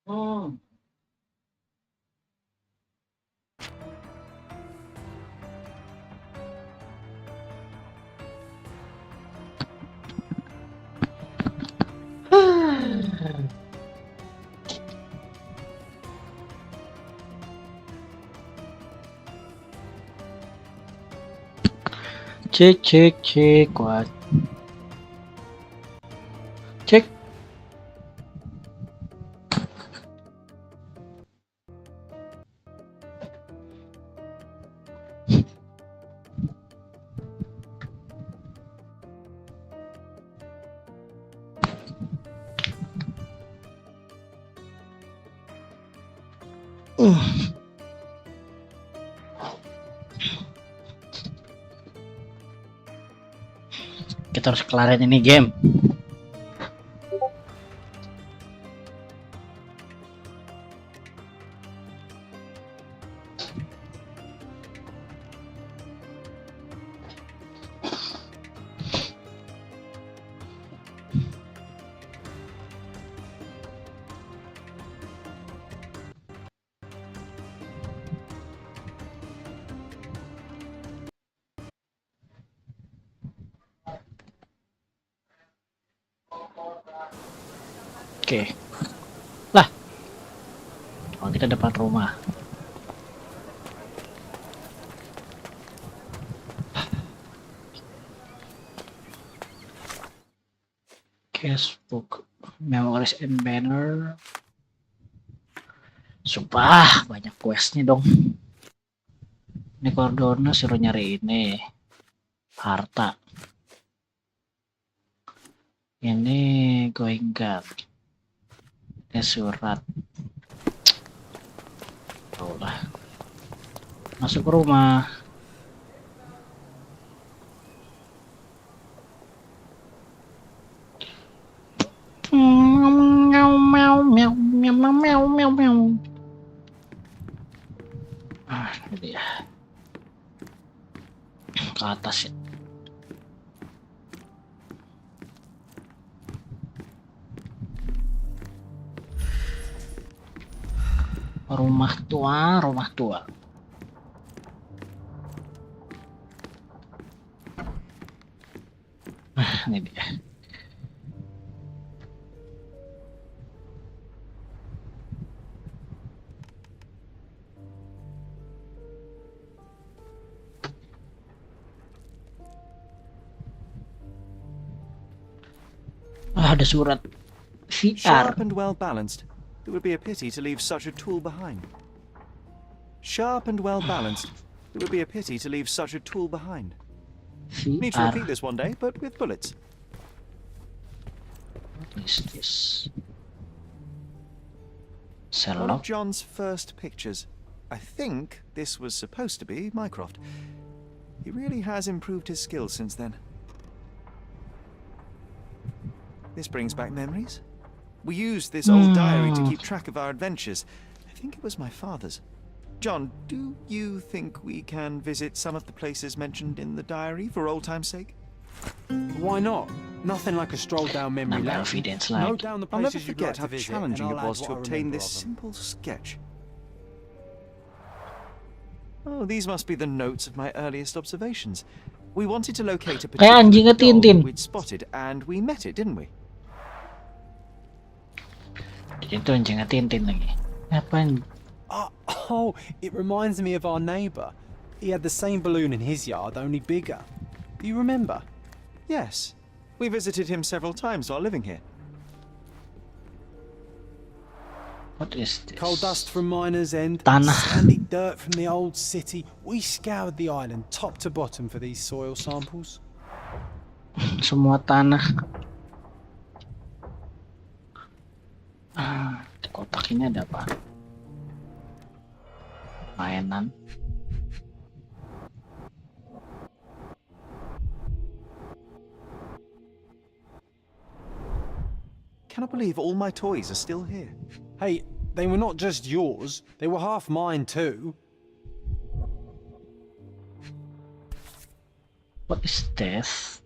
Hmm. Cek cek cek kuat. Cek. Kita harus kelarin ini game. Oke. Lah. Oh, kita depan rumah. Cashbook, memories and banner. Sumpah, banyak questnya dong. Ini Cordona suruh nyari ini. Harta. Ini going guard. Ini surat. Tuh lah. Masuk ke rumah. Ah, ini dia. Ke atas ya. Rumah tua, rumah tua. Ini dia. Ada surat VR. Sharp and well balanced. It would be a pity to leave such a tool behind. Sharp and well balanced. It would be a pity to leave such a tool behind. Need to repeat this one day, but with bullets. What is this? One of Sherlock. John's first pictures. I think this was supposed to be Mycroft. He really has improved his skills since then. This brings back memories. We used this old diary to keep track of our adventures. I think it was my father's. John, do you think we can visit some of the places mentioned in the diary for old time's sake? Why not? Nothing like a stroll down memory lane. Evidence Note like. down the I'll never places you'd forget like to how visit, challenging and it I'll was add to what I obtain remember this of them. simple sketch. Oh, these must be the notes of my earliest observations. We wanted to locate a Kayak anjingnya particular Tintin. dog we'd spotted, and we met it, didn't we? Itu anjingnya Tintin lagi. Apaan? Oh, it reminds me of our neighbour. He had the same balloon in his yard, only bigger. Do you remember? Yes. We visited him several times while living here. What is this? Coal dust from Miner's End, Tanah. sandy dirt from the old city. We scoured the island top to bottom for these soil samples. Semua tanah. Di kotak ini ada apa? Mainan. Cannot believe all my toys are still here. Hey, they were not just yours, they were half mine too. What is this?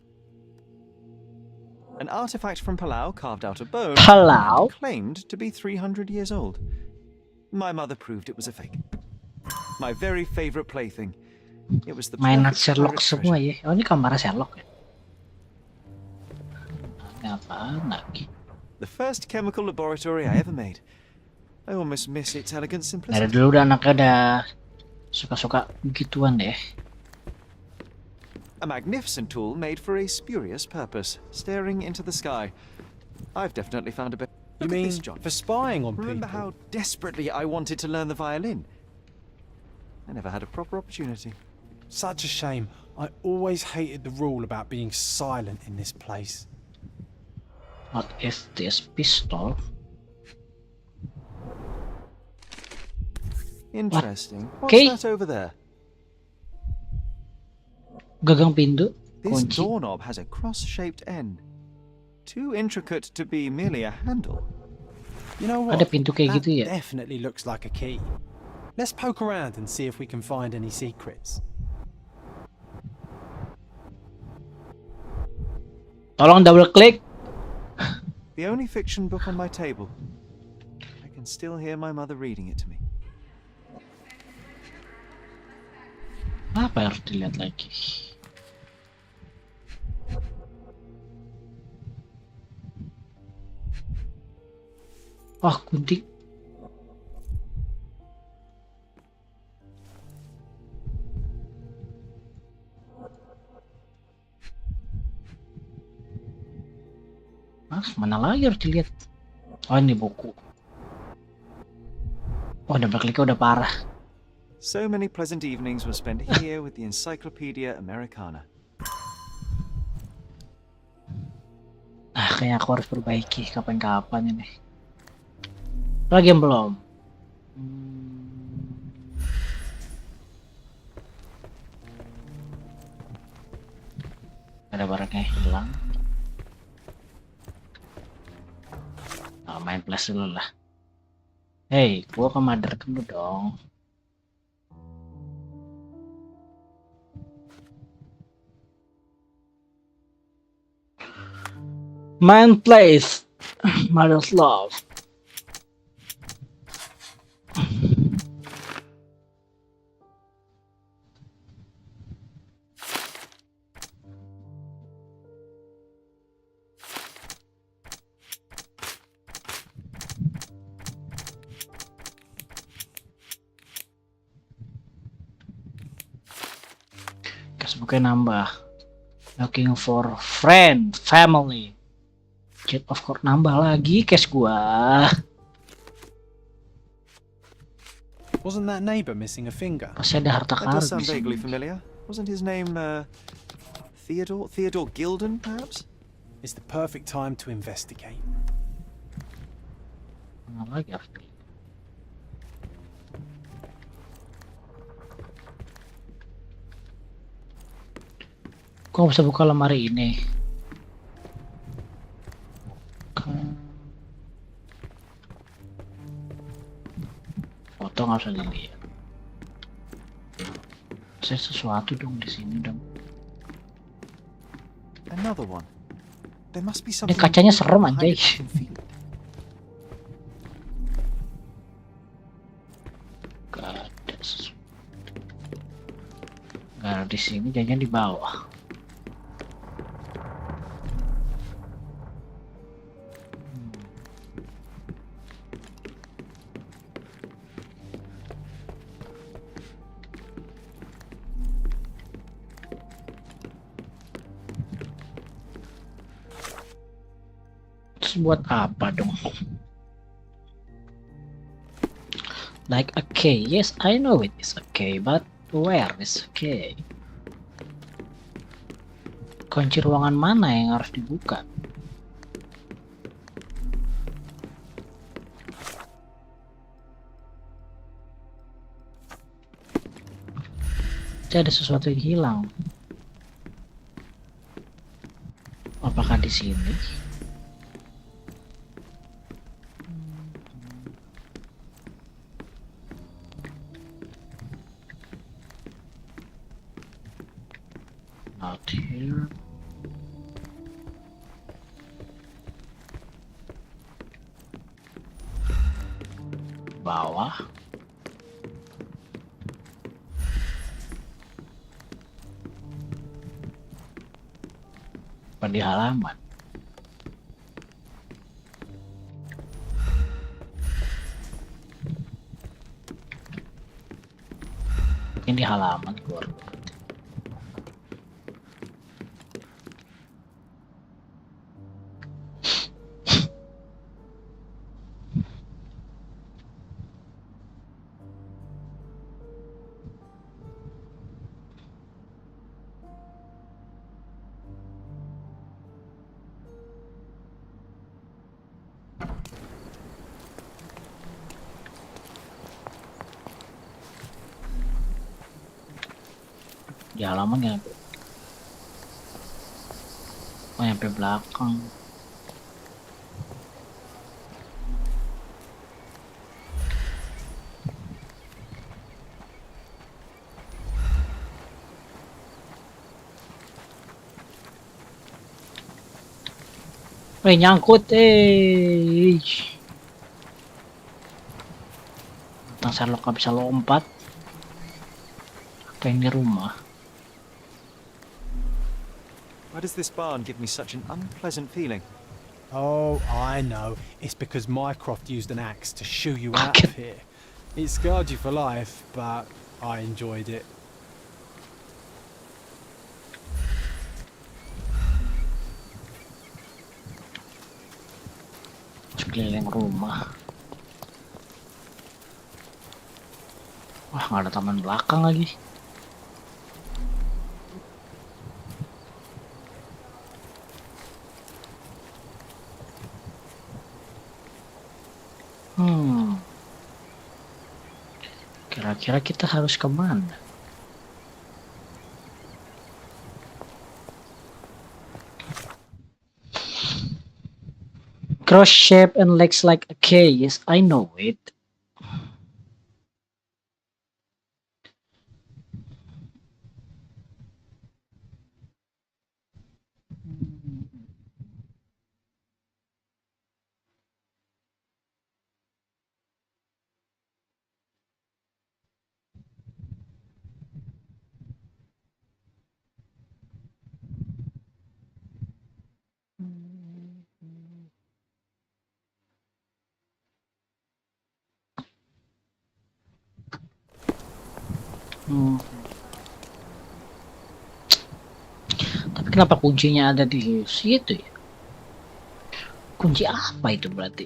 An artifact from Palau carved out of bone Palau? and claimed to be 300 years old. My mother proved it was a fake. My very favorite plaything. It was the Mainan perfect Sherlock pirate semua treasure. ya. Oh, ini kamar Sherlock ya. Ini apaan lagi? The first chemical laboratory I ever made. I almost miss its elegant Dari simplicity. dulu udah anaknya udah suka-suka begituan deh. A magnificent tool made for a spurious purpose, staring into the sky. I've definitely found a bit. You Look at mean this, John. for spying on Remember people? how desperately I wanted to learn the violin? I never had a proper opportunity. Such a shame. I always hated the rule about being silent in this place. What is this pistol? Interesting. What's Okay. that over there? Gagang pintu, This kunci. doorknob has a cross-shaped end. Too intricate to be merely a handle. You know what? Ada pintu kayak That gitu ya? definitely looks like a key. Let's poke around and see if we can find any secrets. Tolong double klik. The only fiction book on my table. I can still hear my mother reading it to me. Apa yang harus dilihat lagi? Oh, gunting. Mas, mana lagi harus dilihat? Oh, ini buku. Oh, double kliknya udah parah. So many pleasant evenings were spent here with the Encyclopedia Americana. Kayaknya aku harus perbaiki kapan-kapan ini. Lagi yang belum. Ada barangnya hilang. Oh, main plus dulu lah. Hey, gua ke mother dulu dong. Man place, mother's love. Facebooknya nambah. Looking for friend, family. Jet of course nambah lagi cash gua. Wasn't that neighbor missing a finger? Pasti ada harta That does karun sound di sini. vaguely familiar. Wasn't his name Theodore? Theodore Gilden, perhaps? It's the perfect time to investigate. Mana lagi harus dilihat? Kok bisa buka lemari ini? Foto nggak usah dilihat. Saya sesuatu dong di sini dong. Another one. There must be Ini something kacanya serem behind anjay. it I can feel it. Gak ada sesuatu. Gak ada di sini, jangan di bawah. Terus buat apa dong? Like a key. Yes, I know it is a key, but where is a key? Kunci ruangan mana yang harus dibuka? Ada sesuatu yang hilang. Apakah di sini? Not here. bawah. Apa di halaman? Mungkin di halaman keluar. Di halaman ya. Oh, sampai belakang. Nyangkut, tentang Sherlock gak bisa lompat. Apa ini rumah? Why does this barn give me such an unpleasant feeling? Oh, I know. It's because Mycroft used an axe to shoo you out of here. It scarred you for life, but I enjoyed it. Sekeliling rumah. Wah, nggak ada taman belakang lagi. Kira-kira kita harus kemana? Cross shape and legs like a K. Yes, I know it. Tapi kenapa kuncinya ada di situ ya? Kunci apa itu berarti?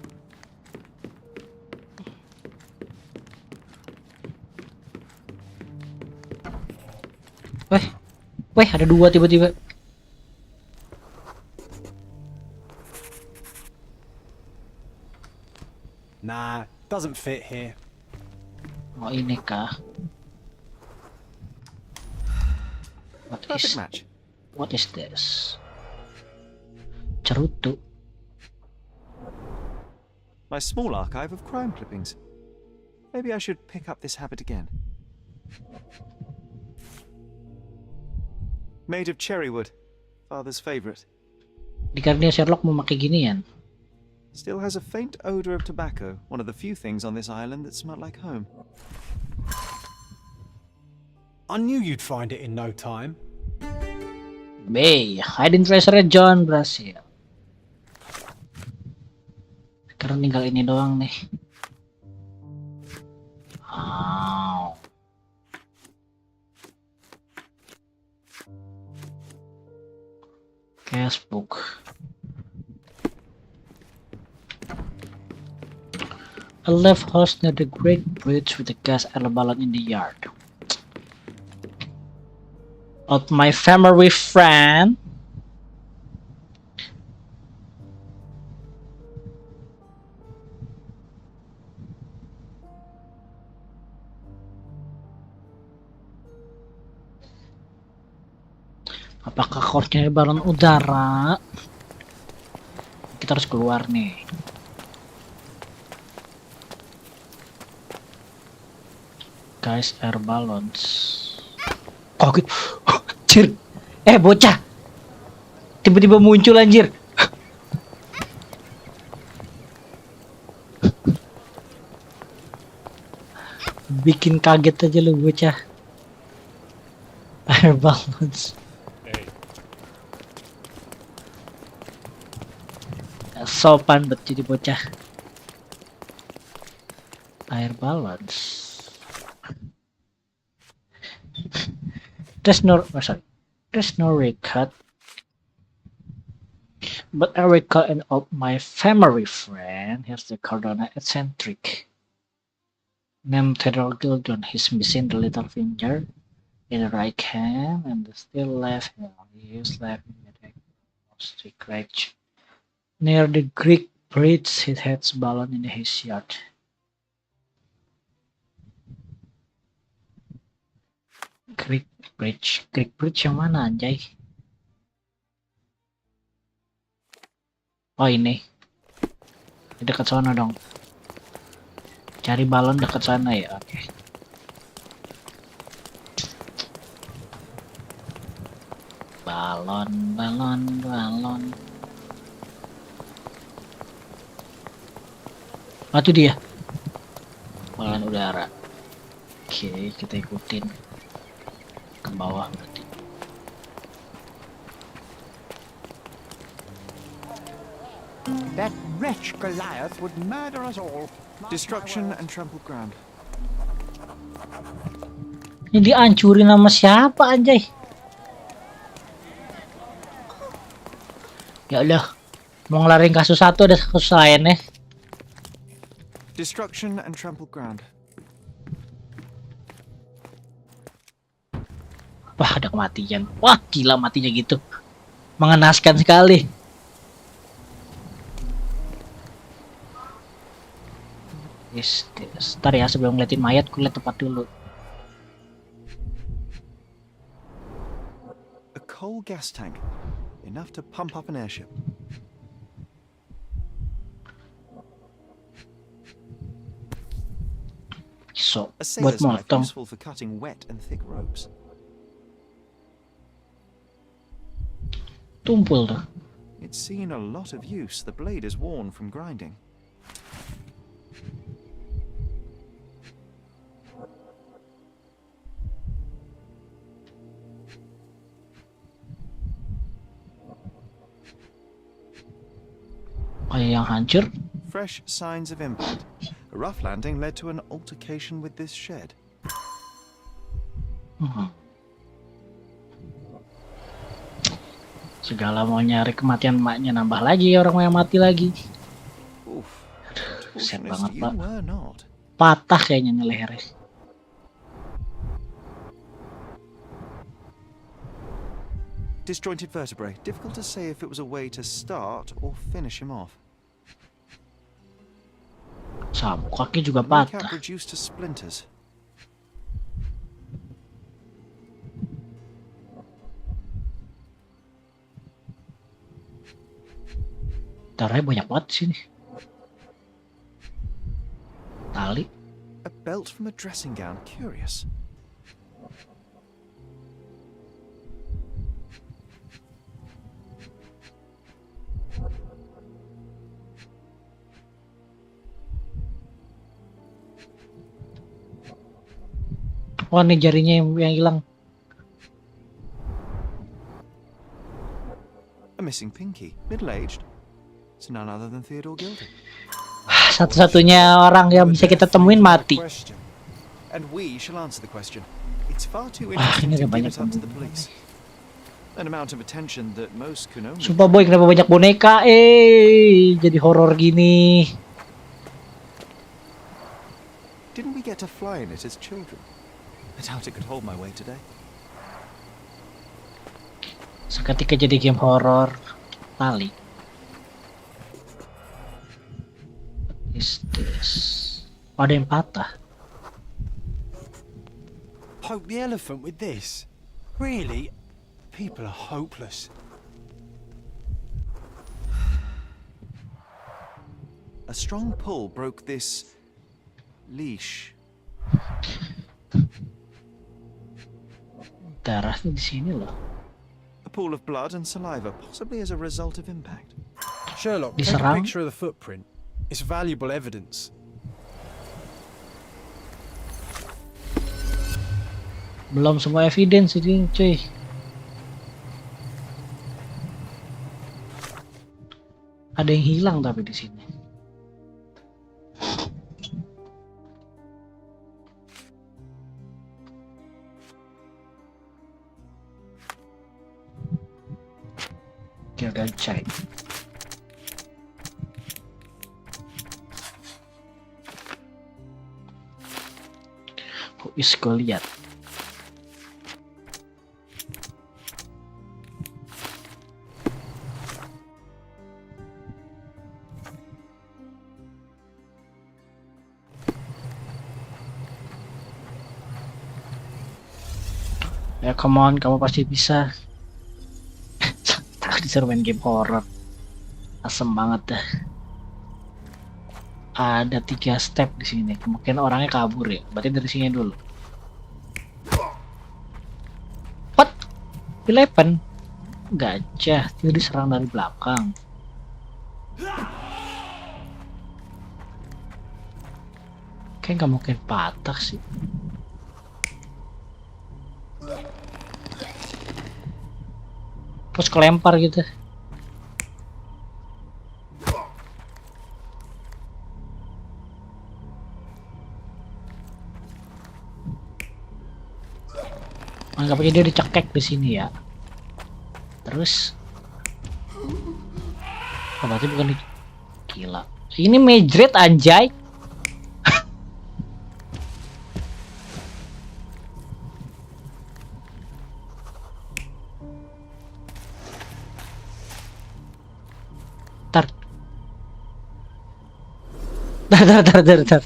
Weh, ada dua tiba-tiba. Nah, doesn't fit here. Oh, ini kah? Perfect match. What is this? Cerutu. My small archive of crime clippings. Maybe I should pick up this habit again. Made of cherry wood, father's favorite. Dikarenanya Sherlock memakai ginian. Still has a faint odor of tobacco, one of the few things on this island that smell like home. I knew you'd find it in no time. B. Hiding treasure John berhasil. Sekarang tinggal ini doang nih. Wow. Cashbook. A left house near the Great Bridge with a gas balloon in the yard. Of my family friend. Apakah kornya balon udara? Kita harus keluar nih. Guys, air balloons. Oh, gitu. Anjir. Bocah. Tiba-tiba muncul anjir. Bikin kaget aja lu bocah. Air balance. Sopan bet jadi bocah. Air balance. There's no record. But I recall an of my family friend. Here's the Cardona eccentric. Named Theodore Gildon. He's missing the little finger in the right hand and the still left hand. He is left in the scratch. Near the Greek bridge, he had a balloon in his yard. Greek bridge yang mana anjay? Oh ini dekat sana dong. Cari balon dekat sana ya. Oke. Balon. Oh itu dia. Balon udara. Oke, kita ikutin ke bawah berarti. That wretch Goliath would murder us all. Destruction and trampled ground. Ini dihancurin sama siapa anjay? Ya udah, mau ngelarin kasus satu ada kasus lain ya. Destruction and trampled ground. Wah, ada kematian. Wah, gila matinya gitu. Mengenaskan sekali. Yes, ntar ya sebelum ngeliatin mayat, gue liat tempat dulu. A coal gas tank. Enough to pump up an airship. So, A buat sailor's knife motong. useful for cutting wet and thick ropes. Tumpul tuh. It's seen a lot of use. The blade is worn from grinding. Kayak yang hancur. Fresh signs of impact. A rough landing led to an altercation with this shed. Segala mau nyari kematian emaknya, nambah lagi orang yang mati lagi. Oof. Set Fortunate banget you pak. were not. Patah kayaknya nih lehernya. Disjointed vertebrae. Difficult to say if it was a way to start or finish him off. Sabuk kaki juga Kneecap patah. reduced to splinters. Darahnya banyak banget di sini. Tali. A belt from a dressing gown. Curious. Oh, ini jarinya yang hilang. A missing pinky. Middle-aged. It's none other than Theodore Gildon. Satu-satunya orang yang bisa kita temuin mati. And we shall answer the question. It's far too Wah, interesting ini to ada give banyak it up to the pembunuhan. police. An amount of attention that most can only... Sumpah boy, kenapa banyak boneka? Jadi horor gini. Didn't we get to fly in it as children? I doubt it could hold my weight today. Seketika jadi game horor. Tali. Is this? Oh, ada yang patah. Poke the elephant with this? Really? People are hopeless. A strong pull broke this leash. Darahnya di sini loh. A pool of blood and saliva, possibly as a result of impact. Sherlock, take a Diserang. picture of the footprint. It's valuable evidence. Belum semua evidence ini, cuy. Ada yang hilang tapi di sini. Oke, udah cek. Who is Goliath? Ya, come on, kamu pasti bisa. Tak disuruh main game horror. Asem banget dah. Ada 3 step di sini. Mungkin orangnya kabur ya. Berarti dari sini dulu. What? 11? Gajah. Dia diserang dari belakang. Kayak nggak mungkin patah sih. Terus kelempar gitu. Anggap aja dia dicekek di sini ya. Terus, oh, berarti bukan di... Gila. Ini Madrid anjay. Tar. Tar.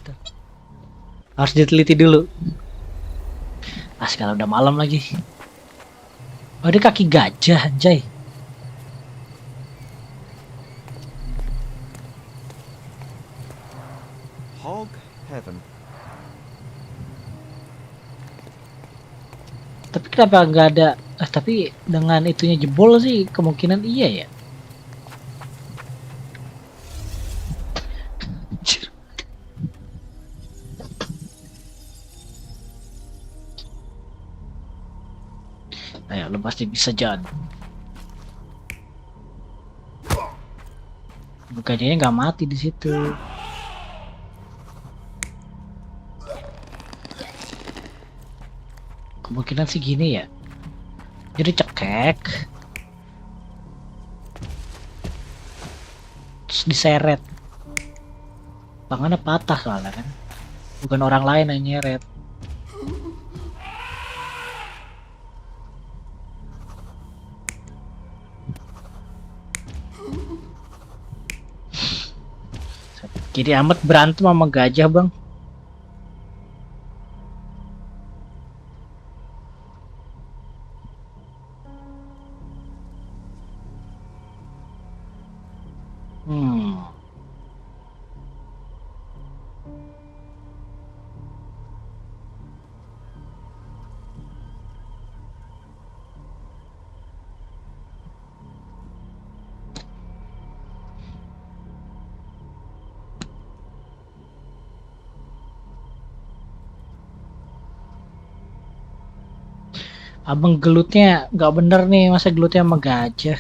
Harus diteliti dulu. Sekarang udah malam lagi. Oh, dia kaki gajah anjay. Hog heaven. Tapi kenapa nggak ada? Tapi dengan itunya jebol sih kemungkinan iya ya. Ayo, lo pasti bisa John. Gajahnya nggak mati di situ. Kemungkinan sih gini ya. Jadi cekek. Terus diseret. Tangannya patah soalnya kan. Bukan orang lain yang nyeret. Kiri amat berantem sama gajah bang. Abang gelutnya nggak bener nih, masa gelutnya sama gajah.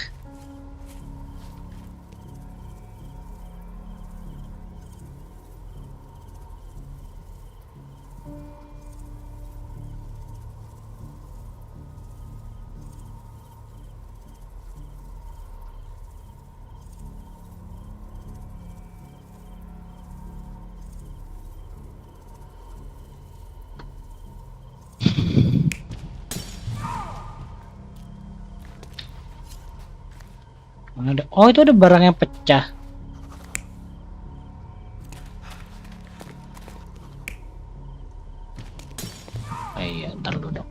Oh, itu ada barang yang pecah. Iya, ntar dulu dong.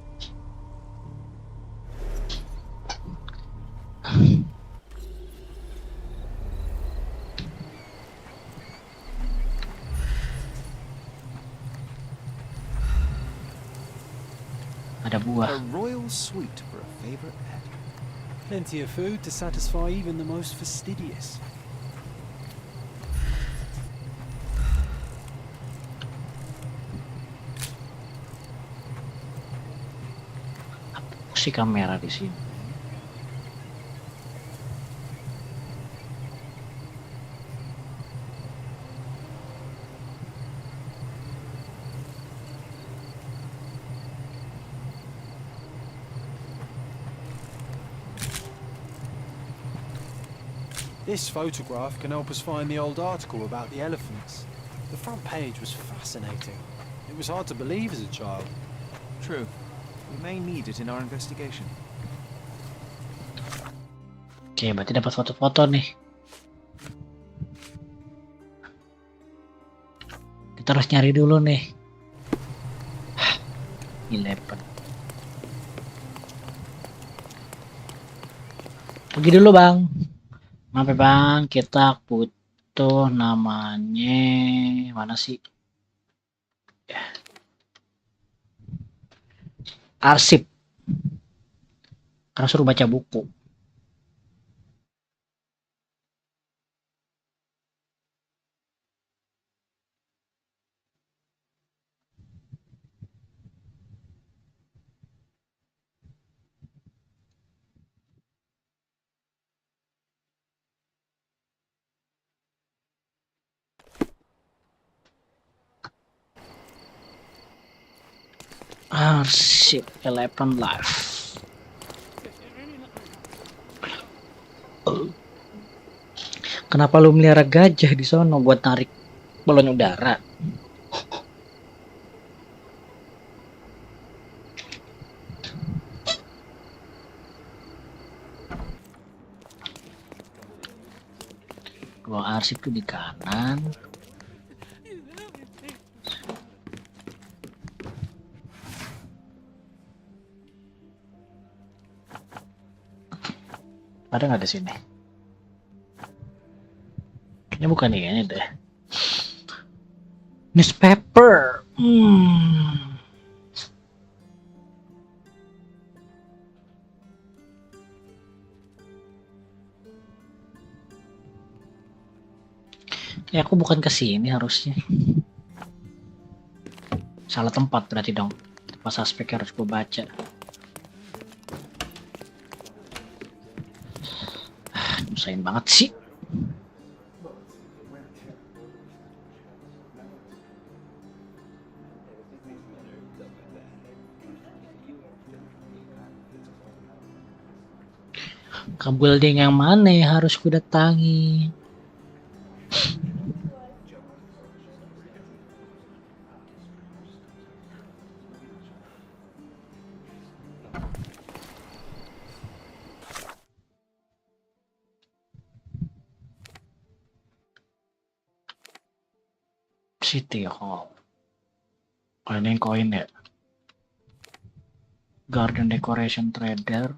Ada buah. A royal suite for a favorite pet. Plenty of food to satisfy even the most fastidious. posisi kamera di sini. This photograph can help us find the old article about the elephants. The front page was fascinating. It was hard to believe as a child. True. We may need it in our investigation. Oke, berarti dapat foto-foto nih. Kita harus nyari dulu nih. 11. Pergi dulu bang. Maaf ya bang, kita butuh namanya mana sih? Arsip. Karena suruh baca buku. Arsip 11 Live. Kenapa lu melihara gajah di sono buat tarik balon udara? Ruang arsip tuh di kanan. Ada nggak di sini? Kayaknya bukan ini deh. Newspaper. Ya aku bukan ke sini harusnya. Salah tempat berarti dong. Pas aspek harus gue baca. Nyusahin banget sih. Ke building yang mana ya harus ku datangi? City Hall. Oh, ini koin ya. Garden Decoration Trader.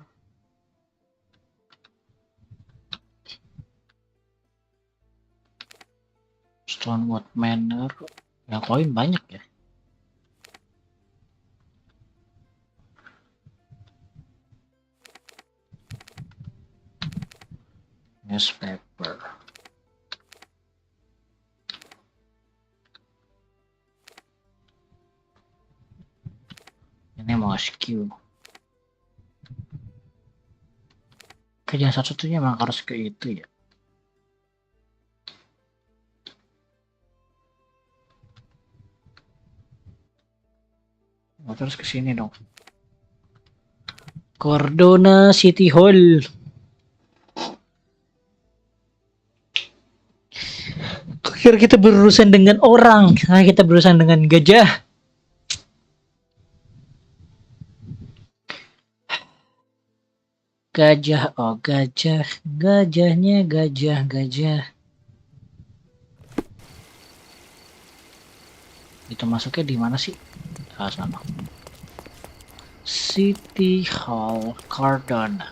Stonewood Manor. Yang koin banyak ya. Newspaper. Ini mau SQ. Kejadian satu-satunya emang harus ke itu ya. Oh, terus ke sini dong. Cordona City Hall. Kira kita berurusan dengan orang, nah kita berurusan dengan gajah. Gajah, oh gajah, gajahnya gajah. Itu masuknya di mana sih? Ah, sana. City Hall, Cardona.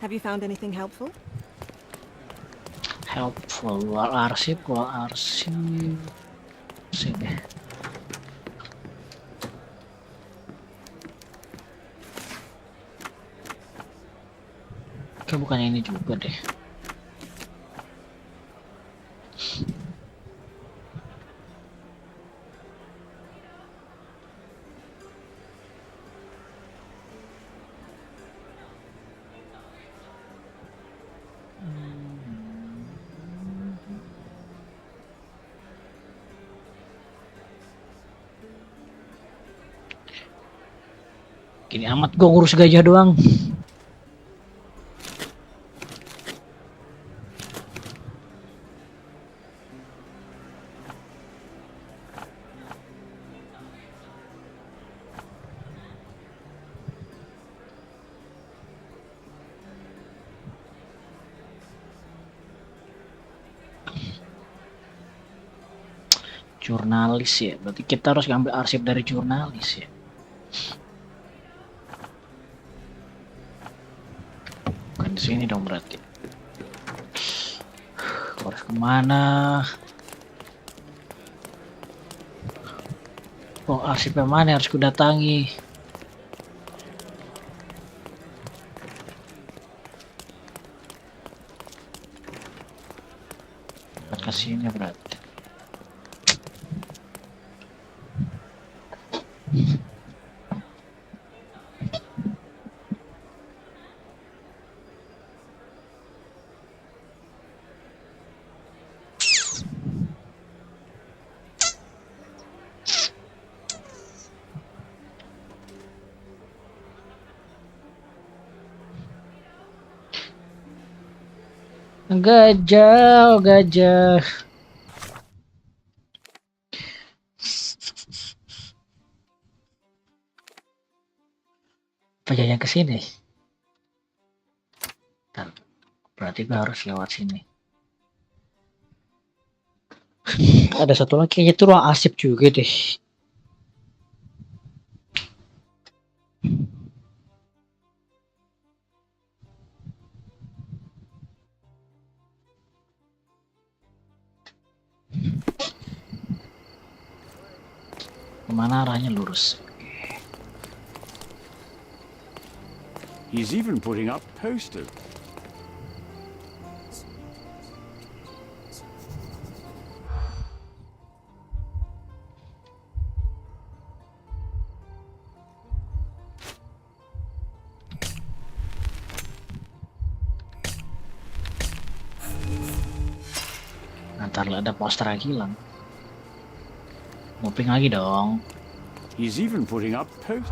Have you found anything helpful? Helpful, wall arsip. Sini. Itu bukan ini juga deh. Gini amat gue ngurus gajah doang. Jurnalis ya, berarti kita harus ngambil arsip dari jurnalis ya. Bukan di sini dong berarti. Harus kemana? Oh, arsip yang mana harus kudatangi? Ke sini berarti. Gajah, gajah. Apa jalan ke sini? Berarti gue harus lewat sini. Ada satu lagi kayaknya itu ruang arsip juga deh. Kemana arahnya lurus? He's even putting up posters. Ntar ada poster lagi hilang. Nguping lagi dong. He's even putting up posters.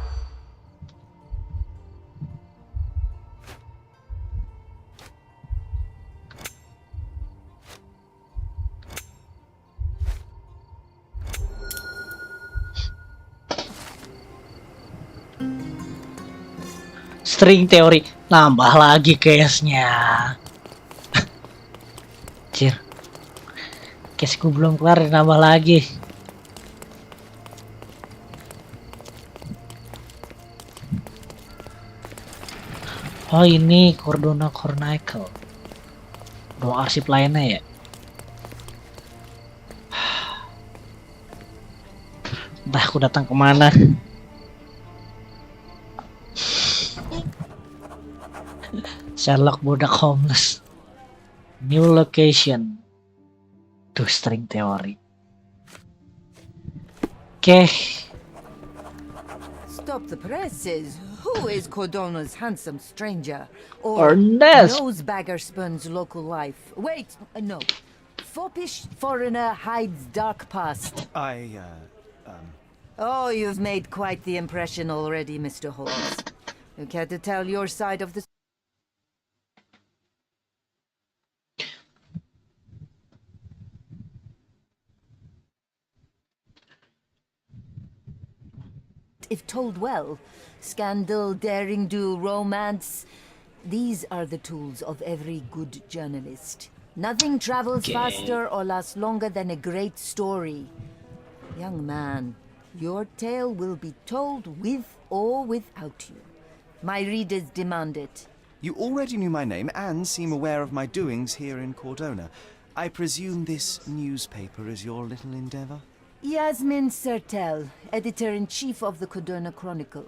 String teori nambah lagi case-nya. Cir. Case-ku belum kelar nambah lagi. Oh ini Cordona Cornicle. Ruang arsip lainnya ya. Entah aku datang kemana. Sherlock budak Holmes. New location. To string teori. Oke. Stop the presses. Who is Cordona's handsome stranger? Or Nest. Nosebagger spurns local life. Wait, no. Foppish foreigner hides dark past. Oh, you've made quite the impression already, Mr. Holmes. You care to tell your side of the... If told well, scandal, daring do, romance, these are the tools of every good journalist. Nothing travels faster or lasts longer than a great story. Young man, your tale will be told with or without you. My readers demand it. You already knew my name and seem aware of my doings here in Cordona. I presume this newspaper is your little endeavor? Yasmin Sertel, editor-in-chief of the Cordona Chronicle,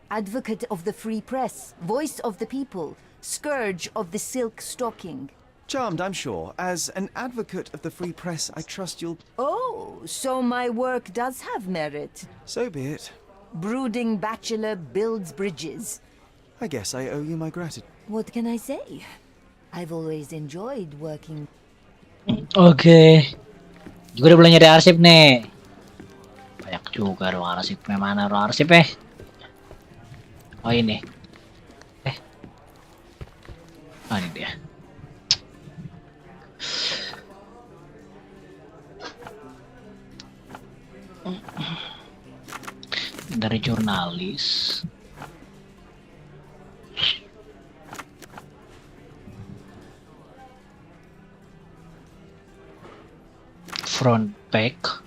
advocate of the free press, voice of the people, Scourge of the silk stocking. Charmed, I'm sure. As an advocate of the free press, I trust you'll... Oh, so my work does have merit. So be it. Brooding bachelor builds bridges. I guess I owe you my gratitude. What can I say? I've always enjoyed working. Oke. Juga udah boleh nyari arsip nih. Banyak juga ruang arsipnya. Mana ruang arsipnya? Oh ini. Oh ini dia. Dari jurnalis. Front back.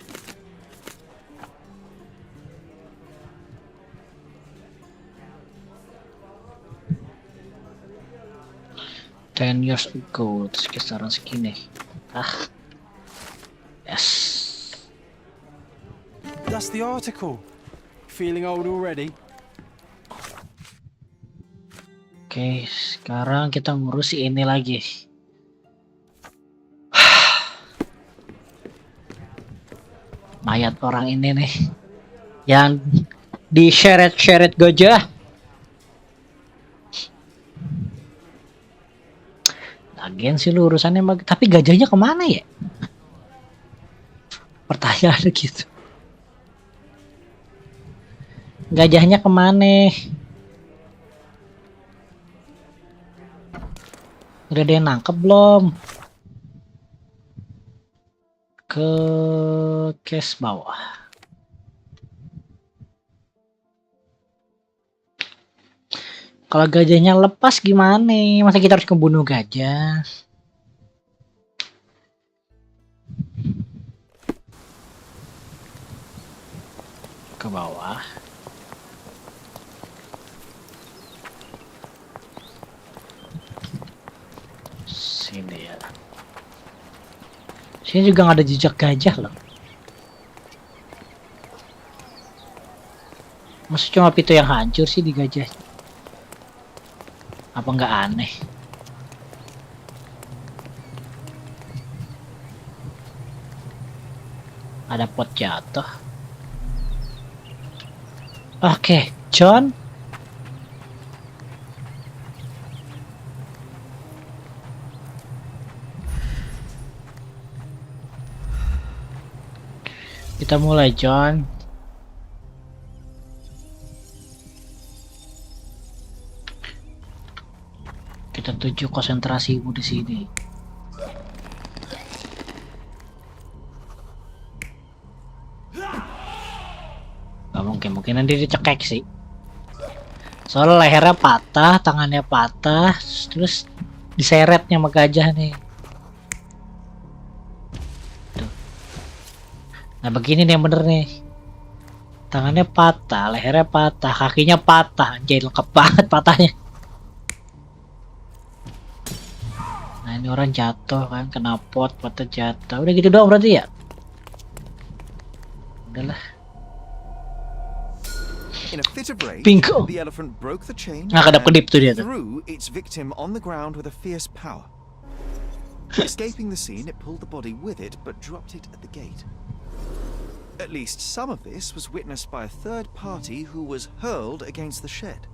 Ten years ago, kisaran segini. Yes. That's the article. Feeling old already? Oke, sekarang kita ngurus ini lagi. Mayat orang ini nih, yang diseret-seret gajah. Lagian sih lu urusannya, tapi gajahnya kemana ya? Pertanyaan gitu. Gajahnya kemana? Udah ada yang nangkep belum? Ke case bawah. Kalau gajahnya lepas gimana? Masa kita harus membunuh gajah? Ke bawah. Sini ya. Sini juga nggak ada jejak gajah loh. Masa cuma pintu yang hancur sih di gajah? Apa nggak aneh? Ada pot jatuh. Oke, John. Kita mulai, John. Kita tuju konsentrasimu di sini. Gak mungkin nanti dicekek sih. Soalnya lehernya patah, tangannya patah, terus diseretnya sama gajah nih. Nah begini nih yang bener nih. Tangannya patah, lehernya patah, kakinya patah. Anjay, lengkap banget patahnya. Nah ini orang jatuh kan, kena pot, potnya jatuh. Udah gitu doang berarti ya? Udahlah. In a fit of rage, Bingo. the elephant broke the chain Nah kedap-kedip tuh dia tuh. threw its victim on the ground with a fierce power. Escaping the scene, it pulled the body with it, but dropped it at the gate. At least some of this was witnessed by a third party who was hurled against the shed.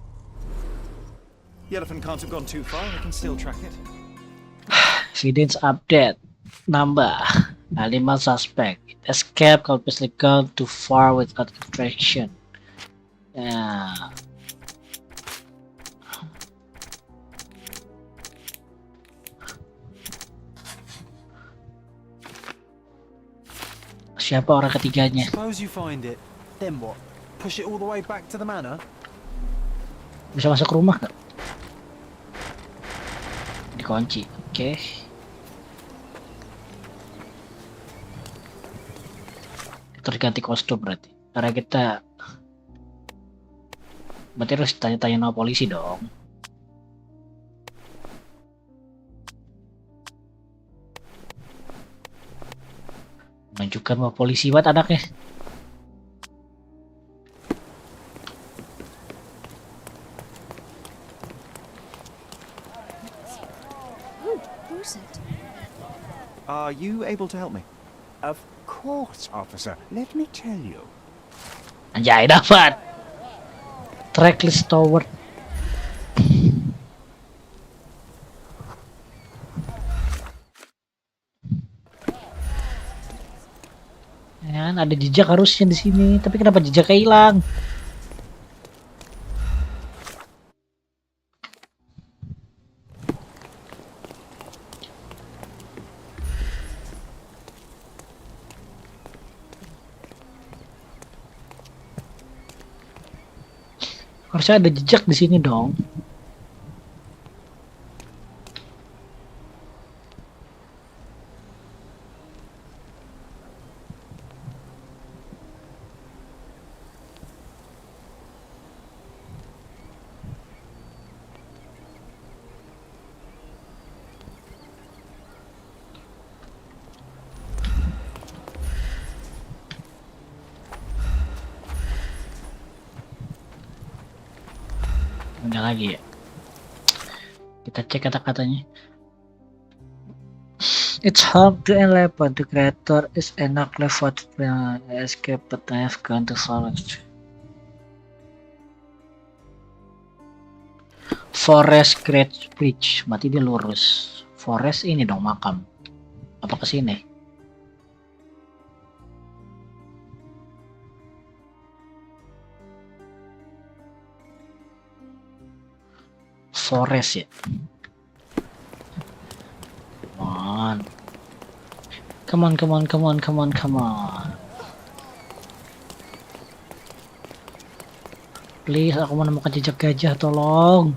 The elephant can't have gone too far, I can still track it. Evidence update. Nambah. 5 suspect. Escape culpably gone too far without attraction. Ya. Siapa orang ketiganya? Suppose you find it. Then what? Push it all the way back to the manor? Bisa masuk rumah nggak? Dikunci. Oke. Kita harus ganti kostum berarti. Karena kita berarti harus tanya-tanya sama polisi dong. Menunjukkan bahwa polisi buat anaknya. use it. Are you able to help me? Of course, officer. Let me tell you. Anjay, dapat. Tracklist tower. Ya, ada jejak harusnya di sini, tapi kenapa jejaknya hilang? Harusnya ada jejak di sini dong. Ada lagi ya. Kita cek kata-katanya. It's home to 11. The creator is enak left escape but I have gone to forest. Forest Great Bridge. Berarti dia lurus. Forest ini dong makam. Apa ke sini? Forest ya. Come on. Come on. Please, aku menemukan jejak gajah, tolong.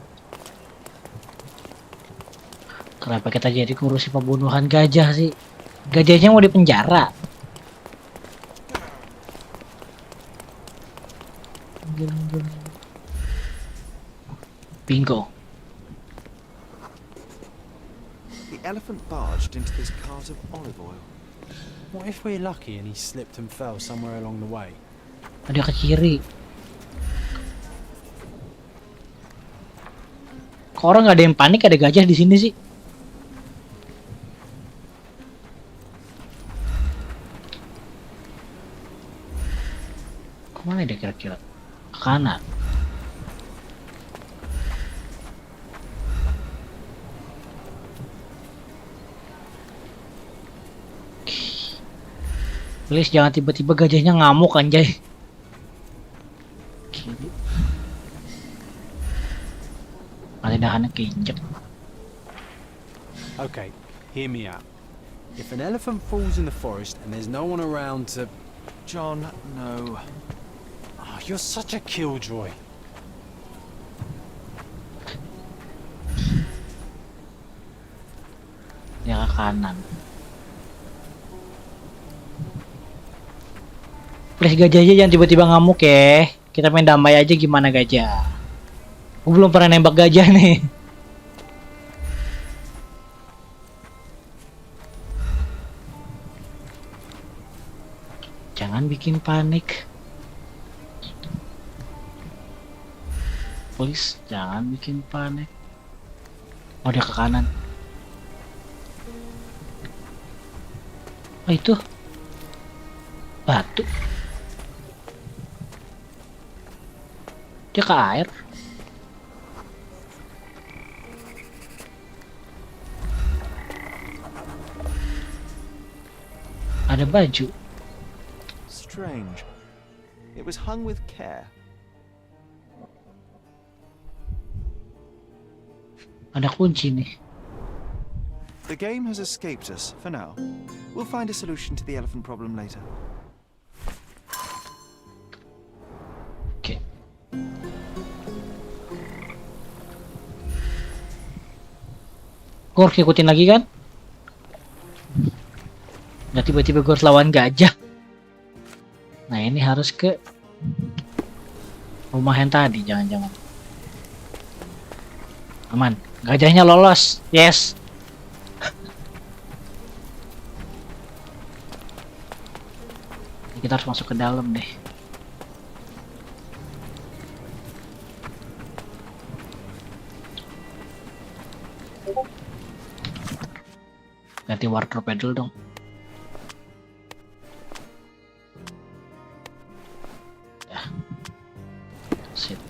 Kenapa kita jadi ngurusi pembunuhan gajah sih? Gajahnya mau dipenjara. Bingo. The elephant barged into this cart of olive oil. What if we're lucky and he slipped and fell somewhere along the way? Ada ke kiri. Kok orang nggak ada yang panik ada gajah di sini sih? Kemana dia kira-kira? Ke kanan. Please jangan tiba-tiba gajahnya ngamuk anjay. Kiri. Ada dahannya keinjek. Okay, hear me out. If an elephant falls in the forest and there's no one around to... John, no. Oh, you're such a killjoy. Dia ke kanan. Please gajahnya jangan tiba-tiba ngamuk ya. Kita main damai aja gimana gajah. Gue belum pernah nembak gajah nih. Jangan bikin panik. Please jangan bikin panik. Oh dia ke kanan. Oh itu batu. Dia ke air. Ada baju. Strange. It was hung with care. Ada kunci nih. The game has escaped us for now. We'll find a solution to the elephant problem later. Oke. Gue harus ikutin lagi kan? Nggak tiba-tiba gue harus lawan gajah. Nah ini harus ke rumah yang tadi, jangan-jangan. Aman, gajahnya lolos, yes. Kita harus masuk ke dalam deh. Ganti wardrobe dulu dong. Ya. Sip.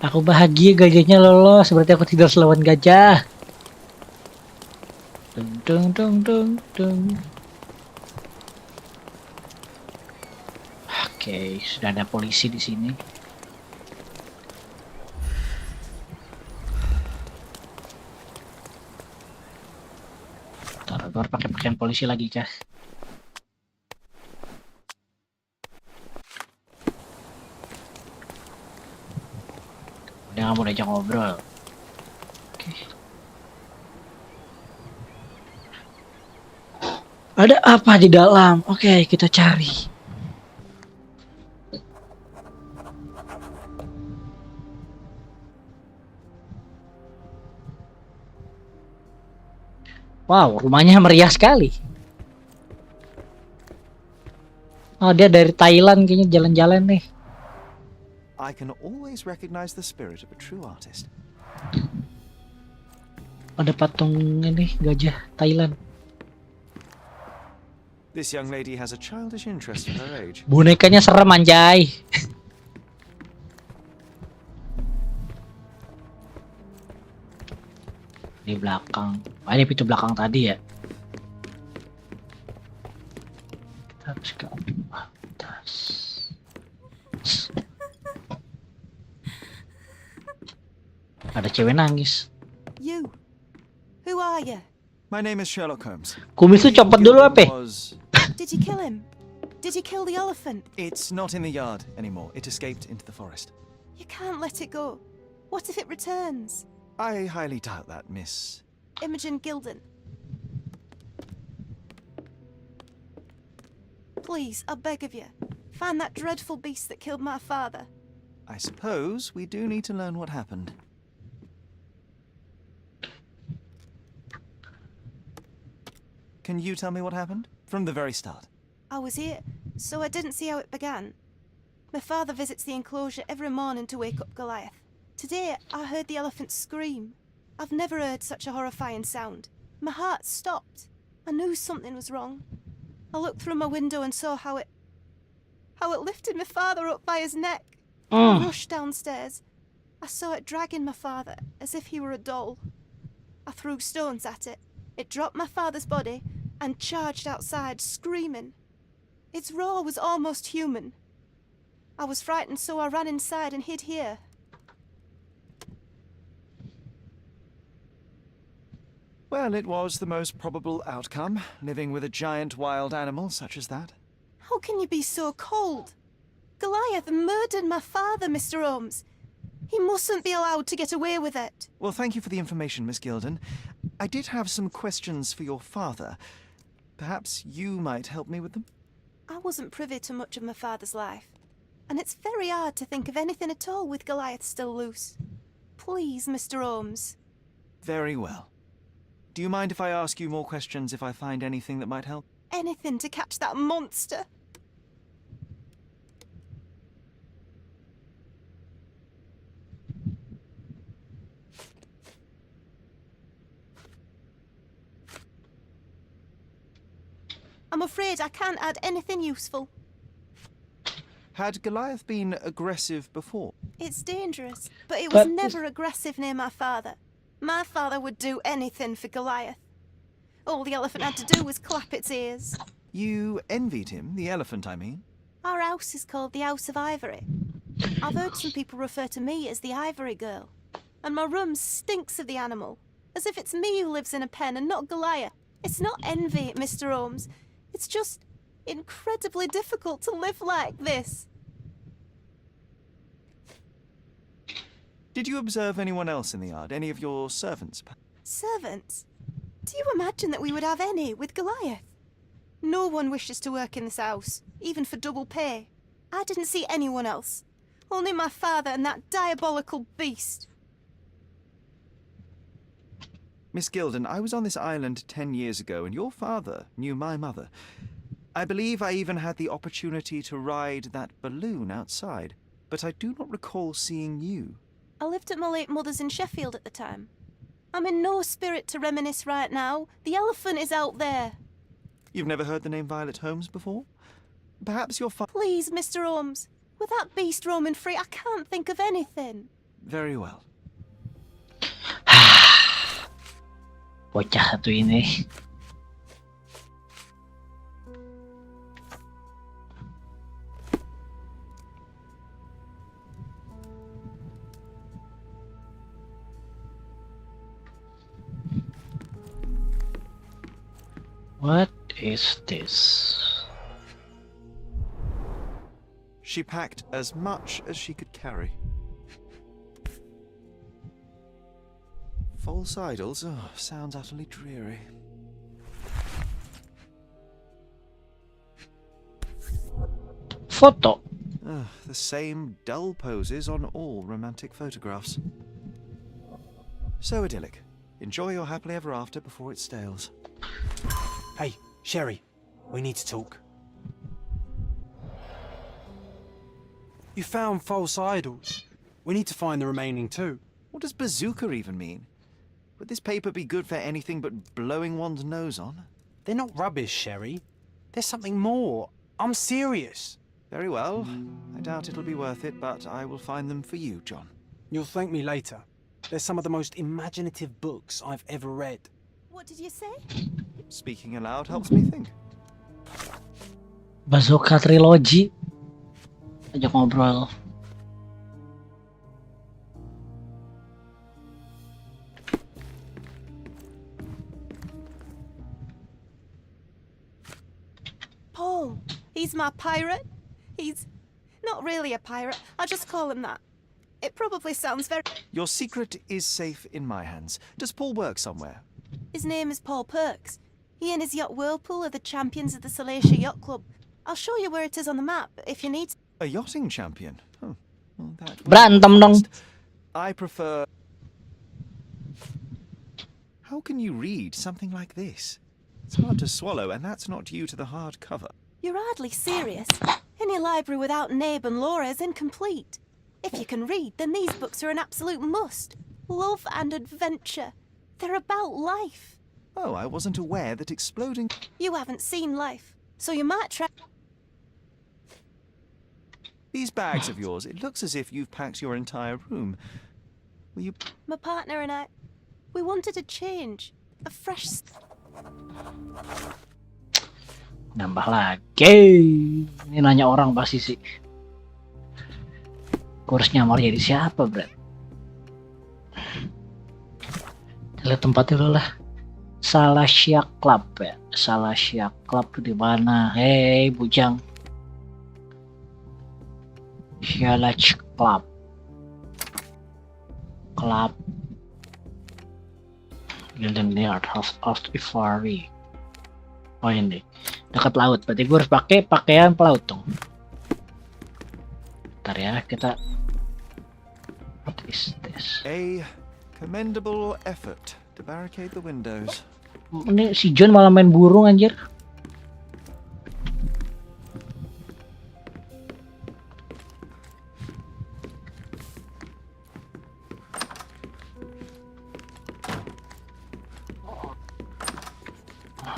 Aku bahagia gajahnya lolos, berarti aku tidur selawan gajah. Dung dung dung dung dung. Oke, sudah ada polisi di sini. Ntar gue pakai pakaian polisi lagi kah? Udah nggak mau diajak ngobrol. Oke. Ada apa di dalam? Oke, kita cari. Wow, rumahnya meriah sekali. Oh, dia dari Thailand kayaknya jalan-jalan nih. I can always recognize the spirit of a true artist. Ada patung ini gajah Thailand. This young lady has a childish interest for her age. Bonekanya serem anjay. Di belakang. Ah, ini pintu belakang tadi ya. Kita harus ke atas. Ada cewek nangis. You. Who are you? My name is Sherlock Holmes. Kumis tuh copot dulu apa? Did you kill him? Did you kill the elephant? It's not in the yard anymore. It escaped into the forest. You can't let it go. What if it returns? I highly doubt that, Miss. Imogen Gilden. Please, I beg of you, find that dreadful beast that killed my father. I suppose we do need to learn what happened. Can you tell me what happened? From the very start. I was here, so I didn't see how it began. My father visits the enclosure every morning to wake up Goliath. Today, I heard the elephant scream. I've never heard such a horrifying sound. My heart stopped. I knew something was wrong. I looked through my window and saw how it lifted my father up by his neck. I rushed downstairs. I saw it dragging my father as if he were a doll. I threw stones at it. It dropped my father's body and charged outside, screaming. Its roar was almost human. I was frightened, so I ran inside and hid here. Well, it was the most probable outcome, living with a giant wild animal such as that. How can you be so cold? Goliath murdered my father, Mr. Holmes. He mustn't be allowed to get away with it. Well, thank you for the information, Miss Gilden. I did have some questions for your father. Perhaps you might help me with them? I wasn't privy to much of my father's life, and it's very hard to think of anything at all with Goliath still loose. Please, Mr. Holmes. Very well. Do you mind if I ask you more questions if I find anything that might help? Anything to catch that monster. I'm afraid I can't add anything useful. Had Goliath been aggressive before? It's dangerous, but it was never aggressive near my father. My father would do anything for Goliath. All the elephant had to do was clap its ears. You envied him, the elephant, I mean? Our house is called the House of Ivory. I've heard some people refer to me as the Ivory Girl. And my room stinks of the animal, as if it's me who lives in a pen and not Goliath. It's not envy, Mr. Holmes. It's just incredibly difficult to live like this. Did you observe anyone else in the yard? Any of your servants? Servants? Do you imagine that we would have any with Goliath? No one wishes to work in this house, even for double pay. I didn't see anyone else. Only my father and that diabolical beast. Miss Gilden, I was on this island 10 years ago, and your father knew my mother. I believe I even had the opportunity to ride that balloon outside, but I do not recall seeing you. I lived at my late mother's in Sheffield at the time. I'm in no spirit to reminisce right now. The elephant is out there. You've never heard the name Violet Holmes before? Perhaps your father... Please, Mr. Holmes. With that beast roaming free, I can't think of anything. Very well. Bocah satu ini. What is this? She packed as much as she could carry. False idols? Oh, sounds utterly dreary. Foto. The same dull poses on all romantic photographs. So idyllic. Enjoy your happily ever after before it stales. Hey, Sherry, we need to talk. You found false idols. We need to find the remaining two. What does bazooka even mean? Would this paper be good for anything but blowing one's nose on? They're not rubbish, Sherry. There's something more. I'm serious. Very well. I doubt it'll be worth it, but I will find them for you, John. You'll thank me later. They're some of the most imaginative books I've ever read. What did you say? Speaking aloud helps me think. Bazooka Trilogy. Ajak ngobrol. Paul, he's my pirate. He's not really a pirate. I'll just call him that. It probably sounds very... Your secret is safe in my hands. Does Paul work somewhere? His name is Paul Perks. He and his yacht Whirlpool are the champions of the Salacia Yacht Club. I'll show you where it is on the map, if you need... A yachting champion? Oh, well, that would be Berantem dong. fast. I prefer... How can you read something like this? It's hard to swallow, and that's not due to the hard cover. You're hardly serious. Any library without Nabe and Laura is incomplete. If you can read, then these books are an absolute must. Love and adventure. They're about life. Oh, I wasn't aware that exploding... You haven't seen life, so you might try... These bags of yours, it looks as if you've packed your entire room. Will you... My partner and I, we wanted a change. A fresh... Nambah lagi. Ini nanya orang pasti sih. Kurus nyamar jadi siapa, Brad? Lihat tempatnya dulu lah. Salacia Club ya. Salacia Club tuh di mana? Hei, bujang. Salacia Club. Club. Golden Yard House of Ivory. Oh ini dekat laut, berarti gue harus pakai pakaian pelaut dong. Bentar ya, kita... What is this? A commendable effort to barricade the windows. Ini si John malah main burung anjir.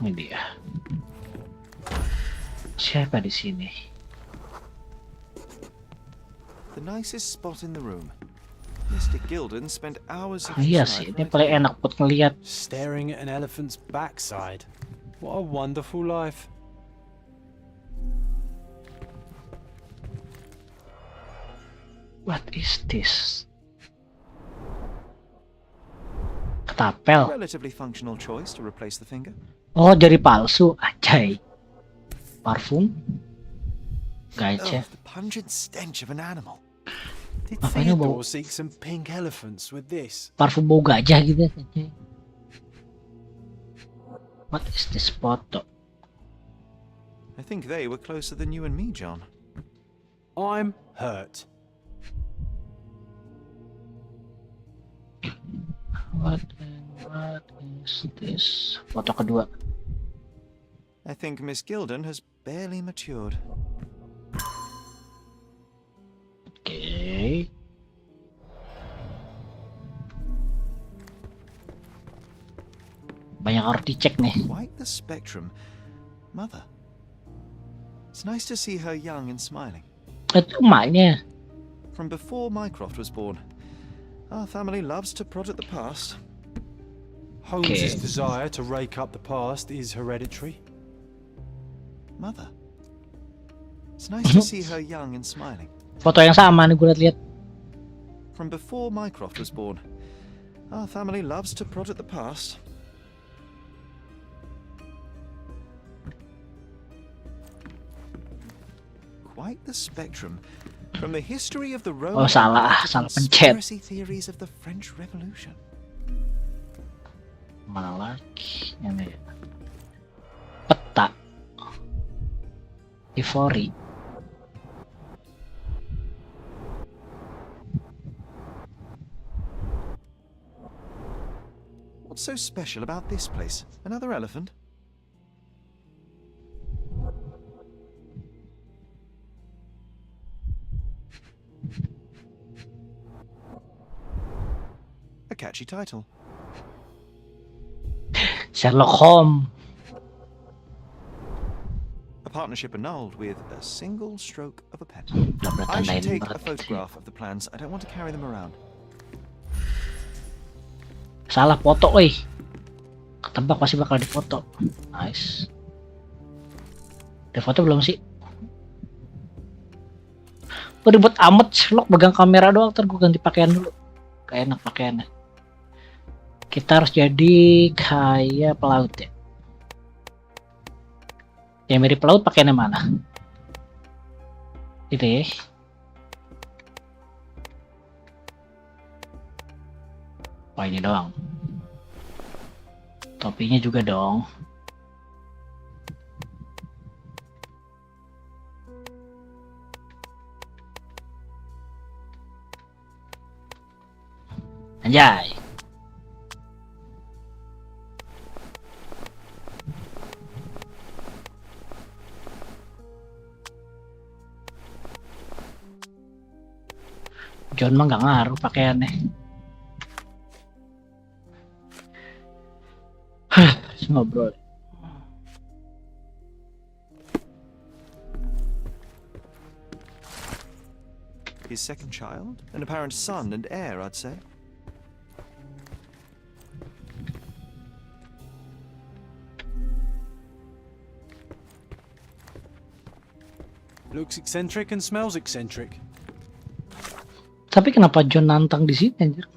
Ini dia. Siapa di sini? The nicest spot in the room. Mr. Gilden spent hours of Iya his sih, life ini right paling here. enak buat ngeliat. Staring at an elephant's backside. What a wonderful life. What is this? Ketapel. Relatively functional choice to replace the finger. Oh, jari palsu. Anjay. Parfum. Gajah. Oh, the pungent stench of an animal. Did Apanya bau? Theodore seek some pink elephants with this? Parfum bau gajah gitu. Anjay. What is this photo? I think they were closer than you and me, John. I'm hurt. What is this? Foto kedua. I think Miss Gilden has barely matured. Oke. Banyak harus dicek nih. Quite the spectrum. Mother. It's nice to see her young and smiling. Itu emaknya. From before Mycroft was born, our family loves to prod at the past. Holmes's desire to rake up the past is hereditary. Mother. It's nice to see her young and smiling. Foto yang sama nih gue lihat. From before Mycroft was born, our family loves to prod at the past. Quite the spectrum. From the history of the Roman salah to pencet. conspiracy theories of the French Revolution. Mana lagi? Ini. Peta. Ivory. What's so special about this place? Another elephant? A catchy title. Sherlock Holmes. A partnership annulled with a single stroke of a pen. Belum I should tandain take a banget. photograph of the plans. I don't want to carry them around. Salah foto, woi. Ketebak pasti bakal difoto. Nice. Udah foto belum sih? Gue ribet amat Sherlock pegang kamera doang, ntar gue ganti pakaian dulu. Gak enak pakaiannya. Kita harus jadi kayak pelaut ya. Yang mirip pelaut pakaiannya mana? Itu ya. Oh ini doang. Topinya juga dong. Anjay. John mah nggak ngaruh pakaiannya. Ngobrol. His second child? An apparent son and heir, I'd say. Looks eccentric and smells eccentric. Tapi kenapa John nantang di sini anjir?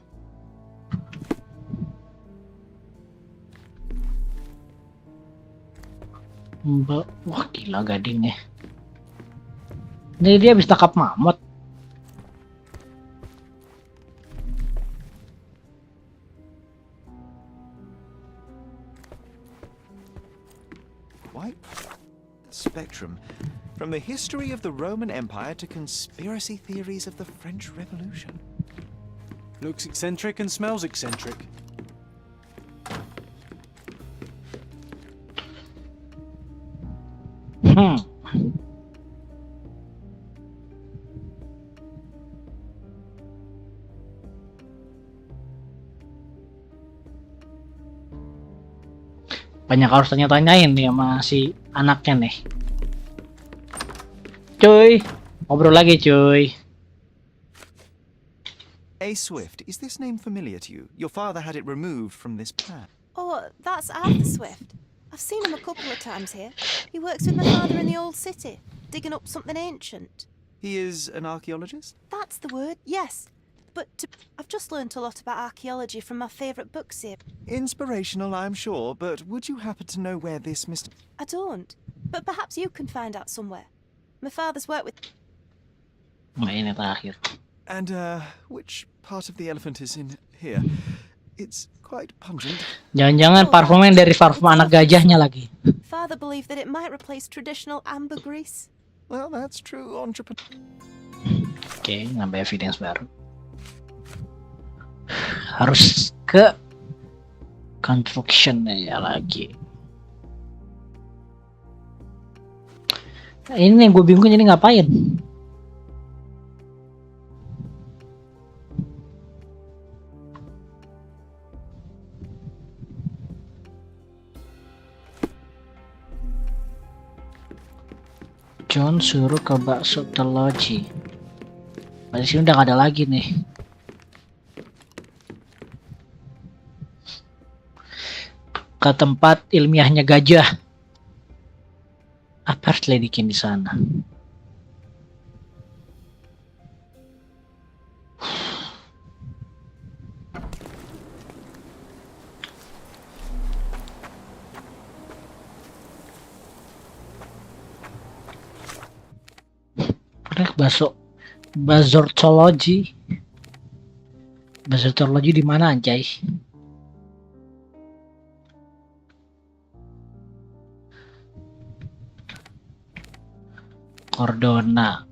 Mbak, wah gila gadingnya. Ini dia habis tangkap mamut. Quite the spectrum. From the history of the Roman Empire to conspiracy theories of the French Revolution. Looks eccentric and smells eccentric. Banyak harus tanya-tanyain nih sama si anaknya nih. Cuy, ngobrol lagi cuy. A. Swift, is this name familiar to you? Your father had it removed from this plan. Oh, that's Arthur Swift. I've seen him a couple of times here. He works with my father in the old city, digging up something ancient. He is an archaeologist? That's the word, yes. But I've just learnt a lot about archaeology from my favourite book series. Inspirational, I'm sure, but would you happen to know where this Mr. I don't, but perhaps you can find out somewhere. My father's worked with... Nah, ini terakhir. And, which part of the elephant is in here? It's quite pungent. Jangan-jangan parfumnya dari parfum anak gajahnya lagi. Father believed that it might replace traditional ambergris. Well, that's true, entrepreneur. Oke, nambah evidence baru. Harus ke construction ya lagi. Ini yang gue bingung ini ngapain? John suruh ke bakso teloji. Di sini udah gak ada lagi nih. Ke tempat ilmiahnya gajah. Apa harus diledekin di sana? Bazortology di mana anjay? Cordona,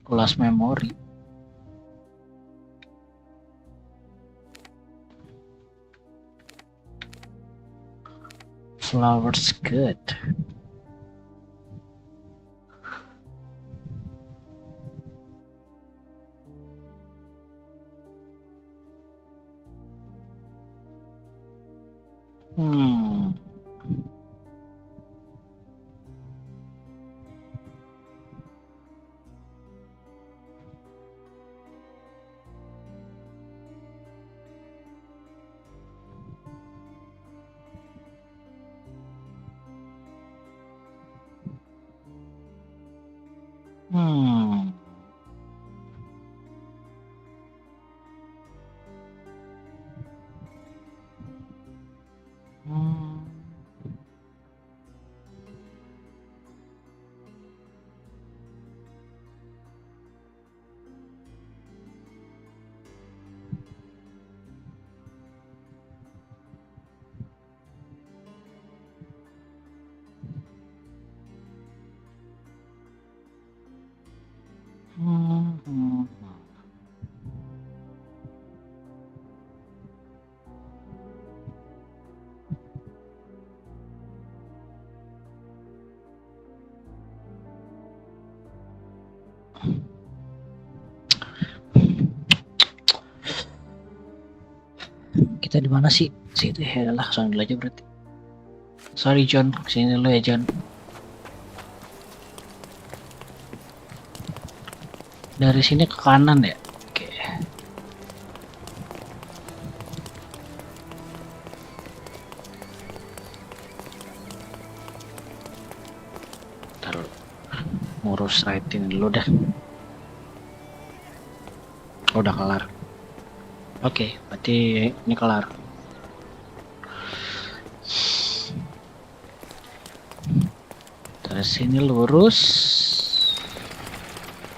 lost memory. Flowers good. Kita di mana sih? Situ ya lah, soalnya dulu aja berarti. Sorry John, kesini dulu ya John. Dari sini ke kanan ya. Oke. Taruh ngurus right ini dulu dah. Udah kelar. Oke, berarti ini kelar. Dari sini lurus.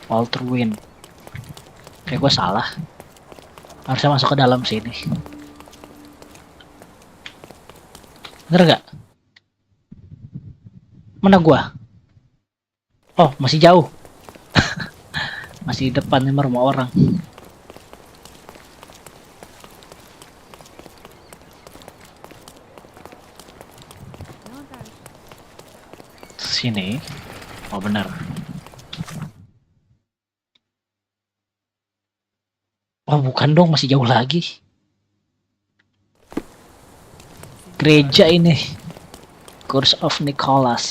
Walter Win. Kayak gue salah. Harusnya masuk ke dalam sini. Bener gak? Mana gua? Oh, masih jauh. Masih di depan nih rumah orang. Sini. Oh benar. Oh bukan dong, masih jauh lagi. Gereja ini. Church of Nicholas.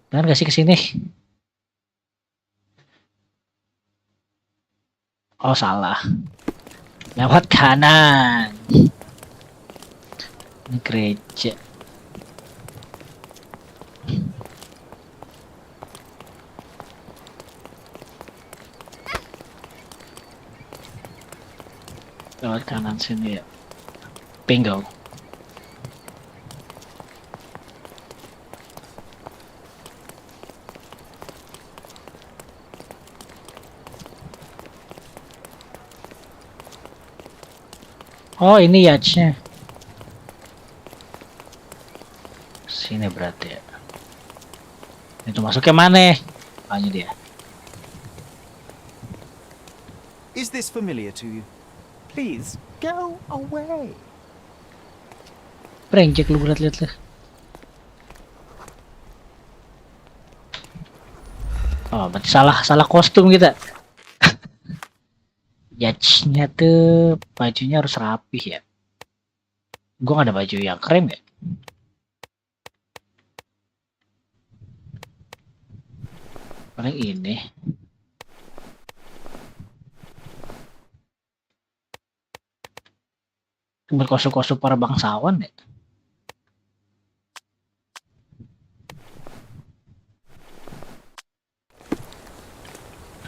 Benar gak sih kesini? Oh salah. Lewat kanan. Ini gereja. Lewat kanan sini ya. Bingo. Oh ini yachtnya. Sini berarti ya. Itu masuknya mana? Oh ini dia. Is this familiar to you? Please, go away. Brengsek lu lihat-lihat lah. Oh, berarti salah kostum kita. Judge-nya tuh bajunya harus rapih ya. Gua gak ada baju yang krem ya. Paling ini. Berkostum-kostum para bangsawan ya.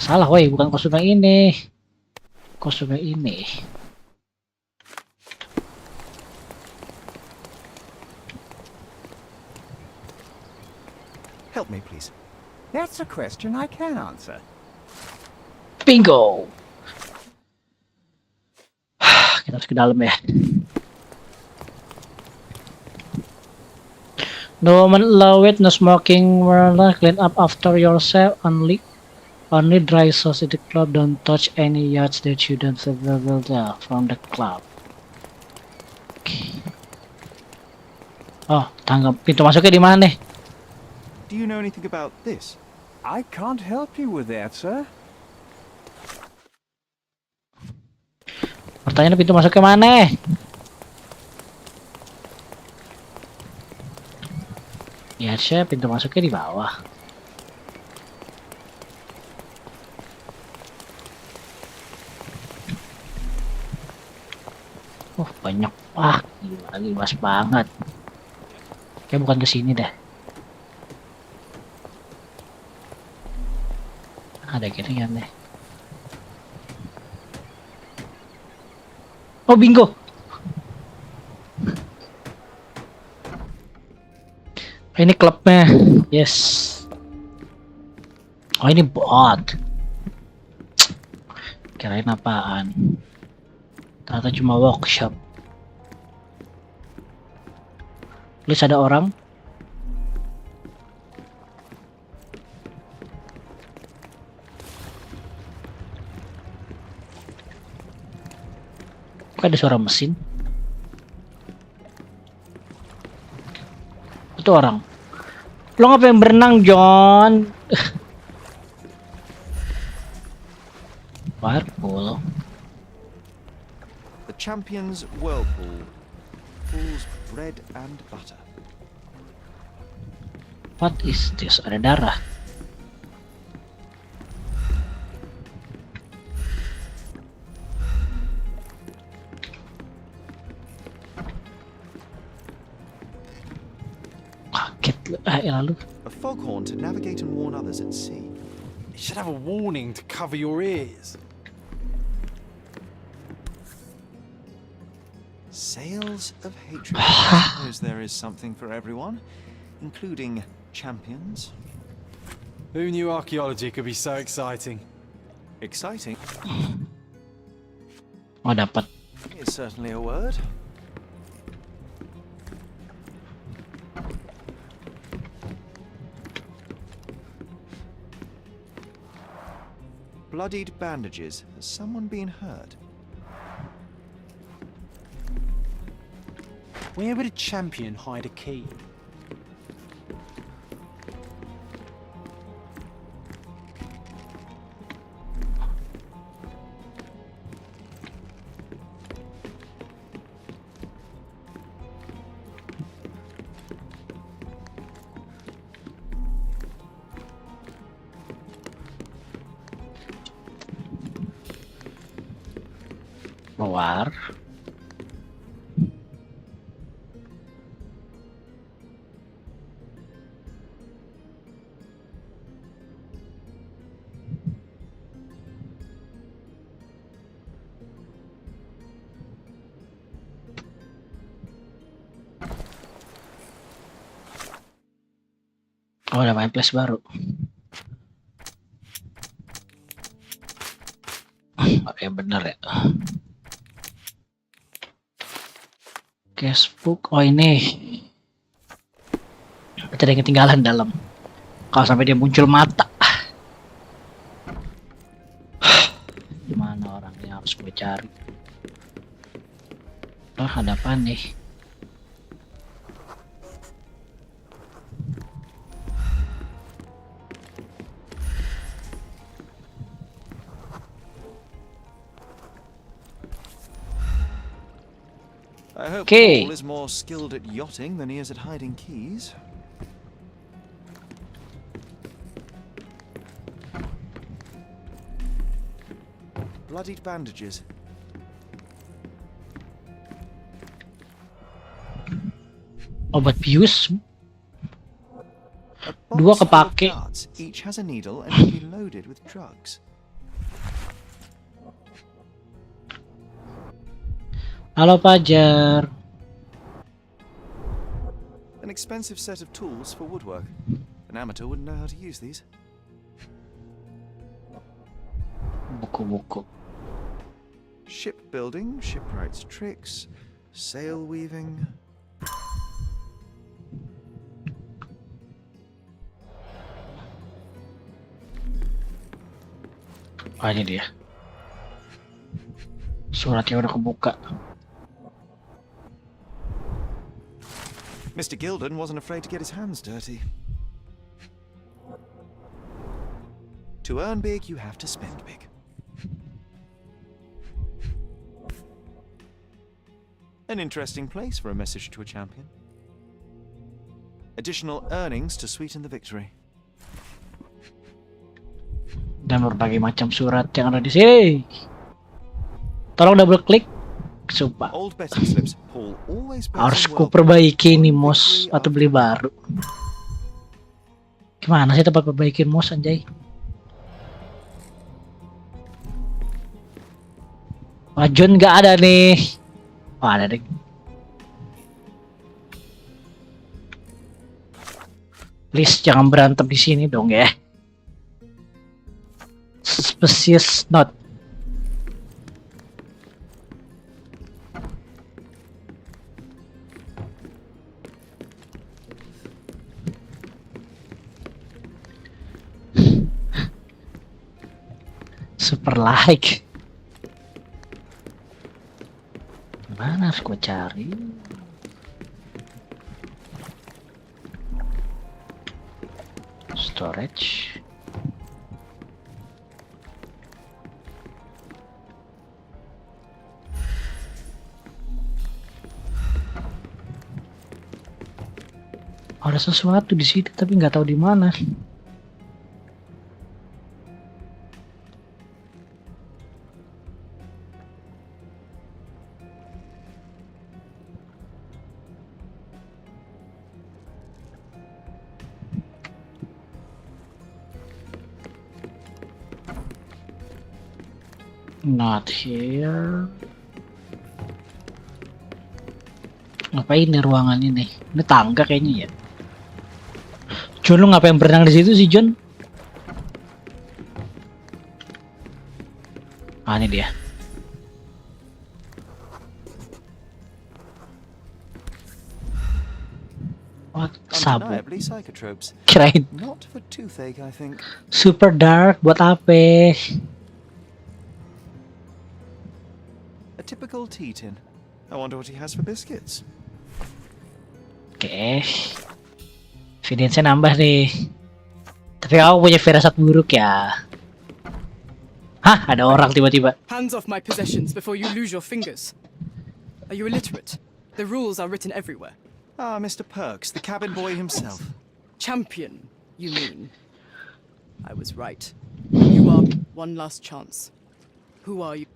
Salah, woi, bukan kostum yang ini. Kostum yang ini. Help me, please. That's a question I can answer. Bingo. Kita harus ke dalam ya. No woman allowed, no smoking, clean up after yourself, only dry sauce in the club, don't touch any yachts that you don't from the club. Okay. Oh, tangga pintu masuknya di mana nih? Do you know anything about this? I can't help you with that, sir. Pertanyaan pintu masuknya mana? Ya, saya pintu masuknya di bawah. Banyak. Wah, gila, luas banget. Kayak bukan kesini dah. Ada gini kan deh. Oh, bingo. Ini klubnya. Yes. Oh, ini bot. Kirain apaan? Ternyata cuma workshop. Please, ada orang. Kok ada suara mesin? Itu orang. Lo ngapain berenang, John? Whirlpool. The Champion's Whirlpool. Pools bread and butter. What is this? Ada darah. Kaget lalu. A foghorn to navigate and warn others at sea. It should have a warning to cover your ears. Sails of hatred. I suppose there is something for everyone, including champions. Who knew archaeology could be so exciting? Exciting Oh, dapat. is certainly a word. Bloodied bandages. Has someone been hurt? Where would a champion hide a key? Keluar. Oh, ada main place baru. Oke, bener ya. Cashbook. Oh, ini. Ada yang ketinggalan dalam. Kalau sampai dia muncul mata. Gimana orangnya, harus gue cari. Oh, ada apa nih? Oke. Paul is more skilled at yachting than he is at hiding keys. Bloodied bandages. Obat bius. A Dua box full of kepake. darts. Each has a needle and can be loaded with drugs. Halo Pajar. An expensive set of tools for woodwork. An amateur wouldn't know how to use these. Buku-buku. Shipbuilding, shipwright's tricks, sail weaving. Ah, ini dia. Suratnya udah kebuka. Mr. Gilden wasn't afraid to get his hands dirty. To earn big, you have to spend big. An interesting place for a message to a champion. Additional earnings to sweeten the victory. Dan berbagai macam surat yang ada di sini. Tolong double klik. Sumpah. Old betting slips. Paul always bets Harus on ku well. perbaiki nih mouse atau beli baru. Gimana sih tempat perbaikin mouse anjay? John nggak ada nih. Oh, ada deh. Please jangan berantem di sini dong ya. Suspicious not. Super like. Mana harus gue cari? Storage. Ada sesuatu di situ tapi nggak tahu di mana. Not here. Ngapain nih ruangan ini? Ini tangga kayaknya ya. John, lu ngapain berenang di situ sih, John? Ah, ini dia. What? Sabuk. Undeniably psychotropes. Kirain Not for toothache, I think. super dark buat apa? A typical tea tin. I wonder what he has for biscuits. Oke. Evidence-nya nambah nih. Tapi aku punya firasat buruk ya. Hah, ada orang tiba-tiba. Hands off my possessions before you lose your fingers. Are you illiterate? The rules are written everywhere. Ah, Mr. Perks, the cabin boy himself. Champion, you mean? I was right. You are one last chance. Who are you?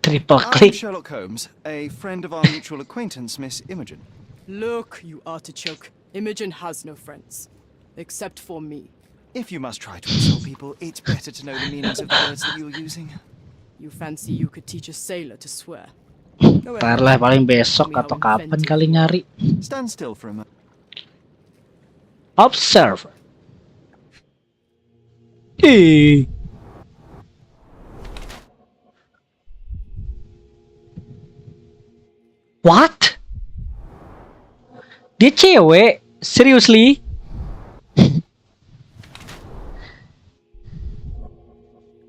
Triple I'm click. Sherlock Holmes, a friend of our mutual acquaintance, Miss Imogen. Look, you artichoke. Imogen has no friends. Except for me. If you must try to insult people, it's better to know the meanings of the words that you're using. You fancy you could teach a sailor to swear? Ntar lah paling besok atau kapan kali nyari. Stand still for a moment. Observe. Ih. What? Dia cewek? Seriously?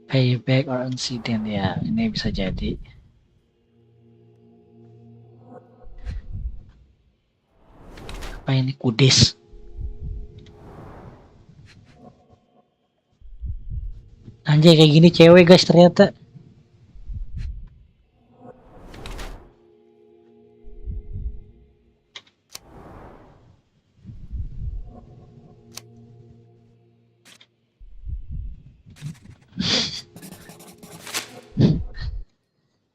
Payback or incident ya, ini bisa jadi. Apa ini kudis? Anjay kayak gini cewek guys ternyata.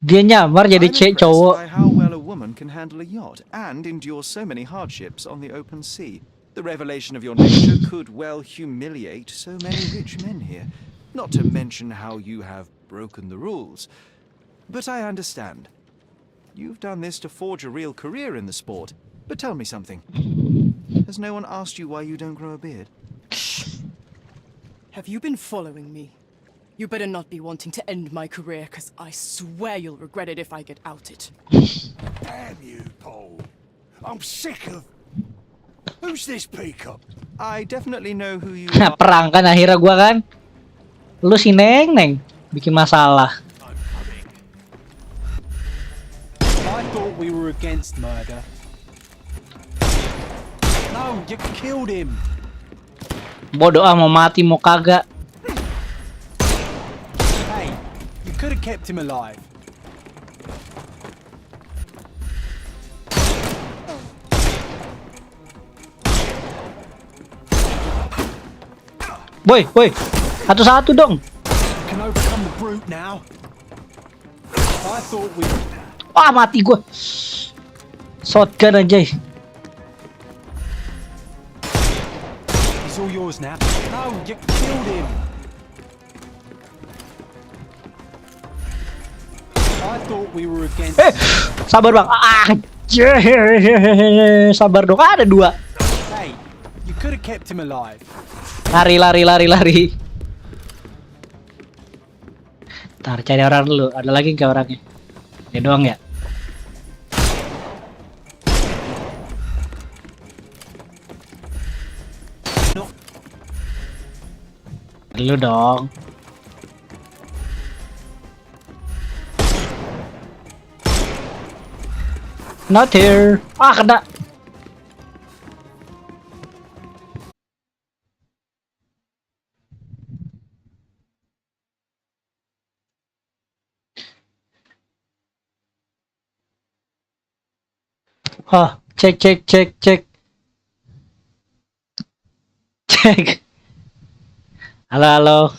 Dia nyamar jadi I'm impressed cowok. by how well a woman can handle a yacht and endure so many hardships on the open sea. The revelation of your nature could well humiliate so many rich men here. Not to mention how you have broken the rules. But I understand. You've done this to forge a real career in the sport. But tell me something. Has no one asked you why you don't grow a beard? Have you been following me? You better not be wanting to end my career, because I swear you'll regret it if I get outed. Damn you, Paul. I'm sick of... Who's this peacock? I definitely know who you Nah, are. perang kan akhirnya gua kan. Lu si Neng bikin masalah. I thought we were against murder. No, you killed him. Bodoh ah mau mati mau kagak. Hey, you could have kept him alive. Boy, satu-satu dong. You can overcome the brute now. I thought we... Wah mati gua. Shotgun aja. He's all yours now. No, you killed him. I thought we were against... Sabar bang. Sabar dong. Ada dua. Hey, you could have kept him alive. Lari. Ntar cari orang dulu. Ada lagi nggak orangnya? Dia doang ya. No. Dulu dong. Not here. Kena. Cek. Halo.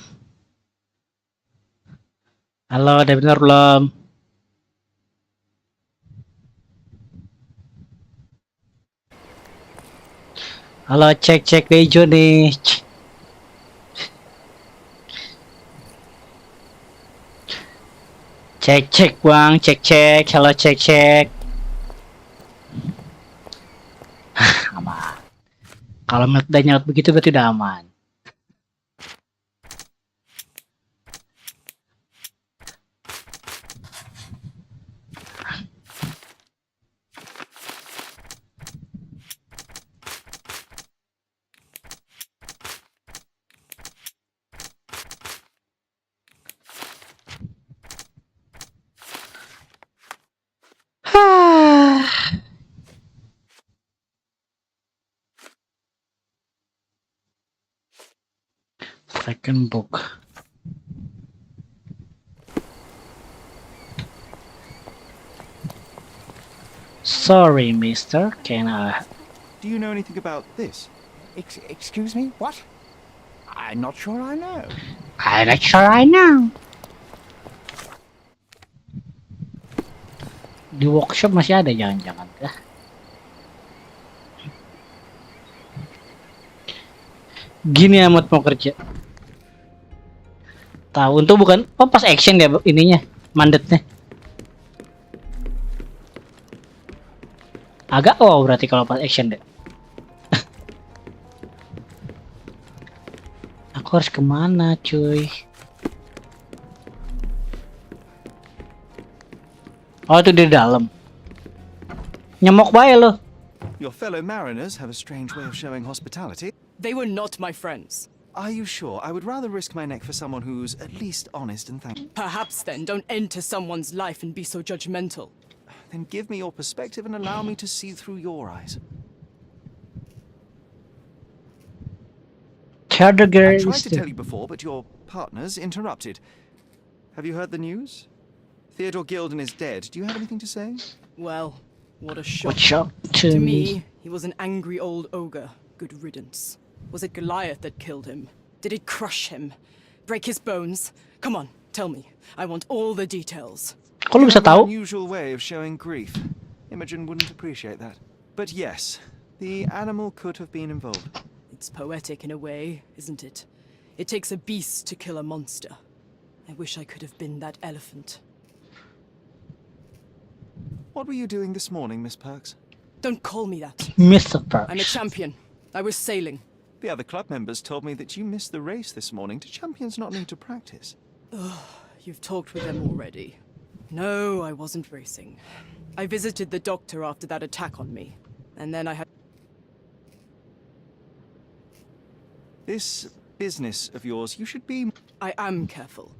Halo, udah bener belum? Halo, cek Bejo nih. Cek bang, cek. Halo, cek. Aman. Kalau udah nyaut begitu berarti udah aman. Second book. Sorry, mister. Can I... Do you know anything about this? Excuse me? What? I'm not sure I know. I'm not sure I know. Di workshop masih ada jangan-jangan kah? Gini amat mau kerja. Tahu tuh bukan? Oh pas action ya ininya, mandetnya. Agak berarti kalau pas action deh. Aku harus kemana cuy? Oh itu di dalam. Nyemok bae lo. Your fellow mariners have a strange way of showing hospitality. They were not my friends. Are you sure? I would rather risk my neck for someone who's at least honest and thankful. Perhaps then don't enter someone's life and be so judgmental. Then give me your perspective and allow me to see through your eyes. Cardigan I is tried to the... tell you before, but your partners interrupted. Have you heard the news? Theodore Gilden is dead. Do you have anything to say? Well, what a shock. What shock to To me. me, he was an angry old ogre. Good riddance. Was it Goliath that killed him? Did it crush him? Break his bones? Come on, tell me. I want all the details. Kok lu You bisa have an tahu? unusual way of showing grief. Imogen wouldn't appreciate that. But yes, the animal could have been involved. It's poetic in a way, isn't it? It takes a beast to kill a monster. I wish I could have been that elephant. What were you doing this morning, Miss Perks? Don't call me that. Mr. I'm a Perks. champion. I was sailing. The other club members told me that you missed the race this morning. Do champions not need to practice? You've talked with them already. No, I wasn't racing. I visited the doctor after that attack on me. And then I had... This business of yours, you should be... I am careful.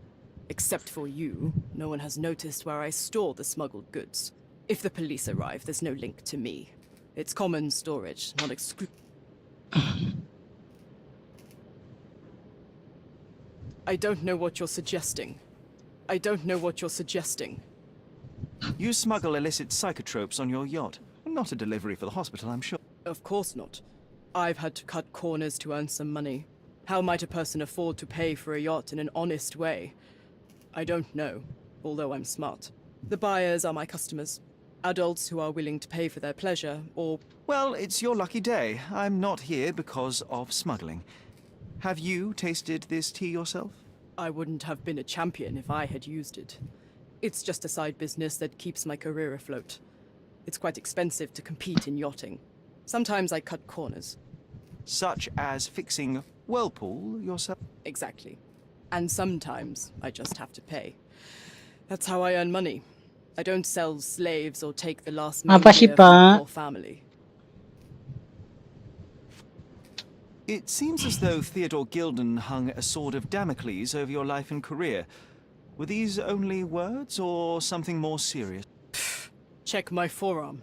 Except for you, no one has noticed where I store the smuggled goods. If the police arrive, there's no link to me. It's common storage, not I don't know what you're suggesting. I don't know what you're suggesting. You smuggle illicit psychotropes on your yacht. Not a delivery for the hospital, I'm sure. Of course not. I've had to cut corners to earn some money. How might a person afford to pay for a yacht in an honest way? I don't know, although I'm smart. The buyers are my customers. Adults who are willing to pay for their pleasure, or... Well, it's your lucky day. I'm not here because of smuggling. Have you tasted this tea yourself? I wouldn't have been a champion if I had used it. It's just a side business that keeps my career afloat. It's quite expensive to compete in yachting. Sometimes I cut corners. Such as fixing whirlpool yourself? Exactly. And sometimes I just have to pay. That's how I earn money. I don't sell slaves or take the last money Apa sih, from a Pak? poor family. It seems as though Theodore Gilden hung a sword of Damocles over your life and career. Were these only words or something more serious? Check my forearm.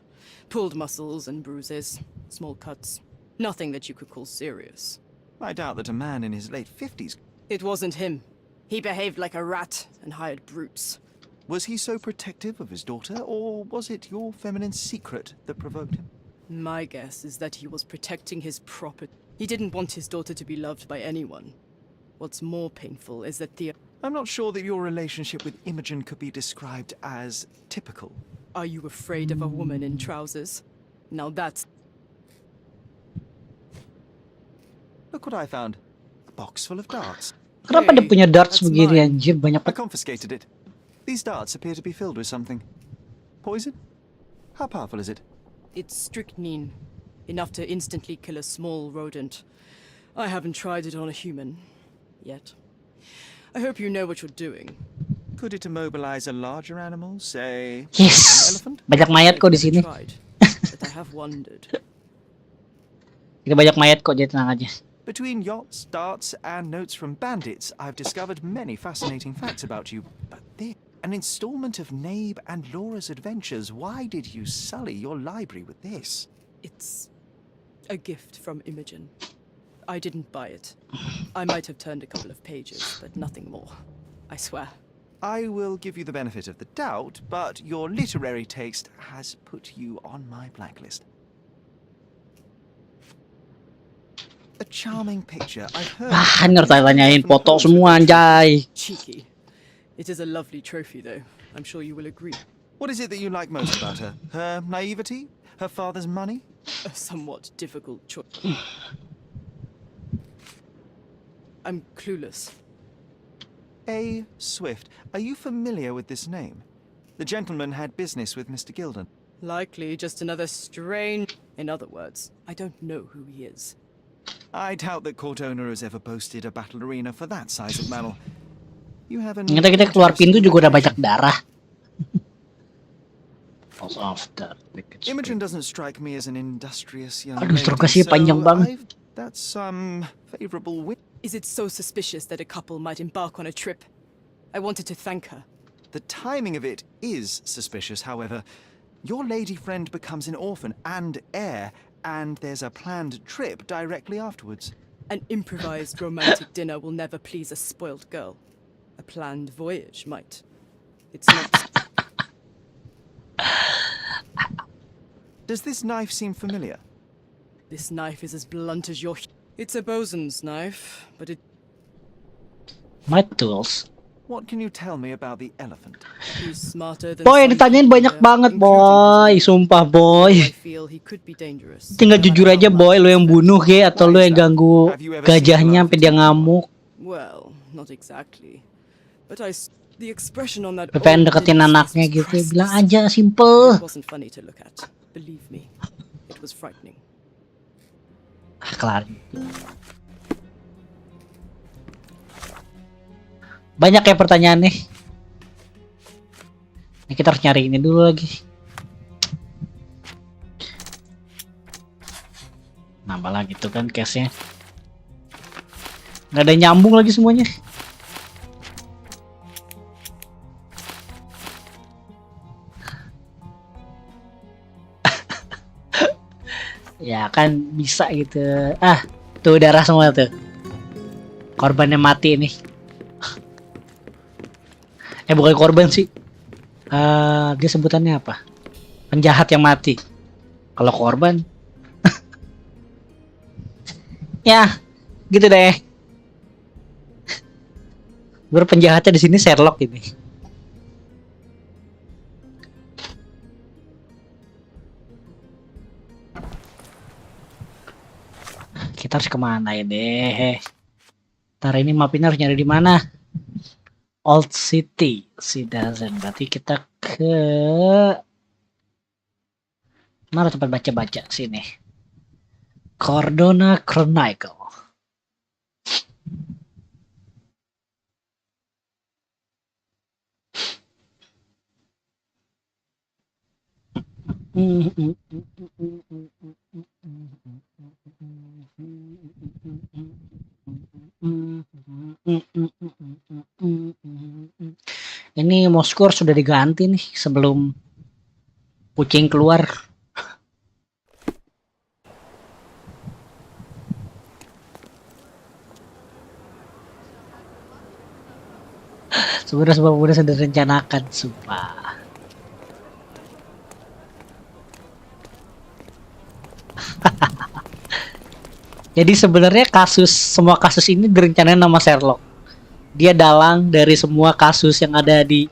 Pulled muscles and bruises. Small cuts. Nothing that you could call serious. I doubt that a man in his late 50s... It wasn't him. He behaved like a rat and hired brutes. Was he so protective of his daughter, or was it your feminine secret that provoked him? My guess is that he was protecting his property. He didn't want his daughter to be loved by anyone. What's more painful is that I'm not sure that your relationship with Imogen could be described as typical. Are you afraid of a woman in trousers? Now that's... Look what I found. A box full of darts. Kenapa dia punya darts that's begini mine. anjir? Banyak I banget. confiscated it. These darts appear to be filled with something. Poison? How powerful is it? It's strychnine. Enough to instantly kill a small rodent. I haven't tried it on a human. Yet. I hope you know what you're doing. Could it immobilize a larger animal, say an Yes. elephant? Banyak mayat kok di I've sini. tried, but I have wondered. Kita banyak mayat kok, jadi tenang aja. Between yachts, darts, and notes from bandits, I've discovered many fascinating facts about you. But this, an installment of Nabe and Laura's adventures. Why did you sully your library with this? It's a gift from Imogen. I didn't buy it. I might have turned a couple of pages, but nothing more. I swear. I will give you the benefit of the doubt, but your literary taste has put you on my blacklist. A charming picture. I've heard... Ah, ini harus tanyain foto semua anjay. Cheeky. It is a lovely trophy, though. I'm sure you will agree. What is it that you like most about her? Her naivety? Her father's money? A somewhat difficult choice. I'm clueless. A. Swift. Are you familiar with this name? The gentleman had business with Mr. Gilden. Likely just another strange... In other words, I don't know who he is. I doubt that Cortona has ever boasted a battle arena for that size of mammal. You have an... Kita keluar pintu juga udah banyak darah. Imogen doesn't strike me as an industrious young Aduh, lady, strukasinya panjang banget. that's some favorable win. Is it so suspicious that a couple might embark on a trip? I wanted to thank her. The timing of it is suspicious, however. Your lady friend becomes an orphan and heir, and there's a planned trip directly afterwards. An improvised romantic dinner will never please a spoiled girl. A planned voyage might. It's not. Does this knife seem familiar? This knife is as blunt as your. It's a bosun's knife, but it. My tools. What can you tell me about the elephant? He's smarter than Boy, some ditanyain people banyak here, banget, including his boy. own. Sumpah, Although boy. I feel he could be dangerous. Tinggal no jujur matter aja, how boy. much Lo he yang spends. bunuh ke atau Why lo is yang that? ganggu Have you ever seen gajahnya an sampai dia elephant eat anyone? ngamuk. Well, not exactly. But the expression on that Pengen old deketin lady's anaknya face was gitu. Bilang priceless. aja, simple. It wasn't funny to look at. Believe me, it was frightening. Ah, kelar. Banyak ya pertanyaan nih. Ini kita harus nyari ini dulu lagi. Nambah lagi tuh kan case-nya. Nggak ada nyambung lagi semuanya. Ya kan bisa gitu. Ah, tuh darah semua tuh. Korbannya mati nih. Bukan korban sih. Dia sebutannya apa? Penjahat yang mati. Kalau korban, ya gitu deh. Berpenjahatnya di sini Sherlock ini. Kita harus kemana ini? Ntar ini map ini harus nyari di mana? Old City, Citizen. Berarti kita ke mana tempat baca-baca sini? Cordona Chronicle. Ini Moskor sudah diganti nih sebelum kucing keluar. Sebenarnya semua sudah direncanakan, sumpah. Jadi sebenarnya semua kasus ini direncanain nama Sherlock. Dia dalang dari semua kasus yang ada di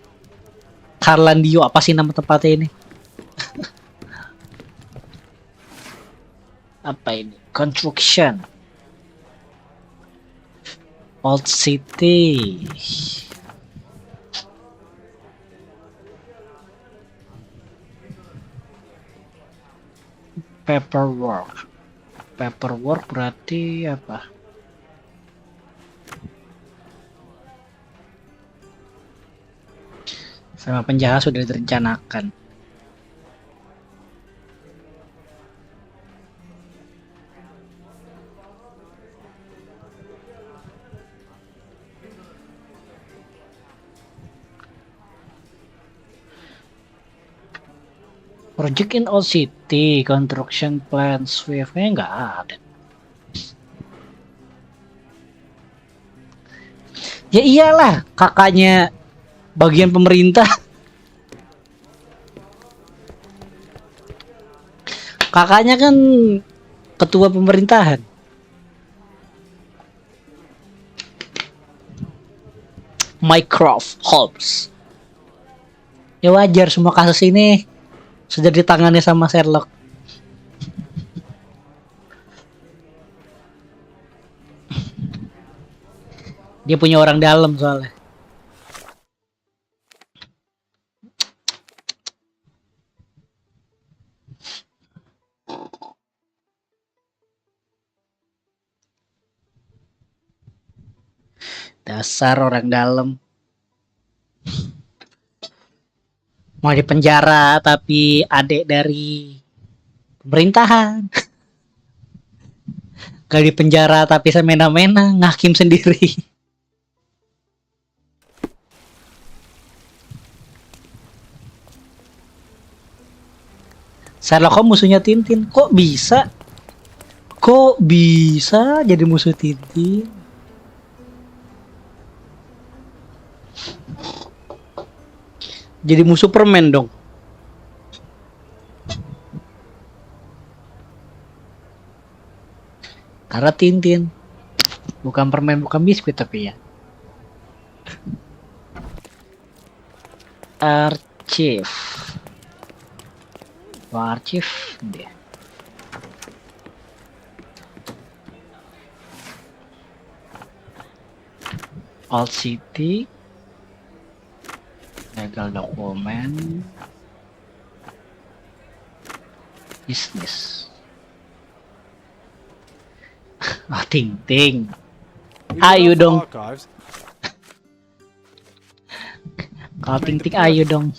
Carlandio. Apa sih nama tempatnya ini? Apa ini? Construction. Old City. Paperwork. Paperwork berarti apa? Sama penjahat sudah direncanakan. Project in Old City, construction plans, Swift-nya nggak ada. Ya iyalah, kakaknya bagian pemerintah. Kakaknya kan ketua pemerintahan. Mycroft Holmes. Ya wajar semua kasus ini sudah ditangani sama Sherlock. Dia punya orang dalam soalnya. Dasar orang dalam. Mau di penjara tapi adik dari pemerintahan. Gak di penjara tapi semena-mena ngakim sendiri. Sherlock Holmes musuhnya Tintin. Kok bisa Kok bisa jadi musuh Tintin? Jadi musuh permen dong. Karena Tintin bukan permen, bukan biskuit tapi ya. Archive. Archive dia. Old City. Legal dokumen. Business. Ah, Ting. Ayo dong. Kalau Ting, ayo dong.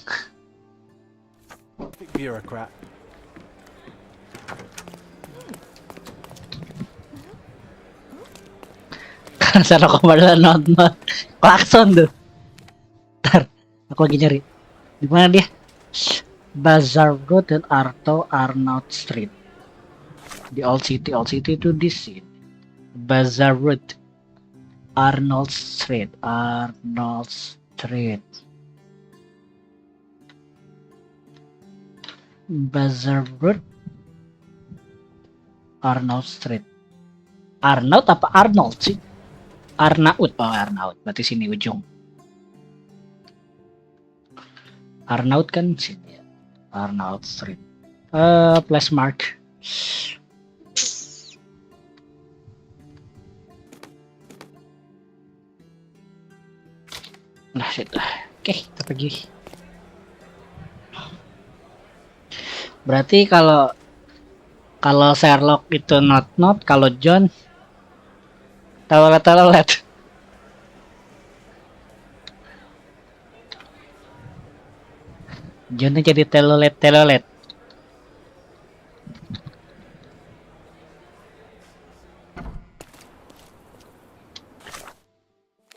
Big bureaucrat. Karena Sherlock adalah nonton klakson tuh. Ntar, aku lagi nyari. Di mana dia? Bazaar Road dan Arnaud Street. Di Old City itu di sini. Bazaar Road, Arnold Street. Bazaar Road, Arnold Street. Arnold apa Arnold sih? Arnaud, oh Arnaud, berarti sini ujung. Arnaud kan sini ya. Arnold Street. Place mark. Nah, sudah. Oke, kita pergi. Berarti kalau Sherlock itu not, kalau John telolet. Johnnya jadi telolet.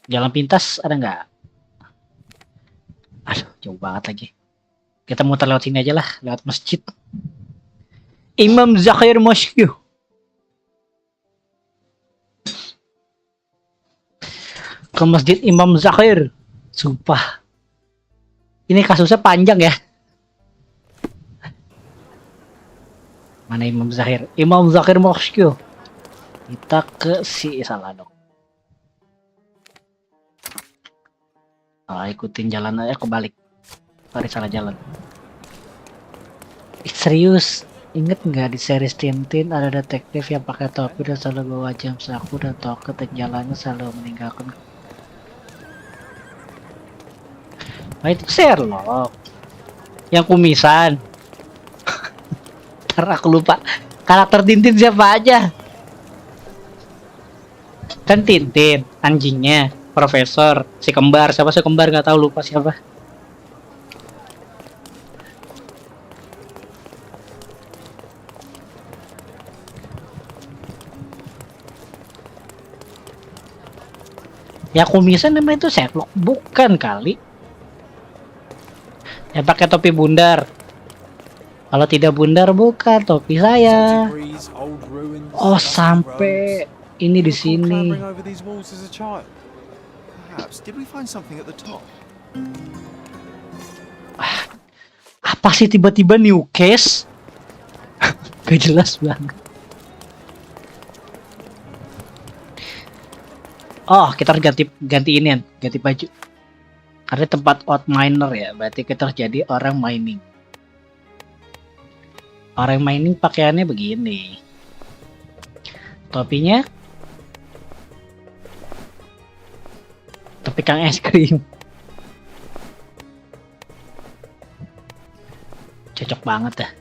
Jalan pintas ada nggak? Aduh, jauh banget lagi. Kita muter lewat sini aja lah, lewat masjid. Imam Zakhir Mosque. Ke masjid Imam Zakhir. Sumpah. Ini kasusnya panjang ya. Mana Imam Zakhir? Imam Zakhir Mosque. Kita ke si salah dong. Ikutin jalan aja, kebalik. Sorry, salah jalan. Serius, inget nggak di series Tintin ada detektif yang pakai topi dan selalu bawa jam saku dan toket dan jalannya selalu meninggalkan. Nah itu Sherlock yang kumisan. Ntar aku lupa karakter Tintin siapa aja. Kan Tintin, anjingnya, profesor, si kembar, siapa si kembar nggak tahu, lupa siapa. Ya kumisan namanya itu Sherlock, bukan kali. Ya pakai topi bundar. Kalau tidak bundar bukan topi saya. Oh sampai ini di sini. Apa sih tiba-tiba new case? Gak jelas banget. Oh, kita harus ganti ini, ganti baju. Karena tempat out miner ya, berarti kita harus jadi orang mining. Orang mining pakaiannya begini. Topinya topi kang es krim. Cocok banget dah.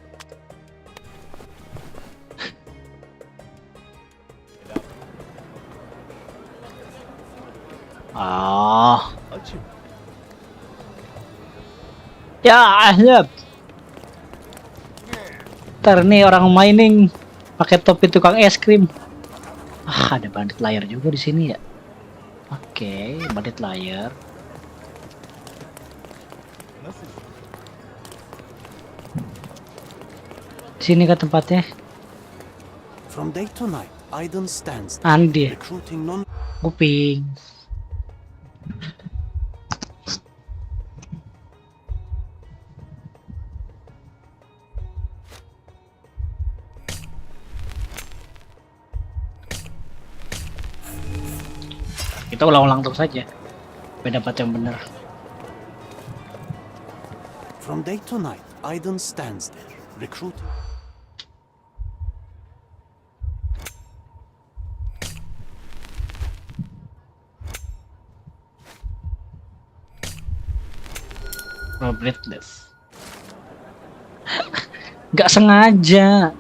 Oh. Ya, ahlab. Ntar nih orang mining pakai topi tukang es krim. Ah, ada bandit layar juga di sini ya. Oke, bandit layar. Sini ke tempatnya. From day to night, Aiden stands Andi recruiting non. kuping. Kita ulang-ulang terus saja. Biar dapat yang benar. From day to night, Aiden stands there recruiting. Breathless. Gak sengaja.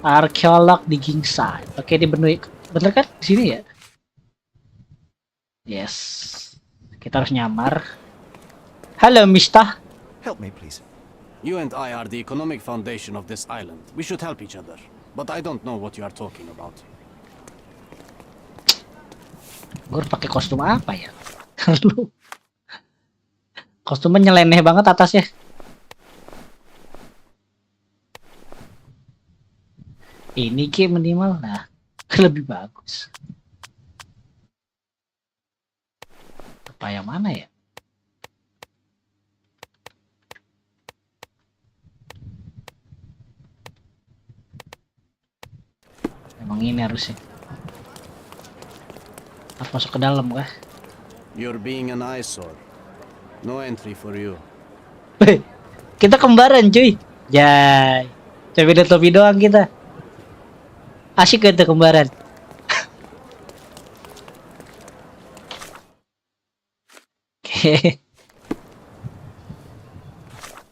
Arkeolog digging site. Oke, dipenuhi. Bener kan di sini ya? Yes. Kita harus nyamar. Halo, Mista. Help me, please. You and I are the economic foundation of this island. We should help each other. But I don't know what you are talking about. Gue pakai kostum apa ya? Lu. Kostumnya nyeleneh banget atasnya. Ini kayak minimal nah lebih bagus. Apa yang mana ya? Emang ini harusnya. Harus masuk ke dalam kah? You're being an eyesore. No entry for you. Kita kembaran cuy. Jai. Coba lihat topi doang kita. Asik gitu kembaran. Oke.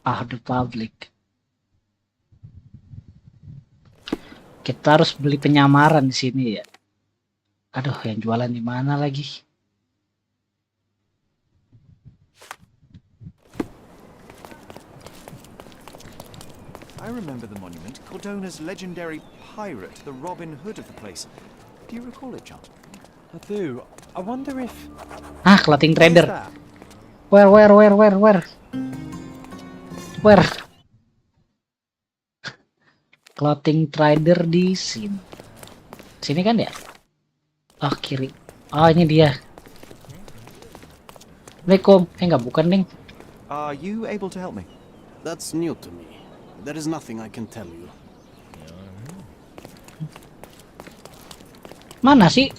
The public. Kita harus beli penyamaran di sini ya. Aduh, yang jualan di mana lagi? I remember the monument, Cordona's legendary pirate, the Robin Hood of the place. Do you recall it, John? I do. I wonder if... Clothing Where's trader. that? Where? Clothing trader di sini. Sini kan ya? Oh, kiri. Oh, ini dia. Assalamualaikum. Enggak, bukan, Ding. Are you able to help me? That's new to me. There is nothing I can tell you. Mana sih?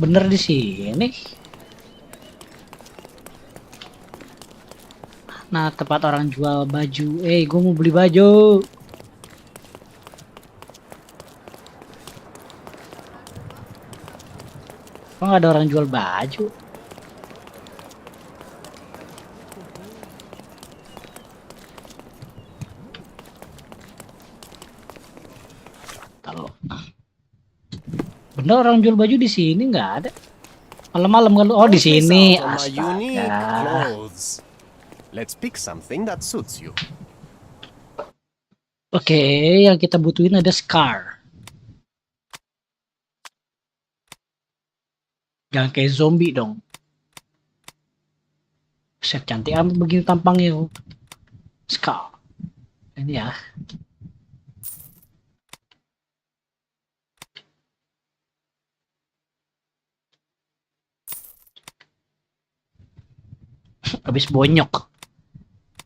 Bener di sini. Nah, tempat orang jual baju. Gue mau beli baju. Kok nggak ada orang jual baju? Kalau bener orang jual baju di sini nggak ada. Malam-malam kalau di sini. Astaga. Let's pick something that suits you. Oke, yang kita butuhin ada scar. Jangan kayak zombie dong. Set cantik amat begini tampangnya. Scar. Ini ya. Habis bonyok.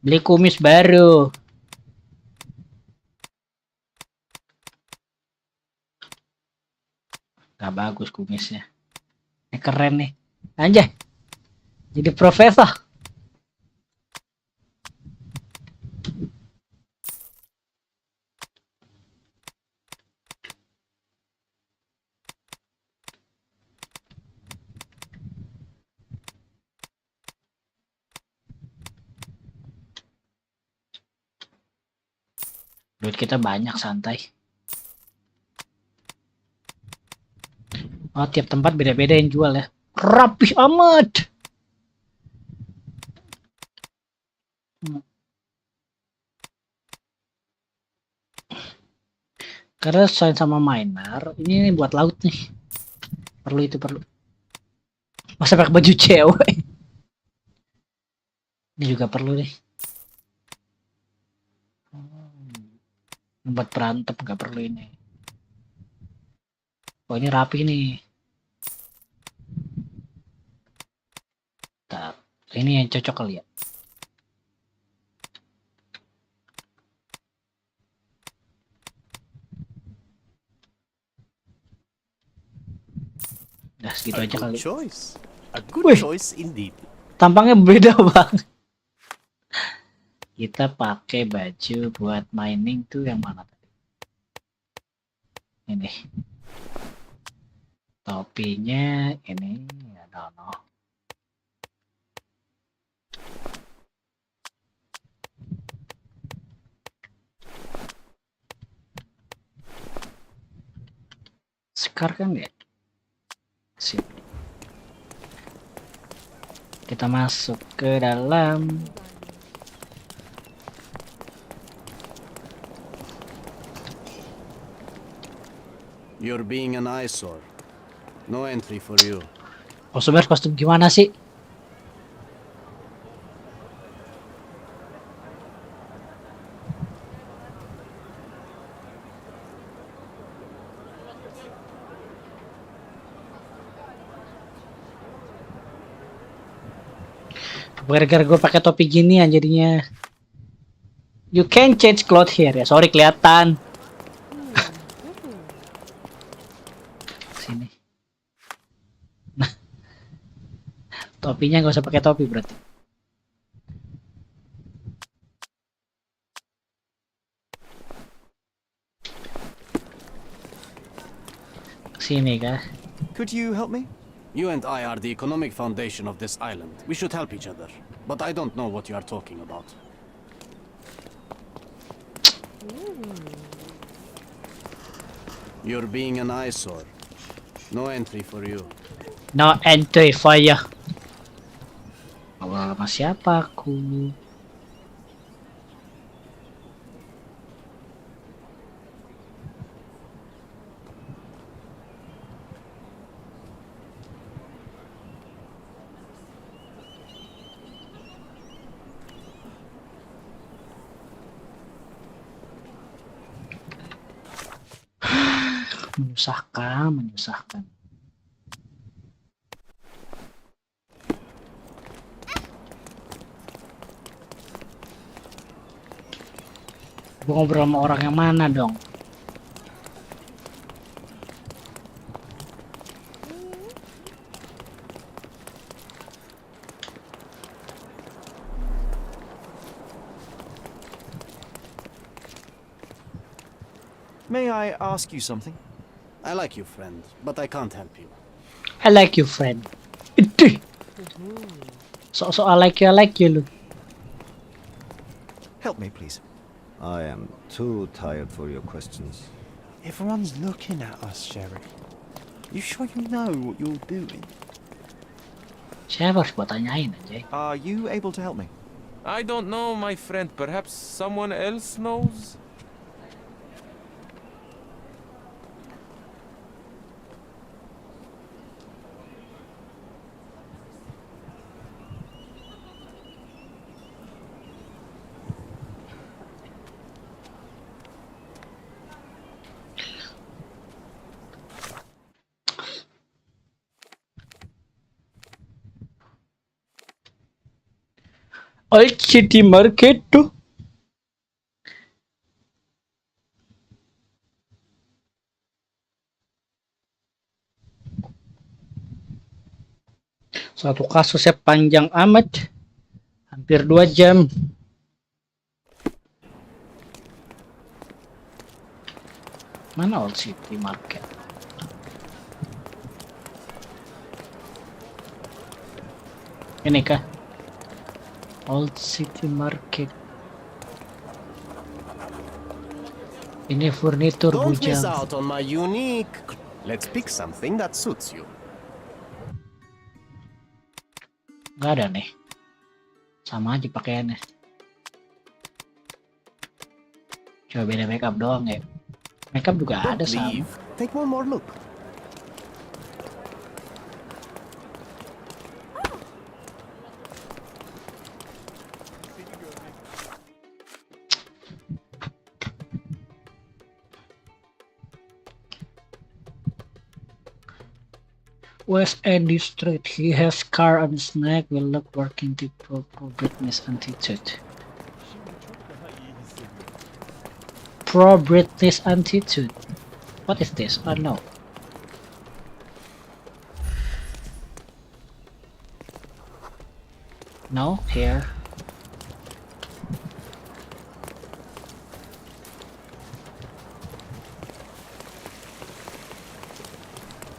Beli kumis baru. Gak bagus kumisnya. Ini keren nih. Anjay. Jadi profesor. Duit kita banyak, santai. Oh, tiap tempat beda-beda yang jual ya. Rapih amat. Karena sesuai sama miner, ini buat laut nih. Perlu. Masa pakai baju cewek. Ini juga perlu nih. Buat berantem nggak perlu ini. Oh ini rapi nih. Tak, ini yang cocok kali ya. Udah segitu aja kali. Choice. A good Wih, choice indeed. tampangnya beda banget. Kita pakai baju buat mining tuh yang mana tadi? Ini. Topinya ini, I don't know. Scar kan ya? Sip. Kita masuk ke dalam. You're being an eyesore. No entry for you. Kostumnya kostum gimana sih? Gara-gara gue pakai topi gini ya jadinya. You can change clothes here ya. Sorry kelihatan. Sini. Nah, topinya nggak usah pakai topi berarti. Sini kah? Could you help me? You and I are the economic foundation of this island. We should help each other. But I don't know what you are talking about. You're being an eyesore. No entry for you. No entry for you. Ngobrol sama siapa aku? Menyusahkan. Gua ngobrol sama orang yang mana dong? May I ask you something? I like you, friend, but I can't help you. I like you, friend. So I like you, look. Help me, please. I am too tired for your questions. Everyone's looking at us, Sherry. You sure you know what you're doing? Siapa harus buat tanyain aja. Are you able to help me? I don't know, my friend. Perhaps someone else knows? Old City Market tuh. Satu kasusnya panjang amat. Hampir 2 jam. Mana Old City Market? Ini kah? Old City Market. Ini furnitur Don't miss bujang. out on my unique... Let's pick something that suits you. Nggak ada nih. Sama aja pakaiannya. Coba beda makeup doang ya. Makeup juga ada sama. Leave. Take one more look. West Andy Street. He has scar on his neck. Will look working to pro-Britney's attitude. Pro-Britney's attitude. What is this? Oh no. No, here.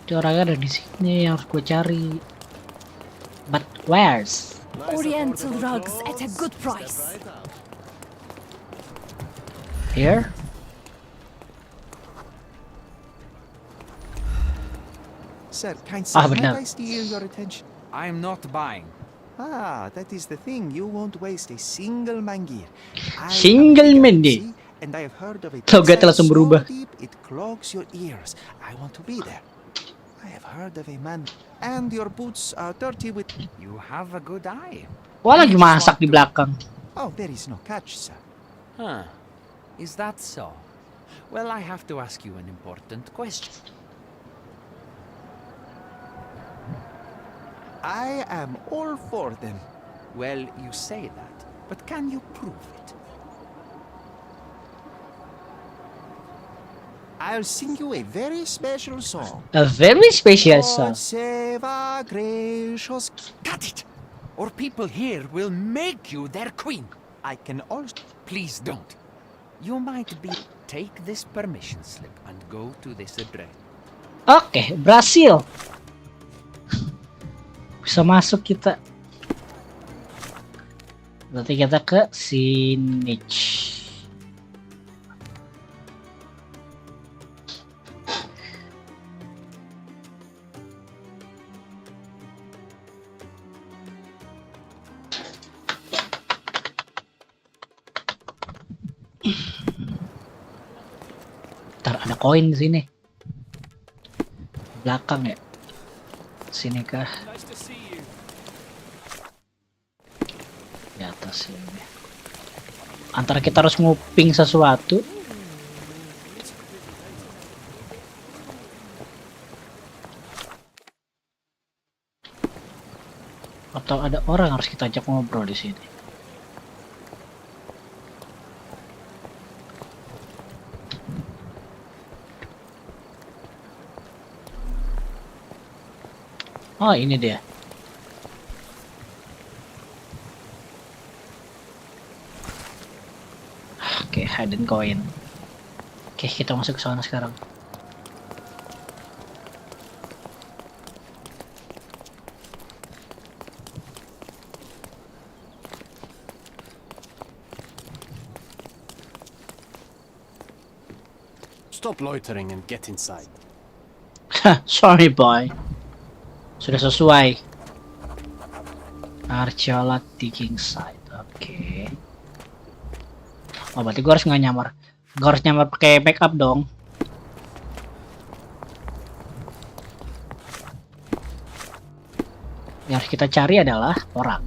Itu orangnya ada di sini yang harus gue cari. But where's? Oriental rugs at a good price. Here? Sir, kind sir, might benar. I steal your attention? I'm not buying. Ah, that is the thing. You won't waste a single mangir. Single mandi. And I have heard of a Logatnya place langsung so berubah. deep it clogs your ears. I want to be there. I have heard of a man, and your boots are dirty with. You have a good eye. Wah, lagi masak di belakang. Oh, there is no catch, sir. Huh. Is that so? Well, I have to ask you an important question. I am all for them. Well, you say that, but can you prove it? I'll sing you a very special song. A very special God song. save our gracious. Cut it! Or people here will make you their queen. I can also. Please don't. You might be. Take this permission slip and go to this address. Oke, berhasil. Bisa masuk kita. Berarti kita ke sini. Ntar ada koin di sini. Belakang ya. Sini kah? Di atas ini. Antara kita harus nguping sesuatu. Atau ada orang yang harus kita ajak ngobrol di sini. Oh, ini dia. Oke, hidden coin. Oke, kita masuk ke sana sekarang. Stop loitering and get inside. Sorry, boy. Sudah sesuai. Archaeolog digging site. Oke. Oh, berarti gue harus nggak nyamar. Gue harus nyamar pakai backup dong. Yang harus kita cari adalah orang.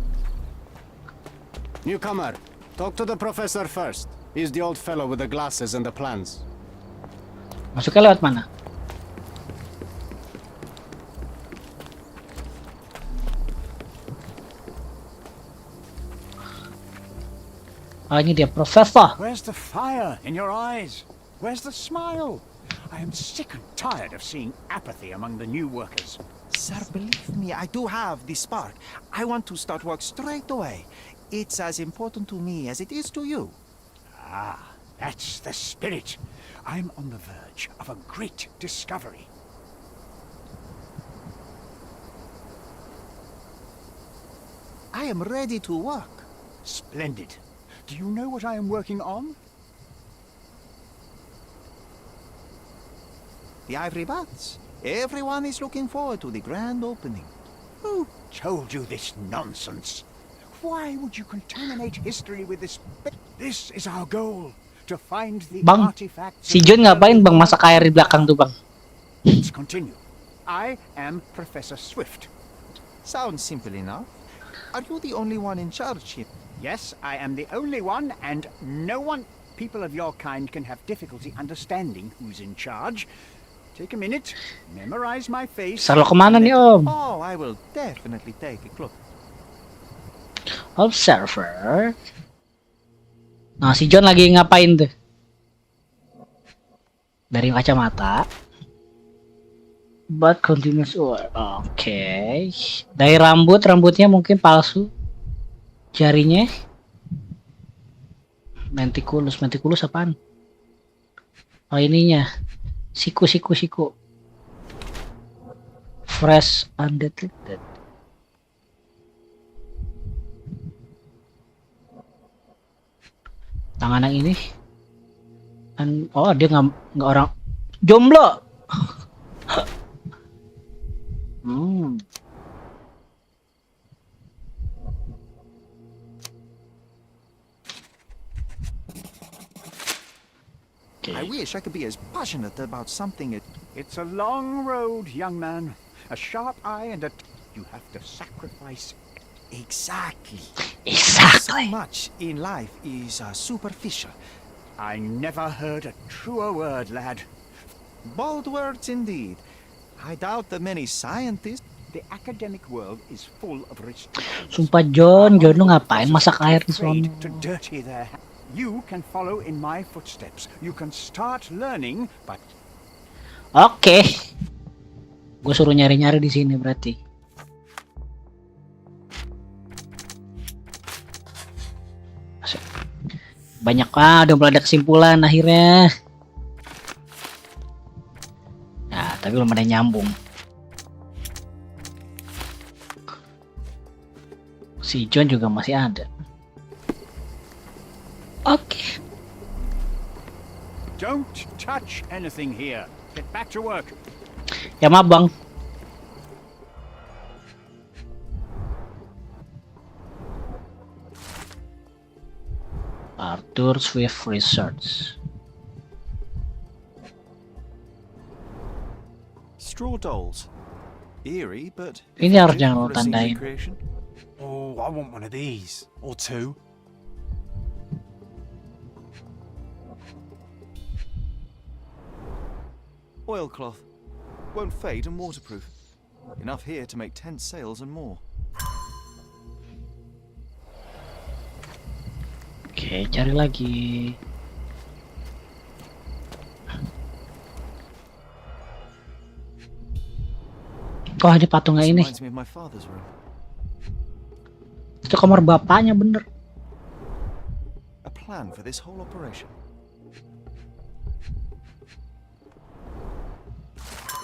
Newcomer, talk to the professor first. He's the old fellow with the glasses and the plans. Masuknya lewat mana? Oh, ini dia, Professor. Where's the fire in your eyes? Where's the smile? I am sick and tired of seeing apathy among the new workers. Sir, believe me, I do have the spark. I want to start work straight away. It's as important to me as it is to you. Ah, that's the spirit. I'm on the verge of a great discovery. I am ready to work. Splendid. Do you know what I am working on? The ivory baths. Everyone is looking forward to the grand opening. Who told you this nonsense? Why would you contaminate history with this? This is our goal. To find the Bang, artifacts. si John ngapain bang masak air di belakang tuh bang? Let's continue. I am Professor Swift. Sounds simple enough. Are you the only one in charge here? Yes, I am the only one, and no one. People of your kind can have difficulty understanding who's in charge. Take a minute. Memorize my face. Sherlock kemana nih Om? Oh, I will definitely take a look. Observer. Nah, si John lagi ngapain tuh? Dari kacamata. But continuous work. Oke. Dari rambutnya mungkin palsu. Jarinya. Menticulus apaan? Oh, ininya. Siku. Fresh undetected. Tangan yang ini. Oh, dia nggak orang jomblo. I wish I could be as passionate about something. It's a long road, young man. A sharp eye and you have to sacrifice. Exactly. Exactly. So much in life is superficial. I never heard a truer word, lad. Bold words indeed. I doubt that many scientists. The academic world is full of restrictions. Sumpah John lu ngapain masak air di sana? To dirty their hands. You can follow in my footsteps. You can start learning, but Oke. Gue suruh nyari-nyari di sini berarti. Banyak udah mulai ada kesimpulan akhirnya. Nah, tapi belum ada nyambung. Si John juga masih ada. Oke. don't touch anything here. Get back to work. Ya maaf bang. Arthur Swift Research. Straw dolls. Eerie, but Ini harus jangan lo tandain. Oh, I want one of these. Or two. Oilcloth. Won't fade and waterproof. Enough here to make 10 sails and more. Oke, cari lagi. Kok ada patungnya ini? Reminds me of my father's room. Itu kamar bapaknya bener. A plan for this whole operation.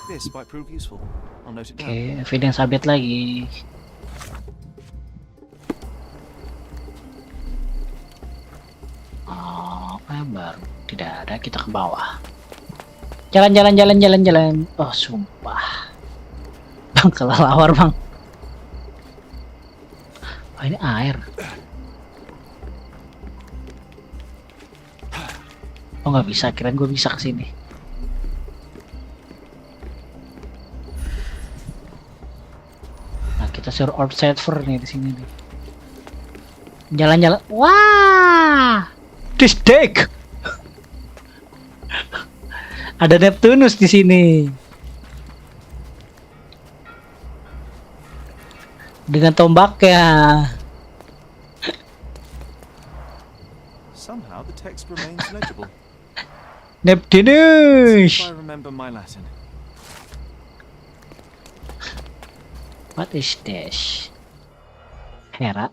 This might prove useful. I'll note it down. Oke, evidence update lagi. Oh, apa yang baru? Tidak ada, kita ke bawah. Jalan. Oh, sumpah. Bang, kelelawar bang. Oh, ini air. Oh, nggak bisa, kirain gue bisa kesini. Nah, kita suruh orb server nih di sini nih. Jalan-jalan. Wah, this deck. Ada Neptunus di sini. Dengan tombaknya. Somehow the text remains legible. Neptunus. If I remember my Latin. What is this? Hera.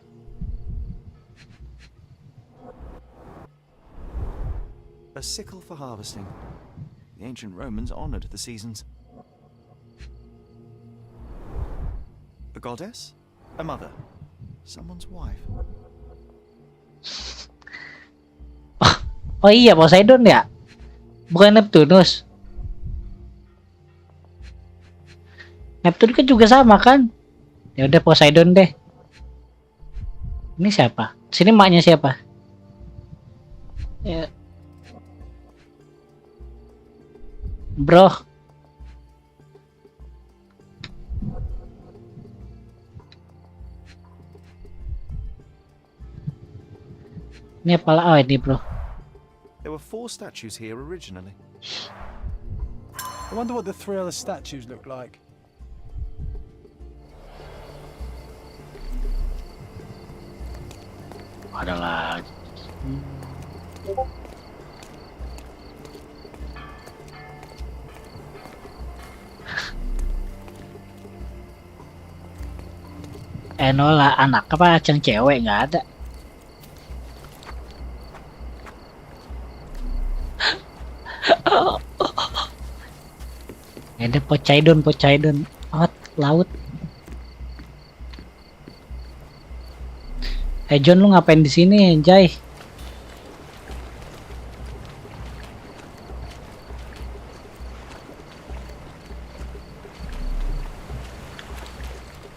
A sickle for harvesting. The ancient Romans honored the seasons. A goddess? A mother? Someone's wife? Oh iya, Poseidon ya? Bukan Neptunus. Neptunus kan juga sama kan? Ya udah Poseidon deh. Ini siapa? Sini maknya siapa? Ya. Bro. Ini apalah? Oh ini bro. There were 4 statues here originally. I wonder what the three other statues look like. Ada lagi. Enola anak apa acang cewek nggak ada. Ada Poseidon laut. John, lu ngapain di sini, Jay?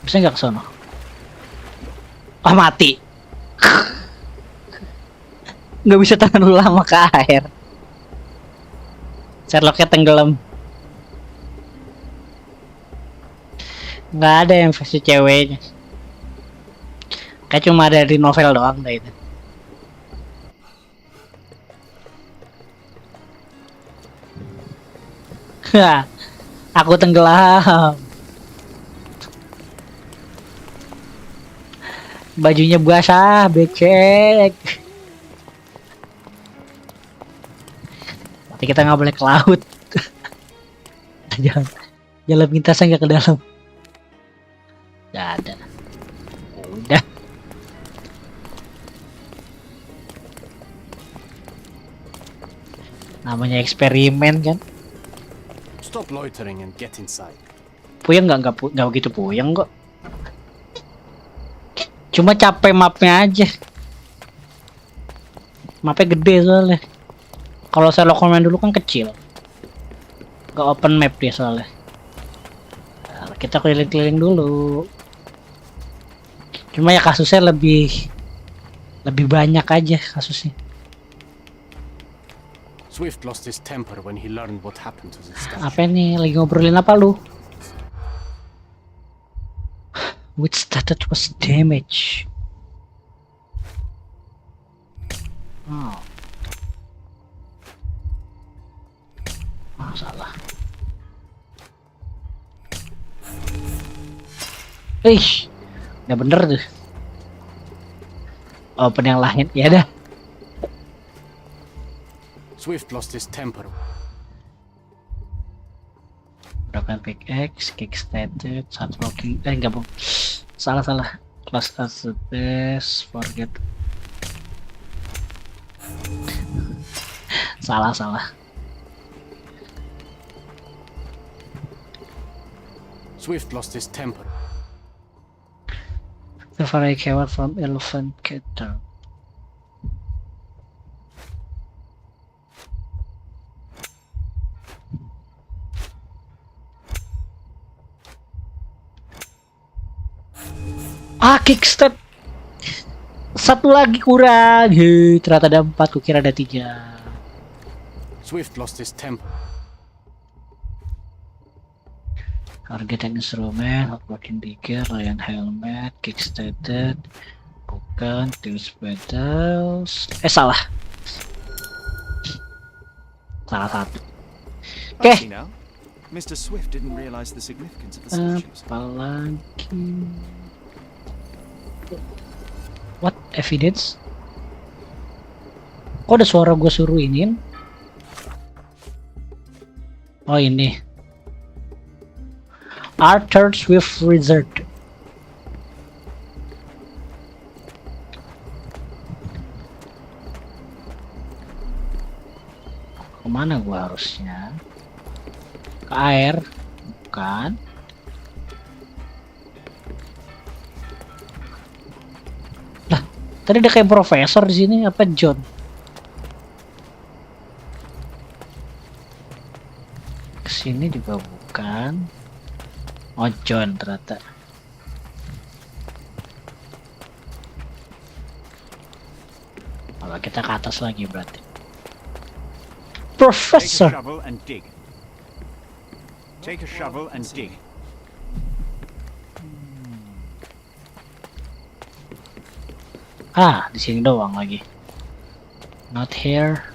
Bisa nggak ke sono? Oh, mati. Nggak bisa tahan lu lama ke air. Sherlocknya tenggelam. Nggak ada yang versi ceweknya. Kayak cuma ada di novel doang dah itu. Aku tenggelam. Bajunya basah, becek. Tapi kita nggak boleh ke laut. Jalan pintasnya nggak ke dalam. Nggak ada. Udah. Namanya eksperimen kan. Stop loitering and get inside. Puyeng nggak begitu puyeng kok. Cuma capek mapnya aja. Mapnya gede soalnya. Kalau Sherlock Holmes dulu kan kecil. Gak open map dia soalnya. Nah, kita keliling-keliling dulu. Cuma ya kasusnya lebih banyak aja kasusnya. Swift lost his temper when he learned what happened to the statue. Apa nih? Lagi ngobrolin apa lu? Which statue was damaged? Oh. Salah. Udah bener tuh. Open yang lain, ya dah. Swift lost his temper. Broken pickaxe, kick-started, start walking. Enggak, Bang. Salah. Class as the best, forget. Salah. Swift lost his temper. The fire came from elephant cattle. Kickstart. Satu lagi kurang. Ternyata ada 4, kukira ada 3. Swift lost his temper. Target and instrument, hot working digger, lion helmet, kickstarted. Bukan, Tears Battles. Salah. Salah satu. Oke. Mr. Swift didn't realize the significance of the statues. Apalagi. What evidence? Kok ada suara gue suruh iniin? Oh ini. Arthur Swift Wizard. Kemana gua harusnya? Ke air? Bukan. Lah, tadi ada kayak profesor di sini, apa John? Kesini juga bukan. Oh, John ternyata. Kalau kita ke atas lagi berarti. Profesor. Take a shovel and dig. Di sini doang lagi. Not here.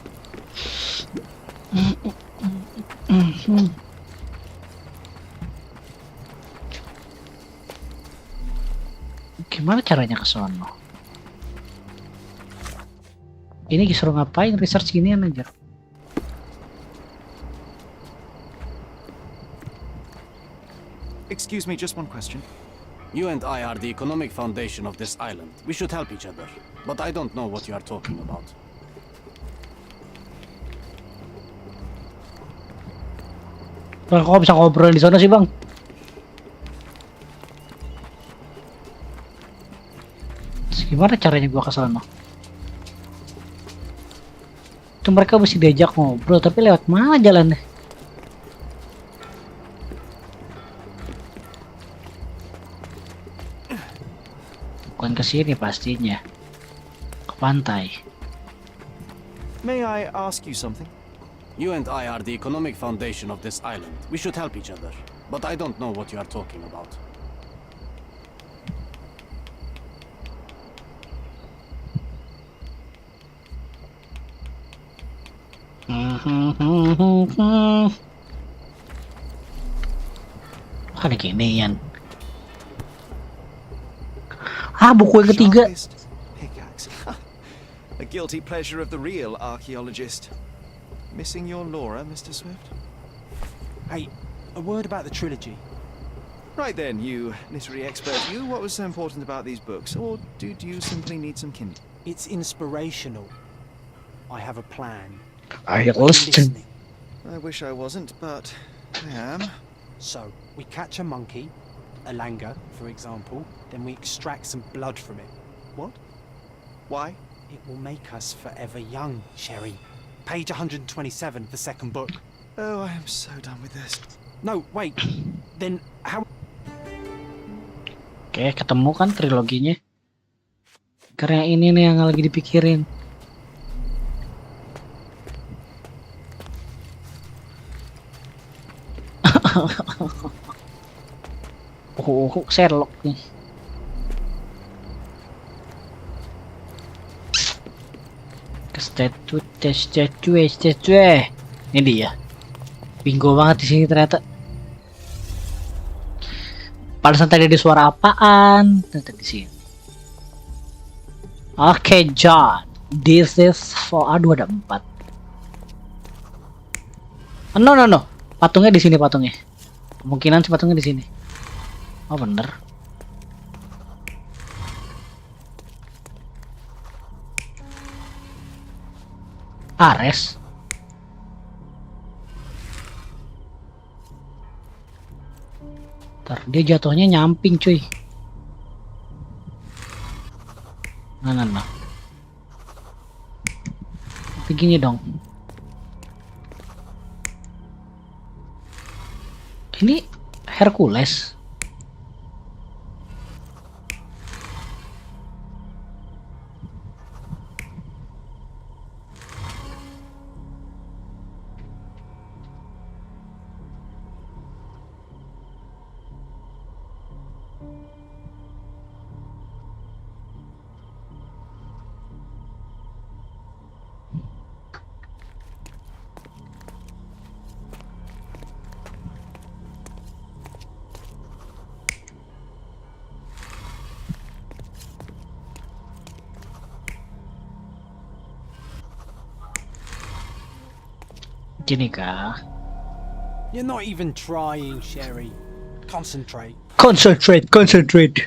Gimana caranya ke sono? Ini disuruh ngapain research ginian aja? Excuse me, just one question. You and I are the economic foundation of this island. We should help each other. But I don't know what you are talking about. Bang, kok bisa ngobrol di sana sih, Bang? Terus gimana caranya gua ke sana? Itu mereka mesti diajak ngobrol, tapi lewat mana jalannya? Bukan ke sini pastinya. Ke pantai. May I ask you something? You and I are the economic foundation of this island. We should help each other. But I don't know what you are talking about. Ada ginian. Buku yang ketiga. Pickaxe. A guilty pleasure of the real archaeologist. Missing your Laura, Mr. Swift? Hey, a word about the trilogy. Right then, you literary expert. What was so important about these books? Or do you simply need some kindling? It's inspirational. I have a plan. I listen. I wish I wasn't, but I am. So, we catch a monkey, a langur, for example, then we extract some blood from it. What? Why? It will make us forever young, Sherry. Page 127, the second book. Oh, I am so done with this. No, wait. Then how... Oke, ketemu kan triloginya. Karena ini nih yang lagi dipikirin. Sherlock nih. Statue. Ini dia. Bingo banget di sini ternyata. Pantesan tadi ada suara apaan? Ternyata di sini. Oke, John. This is for aduh ada 4. No. Patungnya di sini patungnya. Kemungkinan si patungnya di sini. Oh bener. Ares. Ntar dia jatuhnya nyamping cuy. Nah. Begini dong. Ini Hercules. Gini kah? You're not even trying, Sherry. Concentrate. Concentrate.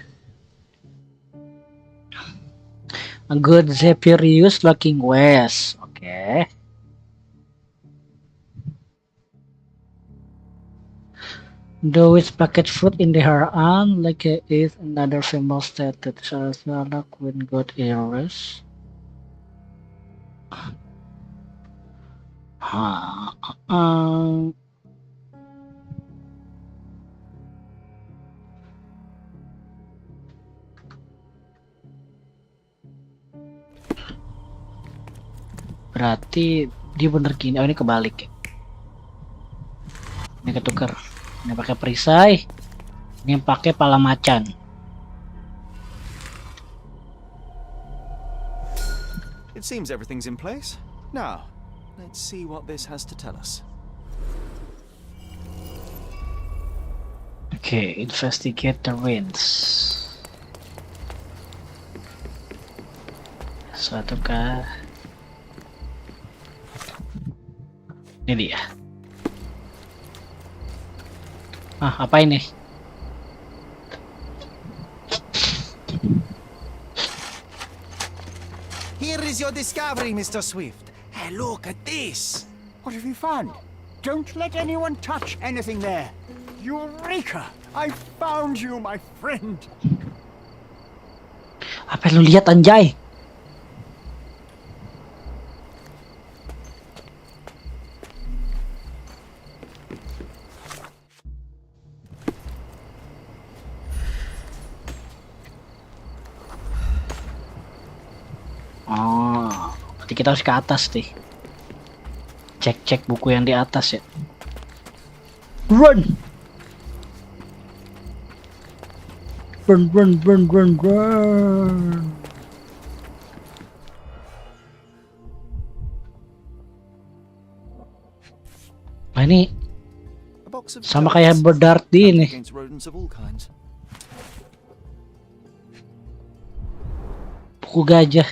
A good Zephyrus looking west. Okay. Though with packet fruit in her hand, like is another famous state that Sherlock when got errors. Berarti dia bener gini. Oh ini kebalik ya. Ini ketukar. Ini pakai perisai. Ini pakai pala macan. It seems everything's in place. Now, let's see what this has to tell us. Okay, investigate the ruins. Satu kah? Ini dia. Apa ini? Here is your discovery, Mr. Swift. Hey, look at this. What have you found? Don't let anyone touch anything there. Eureka! I found you, my friend. Apa lu lihat, anjay? Oh, berarti kita harus ke atas nih. Cek buku yang di atas ya. Run! Run. Nah ini sama kayak berdarti ini. Buku gajah.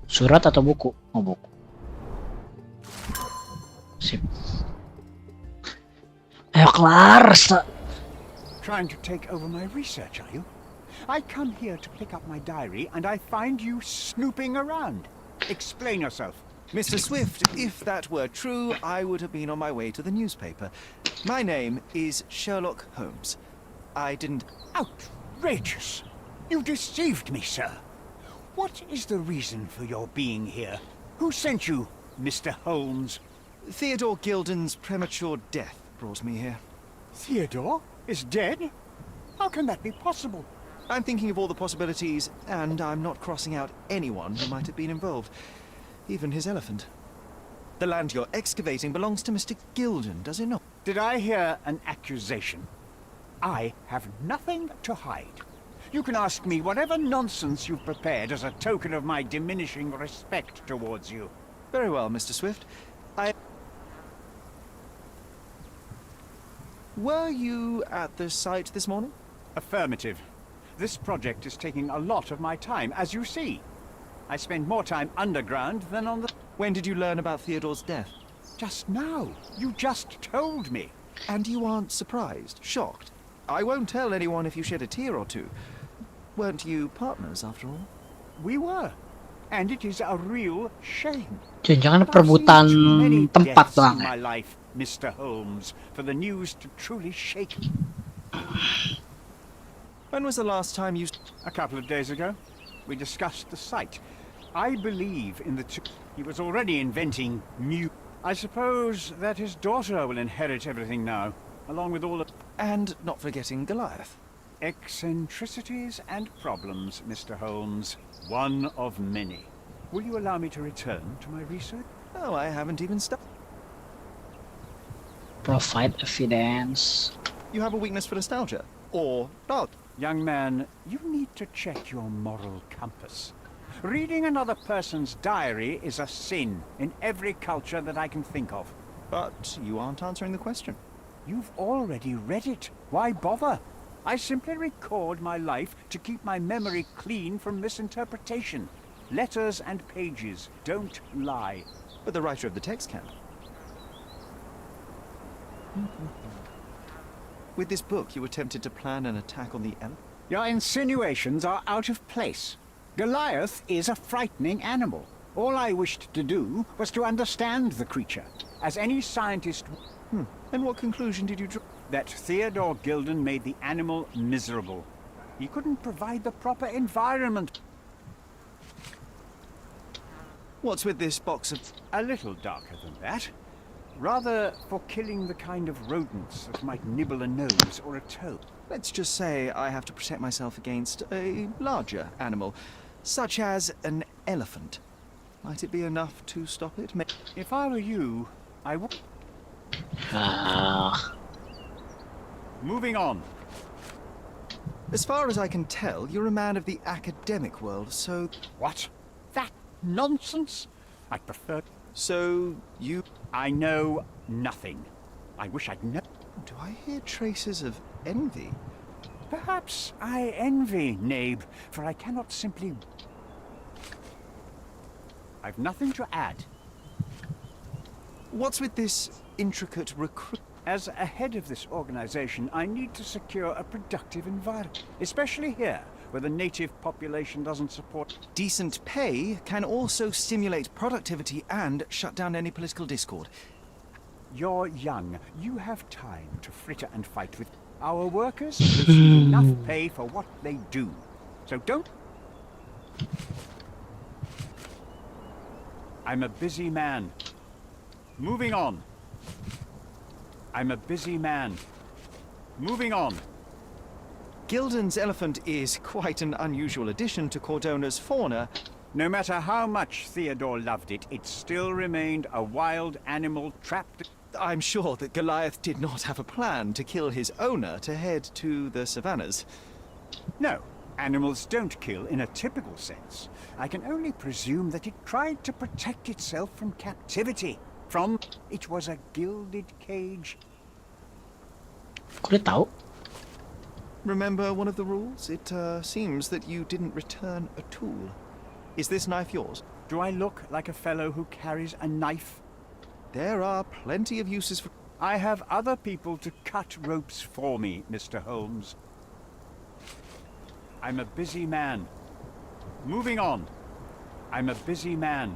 Surat atau buku? Oh, buku. Sip. Ayo kelar. Trying to take over my research, are you? I come here to pick up my diary and I find you snooping around. Explain yourself. Mr. Swift, if that were true, I would have been on my way to the newspaper. My name is Sherlock Holmes. I didn't... Outrageous! You deceived me, sir. What is the reason for your being here? Who sent you, Mr. Holmes? Theodore Gilden's premature death brought me here. Theodore is dead? How can that be possible? I'm thinking of all the possibilities, and I'm not crossing out anyone who might have been involved. Even his elephant. The land you're excavating belongs to Mr. Gilden, does it not? Did I hear an accusation? I have nothing to hide. You can ask me whatever nonsense you've prepared as a token of my diminishing respect towards you. Very well, Mr. Swift. Were you at the site this morning? Affirmative. This project is taking a lot of my time, as you see. I spend more time underground than on the... When did you learn about Theodore's death? Just now. You just told me. And you aren't surprised, shocked? I won't tell anyone if you shed a tear or two. Weren't you partners, after all? We were. And it is a real shame. Jangan perebutan tempat in doang. my life, Mr. Holmes, for the news to truly shake me. When was the last time you... A couple of days ago. We discussed the site. I believe in the two... He was already inventing new... I suppose that his daughter will inherit everything now, along with all of... And not forgetting Goliath. Eccentricities and problems, Mr. Holmes. One of many. Will you allow me to return to my research? Oh, I haven't even started. Provide evidence. You have a weakness for nostalgia? Or not? Young man, you need to check your moral compass. Reading another person's diary is a sin in every culture that I can think of. But you aren't answering the question. You've already read it. Why bother? I simply record my life to keep my memory clean from misinterpretation. Letters and pages don't lie. But the writer of the text can. With this book, you attempted to plan an attack on the elephant? Your insinuations are out of place. Goliath is a frightening animal. All I wished to do was to understand the creature, as any scientist... And what conclusion did you draw? That Theodore Gilden made the animal miserable. He couldn't provide the proper environment. What's with this box of... A little darker than that. Rather for killing the kind of rodents that might nibble a nose or a toe. Let's just say I have to protect myself against a larger animal, such as an elephant. Might it be enough to stop it? If I were you, I would... Moving on. As far as I can tell, you're a man of the academic world, so... What? That nonsense? I prefer... So, you... I know nothing. I wish I'd known... Do I hear traces of envy? Perhaps I envy Nabe, for I cannot simply... I've nothing to add. What's with this intricate recruit? As a head of this organization, I need to secure a productive environment, especially here, where the native population doesn't support... Decent pay can also stimulate productivity and shut down any political discord. You're young. You have time to fritter and fight with... Our workers receive enough pay for what they do. So don't... I'm a busy man. Moving on. I'm a busy man. Moving on. Gilden's elephant is quite an unusual addition to Cordona's fauna. No matter how much Theodore loved it, it still remained a wild animal trapped... I'm sure that Goliath did not have a plan to kill his owner to head to the savannas. No, animals don't kill in a typical sense. I can only presume that it tried to protect itself from captivity. It was a gilded cage. Kok dia tahu? Remember one of the rules? It seems that you didn't return a tool. Is this knife yours? Do I look like a fellow who carries a knife? There are plenty of uses for... I have other people to cut ropes for me, Mr. Holmes. I'm a busy man. Moving on. I'm a busy man.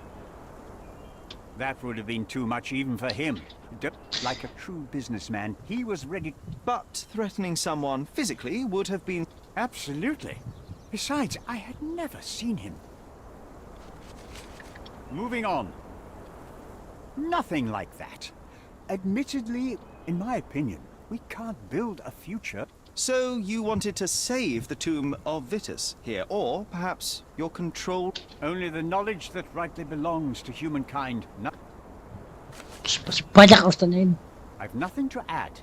That would have been too much even for him. Like a true businessman, he was ready... But threatening someone physically would have been... Absolutely. Besides, I had never seen him. Moving on. Nothing like that. Admittedly, in my opinion, we can't build a future. So you wanted to save the tomb of Vitus here, or perhaps your control... Only the knowledge that rightly belongs to humankind. Banyak harus tanyain. I've nothing to add.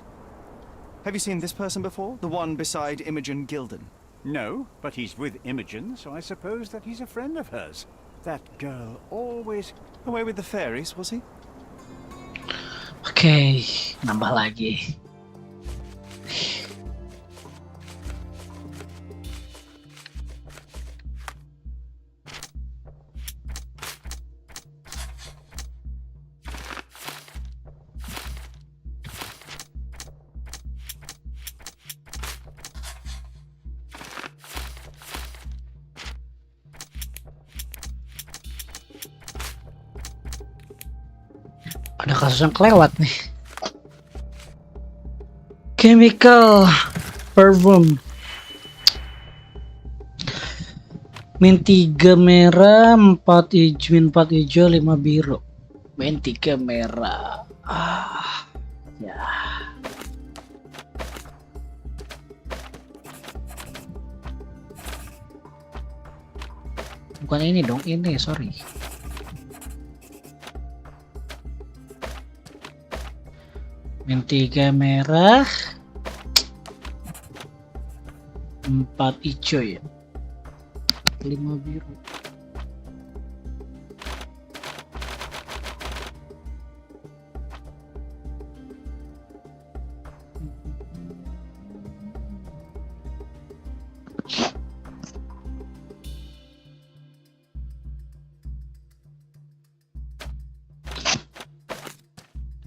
Have you seen this person before? The one beside Imogen Gilden? No, but he's with Imogen, so I suppose that he's a friend of hers. That girl always... Away with the fairies, was he? Oke, nambah lagi. Ada kasus yang kelewat nih. Chemical perfume. Min 3 merah, 4 hijau, 4 hijau, 5 biru. Min 3 merah. Ya. Bukan ini dong, ini sorry. Min 3 merah, 4 hijau ya, 5 biru.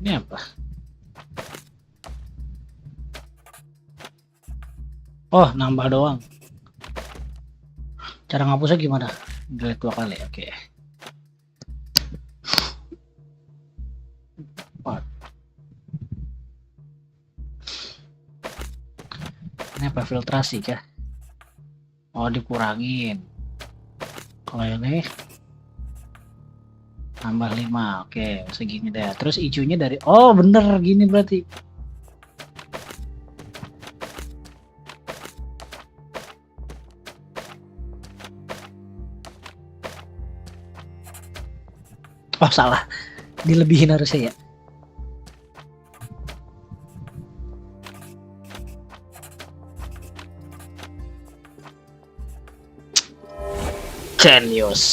Ini apa? Oh, nambah doang. Cara ngapusnya gimana? Delete 2 kali, oke. Ini apa, filtrasi kah? Oh, dikurangin. Kalau ini tambah 5, oke, segini deh. Terus hijaunya dari, oh bener gini berarti. Oh salah, dilebihin harusnya ya. Genius.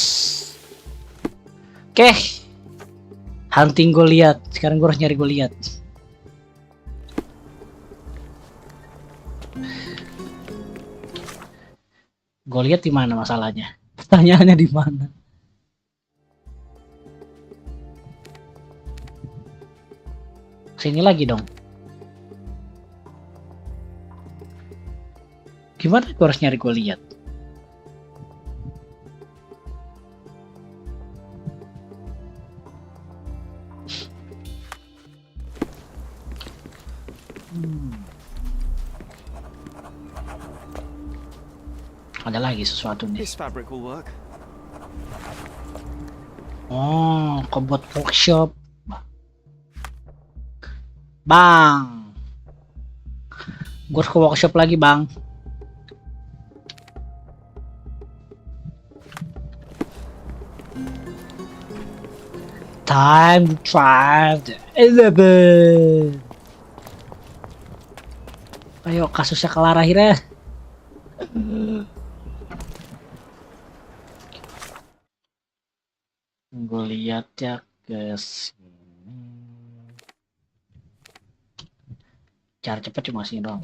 Oke, hunting Goliath. Sekarang gue harus nyari Goliath. Gue lihat di mana masalahnya. Pertanyaannya di mana? Sini lagi dong. Gimana gue harus nyari gue lihat? Ada lagi sesuatu nih. This fabric will work. Oh, kebot workshop. Bang. Gue harus ke workshop lagi, Bang. Time to drive the 11. Ayo, kasusnya kelar akhirnya. Gue lihat ya ke sini. Cara cepat cuma sini doang.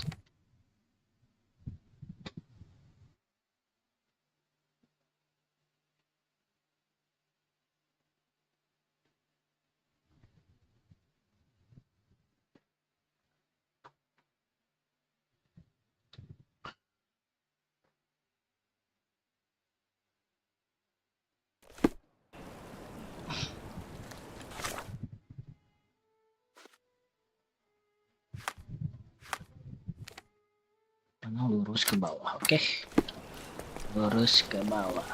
Lurus ke bawah, oke. Lurus ke bawah.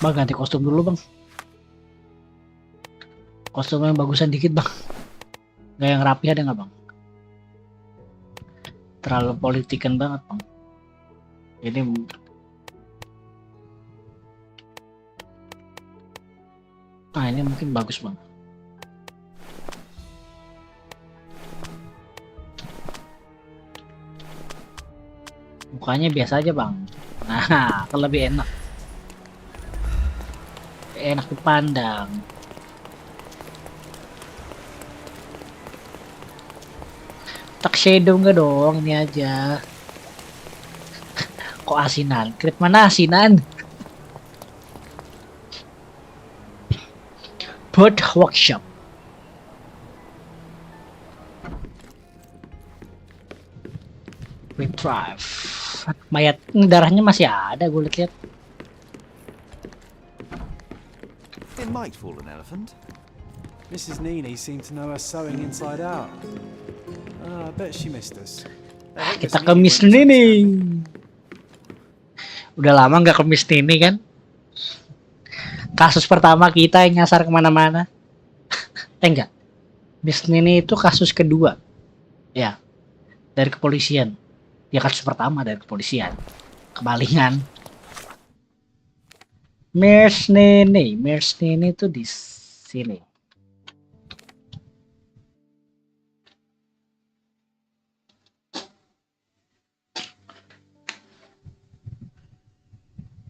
Bang, ganti kostum dulu, Bang. Kostum yang bagusan dikit, Bang. Gak yang rapi ada nggak, Bang? Terlalu politikan banget, Bang. Ini ini mungkin bagus, Bang. Mukanya biasa aja, Bang. Nah, akan lebih enak. Enak dipandang. Tak shadow nggak dong, ini aja. Kok asinan? Krip mana asinan? Bird workshop. Retrieve. Mayat darahnya masih ada, gue lihat. It might fool an elephant. Mrs. Nini seemed to know her sewing inside out. I bet she missed us. Kita ke Miss Nini. Udah lama nggak ke Miss Nini kan? Kasus pertama kita yang nyasar kemana-mana. Enggak. Miss Nini itu kasus kedua. Ya. Dari kepolisian. Ya kasus pertama dari kepolisian. Kebalingan. Miss Nini tuh di sini.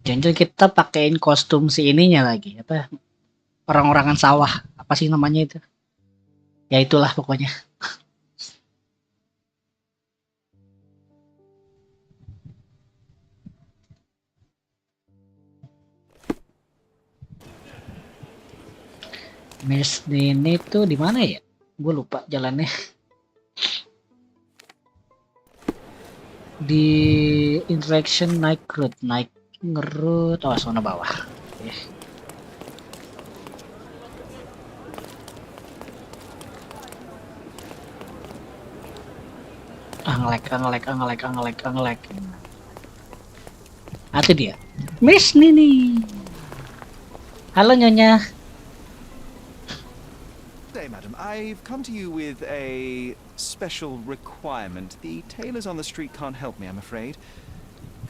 Jangan kita pakein kostum si ininya lagi, apa? Orang-orangan sawah, apa sih namanya itu? Ya itulah pokoknya. Miss Nini tuh di mana ya? Gue lupa jalannya. Di interaction naik route, naik ngerut, zona bawah. Oke. Ngelek. Itu dia. Miss Nini. Halo Nyonya. Good day, madam. I've come to you with a special requirement. The tailors on the street can't help me, I'm afraid.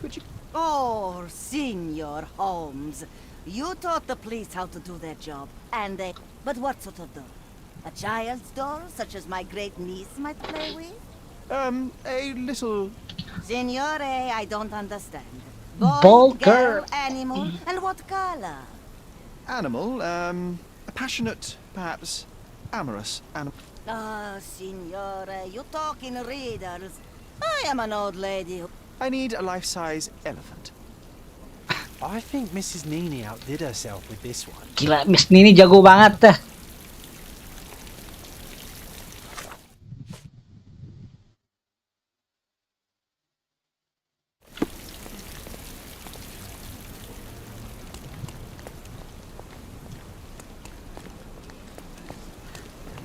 Could you... Oh, Senor Holmes. You taught the police how to do their job, and they... But what sort of doll? A child's doll, such as my great niece might play with? A little... Signore, I don't understand. Boy, Ball girl, girl. animal, and what color? Animal, passionate, perhaps. Amorous. Ah, signore, you talk in riddles. I am an old lady. I need a life-size elephant. I think Mrs. Nini outdid herself with this one. Gila, Miss Nini jago banget dah.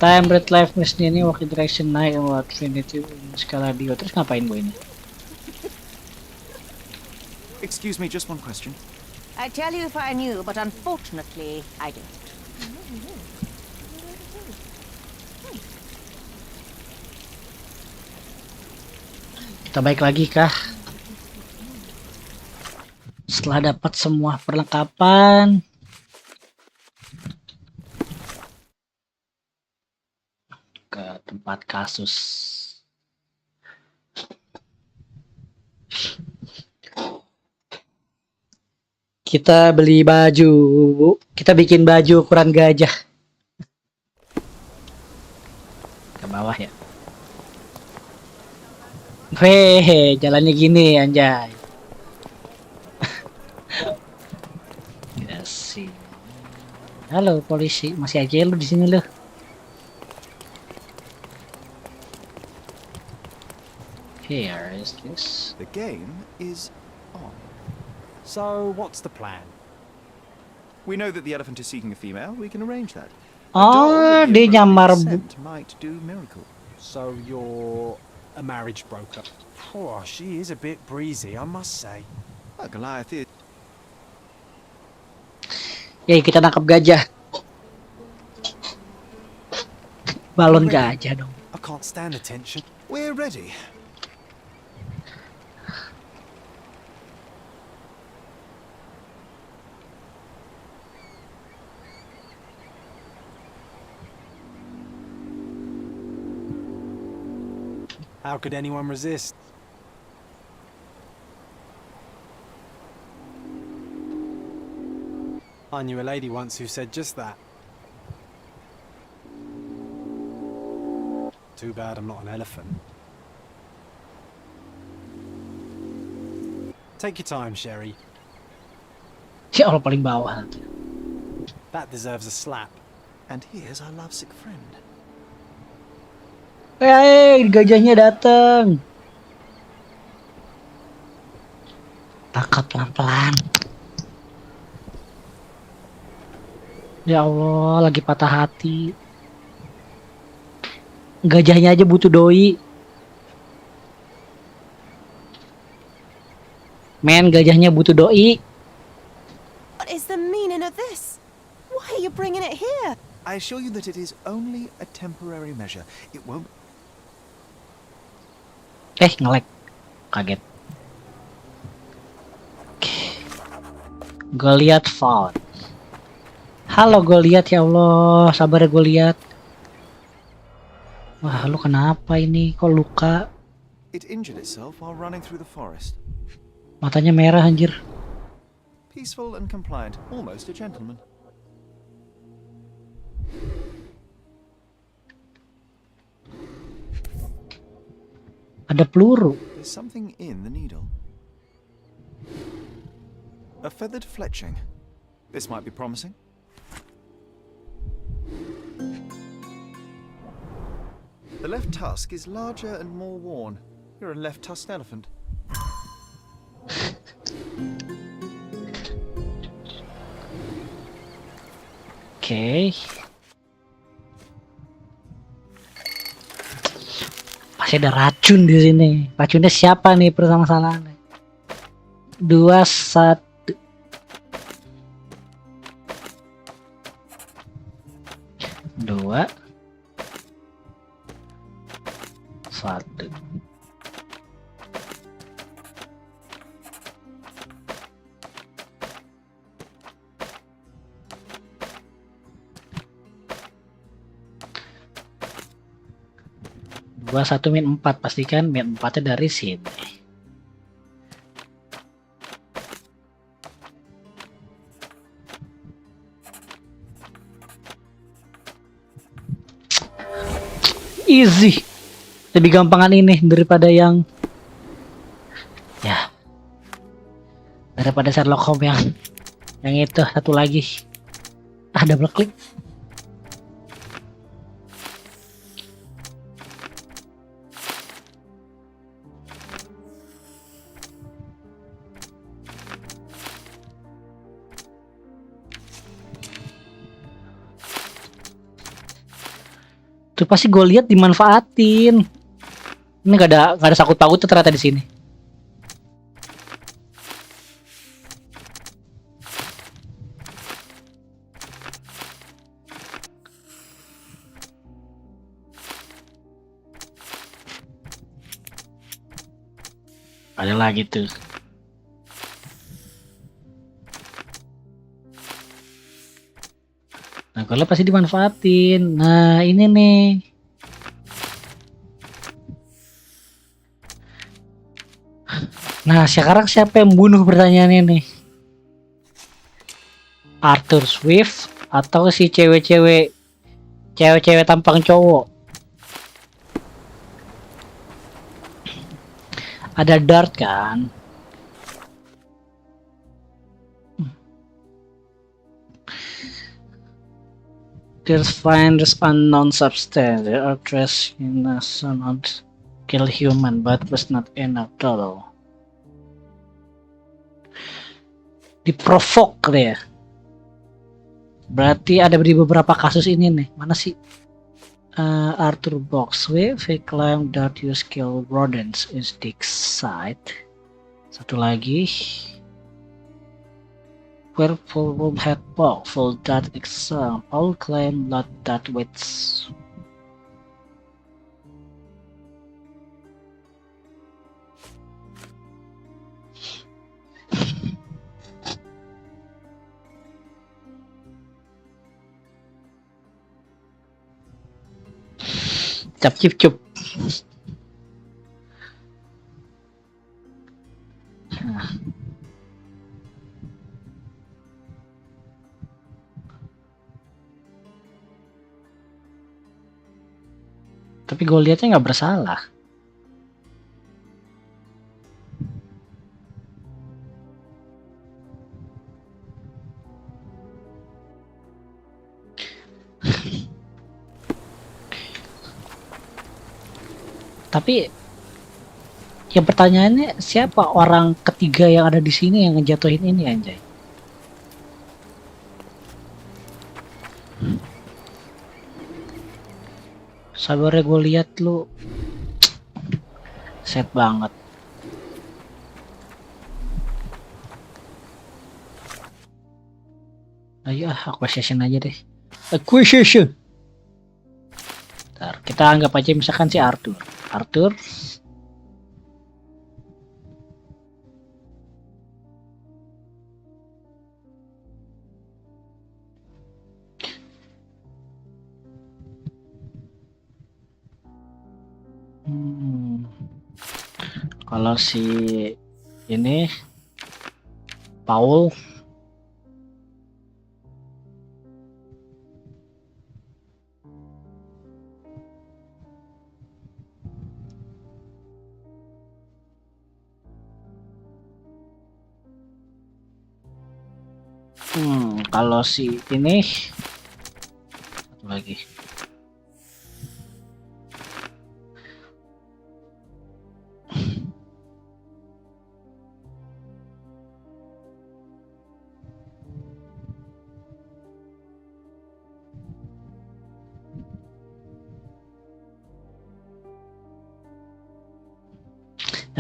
Time, Red Life, Miss Nini, Walking Direction, Night, and What Trinity, Scaladio. Terus ngapain bu ini? Excuse me, just one question. I'd tell you if I knew, but unfortunately, I don't. Kita balik lagi kah? Setelah dapat semua perlengkapan, ke tempat kasus. Kita beli baju, kita bikin baju ukuran gajah. Ke bawah ya. Hehehe, jalannya gini anjay. Ya sih. Halo polisi, masih aja lu di sini lu. Here is this. The game is on. So, what's the plan? We know that the elephant is seeking a female. We can arrange that. Oh, dia nyamar bu. Might do miracle. So you're a marriage broker. Oh, she is a bit breezy, I must say. Goliath is. Ya, kita nangkap gajah. Balon gajah dong. I can't stand attention. We're ready. How could anyone resist? I knew a lady once who said just that. Too bad I'm not an elephant. Take your time, Sherry. Ya Allah, paling bawah. That deserves a slap. And here's our lovesick friend. Gajahnya datang. Tangkap pelan-pelan. Ya Allah, lagi patah hati. Gajahnya aja butuh doi. Men, gajahnya butuh doi. What is the meaning of this? Why are you bringing it here? I assure you that it is only a temporary measure. It won't. Nge-lag. Kaget. Goliath found. Halo Goliath, ya Allah, sabar ya Goliath. Wah, lu kenapa ini? Kok luka? It injured itself while running through the forest. Matanya merah anjir. Peaceful and compliant, almost a gentleman. Ada peluru. There's something in the needle. A feathered fletching. This might be promising. The left tusk is larger and more worn. You're a left-tusked elephant. Oke. Masih ada racun di sini. Racunnya siapa nih permasalahannya? 2, 1. 2, 1. Dua 1 min 4, pastikan min 4-nya dari sini. easy. Lebih gampangan ini daripada yang ya. Daripada Sherlock Holmes yang itu satu lagi. Double klik. Itu pasti gue lihat dimanfaatin. Ini gak ada sakut paut ternyata di sini. Ada lagi tuh. Nah, kalau pasti dimanfaatin. Nah, ini nih. Nah, sekarang siapa yang bunuh pertanyaannya nih? Arthur Swift atau si cewek-cewek tampang cowok? Ada dart kan? There's finds unknown substance. There are trace in a not kill human, but was not enough total. Diprovok deh. Berarti ada di beberapa kasus ini nih. Mana sih? Arthur Boxswift, he claimed that you kill rodents is dig site. Satu lagi. Werewolf room had powerful that example claim not that wits. Cap cip cup. Nah. Tapi gue lihatnya nggak bersalah. Tapi ya pertanyaannya siapa orang ketiga yang ada di sini yang ngejatuhin ini anjay? Sabarnya gue lihat lu set banget. Ayo acquisition aja deh. Acquisition. Ntar, kita anggap aja misalkan si Arthur. Kalau si ini Paul kalau si ini satu lagi.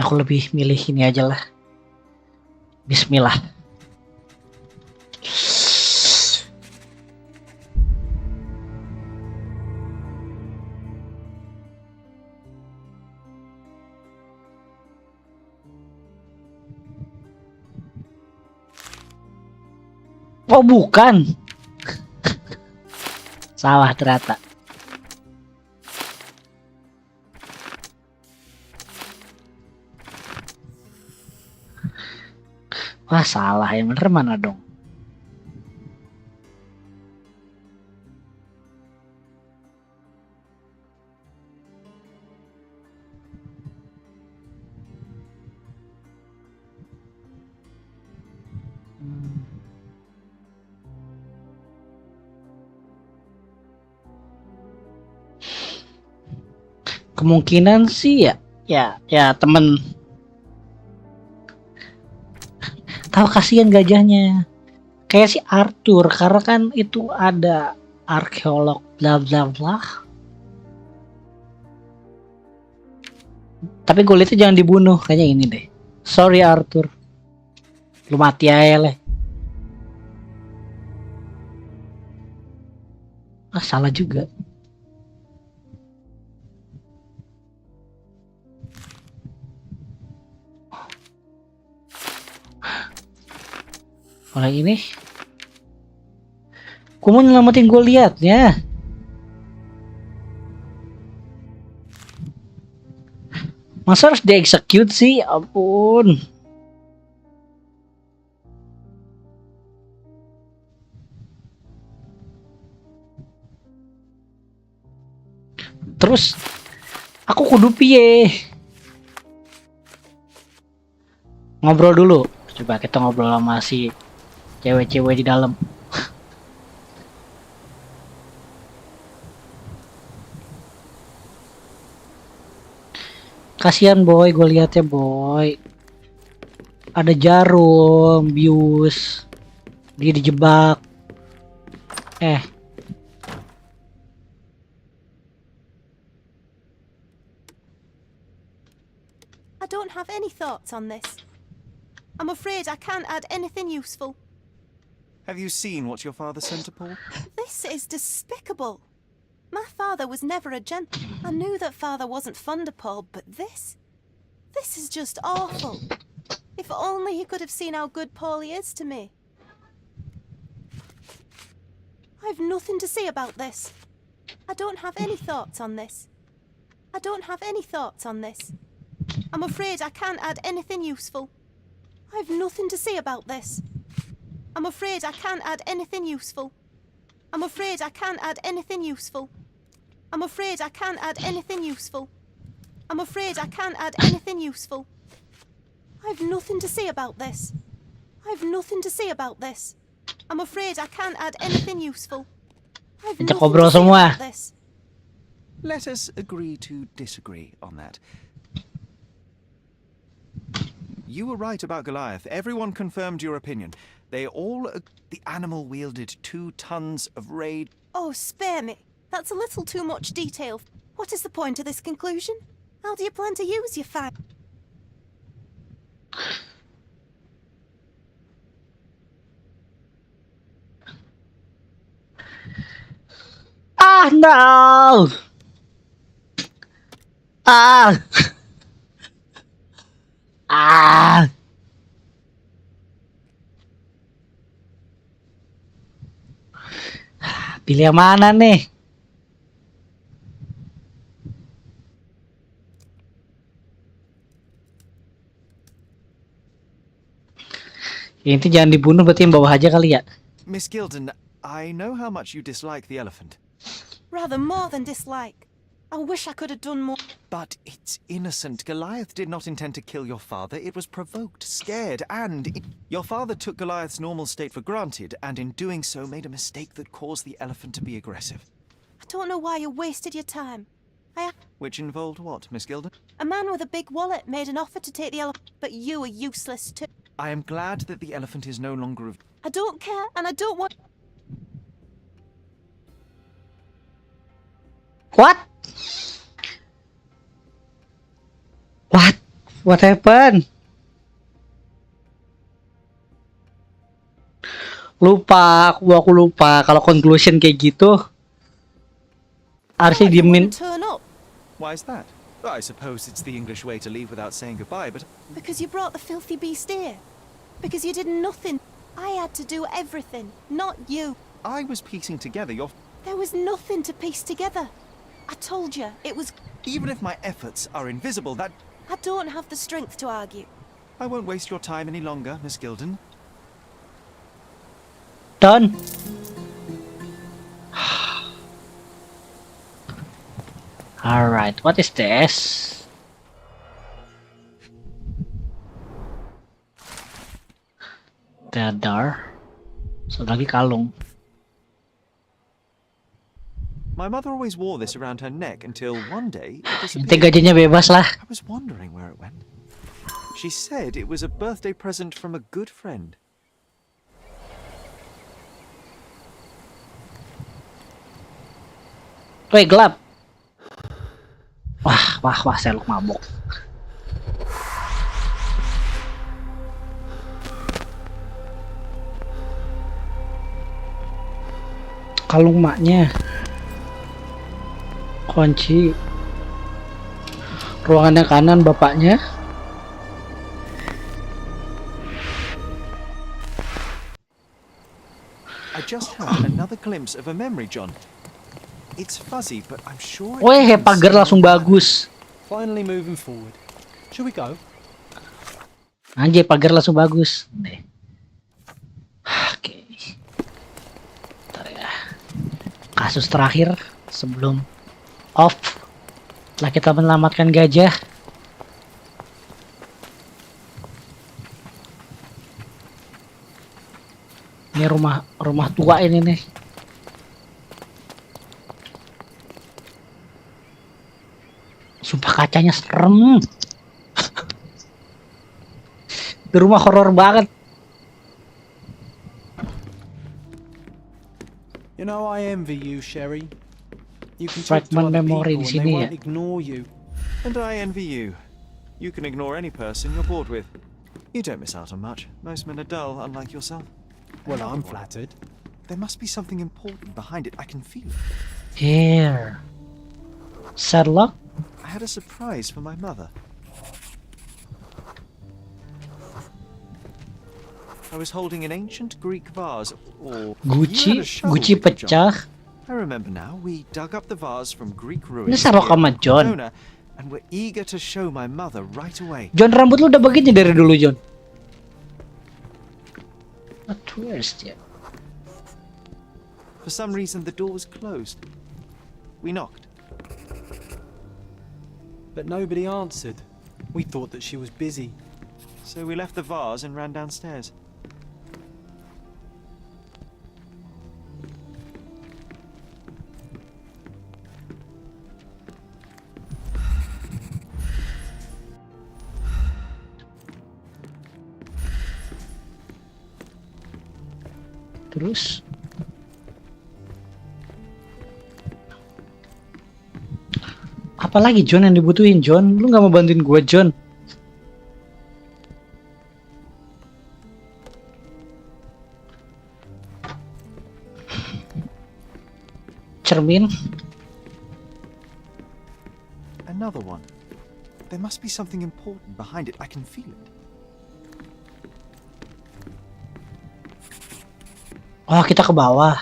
Aku lebih milih ini aja lah. Bismillah. Oh bukan. Salah ternyata. Wah salah, yang bener mana dong? Kemungkinan sih ya temen. Tahu kasihan gajahnya. Kayak si Arthur karena kan itu ada arkeolog bla bla bla. Tapi gue lihat jangan dibunuh, kayaknya ini deh. Sorry Arthur. Lu mati aja leh. Salah juga. Oleh ini, gue mau nyelamatin gue liatnya. Masa harus di-execute sih? Ampun. Terus, aku kudu piye? Ngobrol dulu. Coba kita ngobrol sama si cewek-cewek di dalam. Kasihan boy, gue liatnya boy. Ada jarum, bius. Dia dijebak. I don't have any thoughts on this. I'm afraid I can't add anything useful. Have you seen what your father sent to Paul? This is despicable. My father was never a gent. I knew that father wasn't fond of Paul, but this is just awful. If only he could have seen how good Paulie is to me. I've nothing to say about this. I don't have any thoughts on this. I don't have any thoughts on this. I'm afraid I can't add anything useful. I've nothing to say about this. I'm afraid I can't add anything useful. I'm afraid I can't add anything useful. I'm afraid I can't add anything useful. I'm afraid I can't add anything useful. I've nothing to say about this. I've nothing to say about this. I'm afraid I can't add anything useful. I've nothing to say about this. Let us agree to disagree on that. You were right about Goliath. Everyone confirmed your opinion. They all... The animal wielded 2 tons of raid... Oh, spare me. That's a little too much detail. What is the point of this conclusion? How do you plan to use your fire? No! Pilih yang mana nih? Ini jangan dibunuh, berarti yang bawah aja kali ya. Miss Gilden, I know how much you dislike the elephant. Rather more than dislike. I wish I could have done more. But it's innocent. Goliath did not intend to kill your father. It was provoked, scared, and... Your father took Goliath's normal state for granted, and in doing so made a mistake that caused the elephant to be aggressive. I don't know why you wasted your time. Which involved what, Miss Gilden? A man with a big wallet made an offer to take the elephant, but you are useless too. I am glad that the elephant is no longer of... I don't care, and I don't want... What? What happened? Lupa, aku lupa. Kalau conclusion kayak gitu harusnya diemin. Why is that? I suppose it's the English way to leave without saying goodbye, but... Because you brought the filthy beast here. Because you did nothing. I had to do everything, not you. I was piecing together your... There was nothing to piece together. I told you, it was... Even if my efforts are invisible, that... I don't have the strength to argue. I won't waste your time any longer, Miss Gilden. Done. Alright, what is this? Dadar. Satu lagi kalung. My mother always wore this around her neck until one day it Inti disappeared. gajinya bebas lah. I was wondering where it went. She said it was a birthday present from a good friend. Weh, gelap. Wah, Sherlock mabok. Kalung maknya. Kunci. Ruangan yang kanan bapaknya. I just had another glimpse of a memory, John. It's fuzzy, but I'm sure. Weh, pagar langsung bagus. Finally moving forward. Shall we go? Anjay, pagar langsung bagus. Nih. Oke. Bentar ya. Kasus terakhir sebelum off. Setelah kita menyelamatkan gajah. Ini rumah tua ini nih. Sumpah kacanya serem. Di rumah horor banget. You know, I envy you, Sherry. You can talk to Fragment other memori people di and they sini ya. won't ignore you. And I envy you. You can ignore any person you're bored with. You don't miss out on much. Most men are dull, unlike yourself. Well, I'm flattered. There must be something important behind it. I can feel it. Here. Sherlock. I had a surprise for my mother. I was holding an ancient Greek vase, or Gucci you had a shovel with you, pecah. John. I remember now. We dug up the vase from Greek Ini ruins Sherlock here sama in John. Barcelona, and we're eager to show my mother right away. John, rambut lu udah begini dari dulu, John. A twist ya. For some reason, the door was closed. We knocked. But nobody answered. We thought that she was busy. So we left the vase and ran downstairs. Terus apalagi John yang dibutuhin, John? Lu nggak mau bantuin gue, John? Cermin. Another one. There must be something important behind it. I can feel it. Oh, kita ke bawah.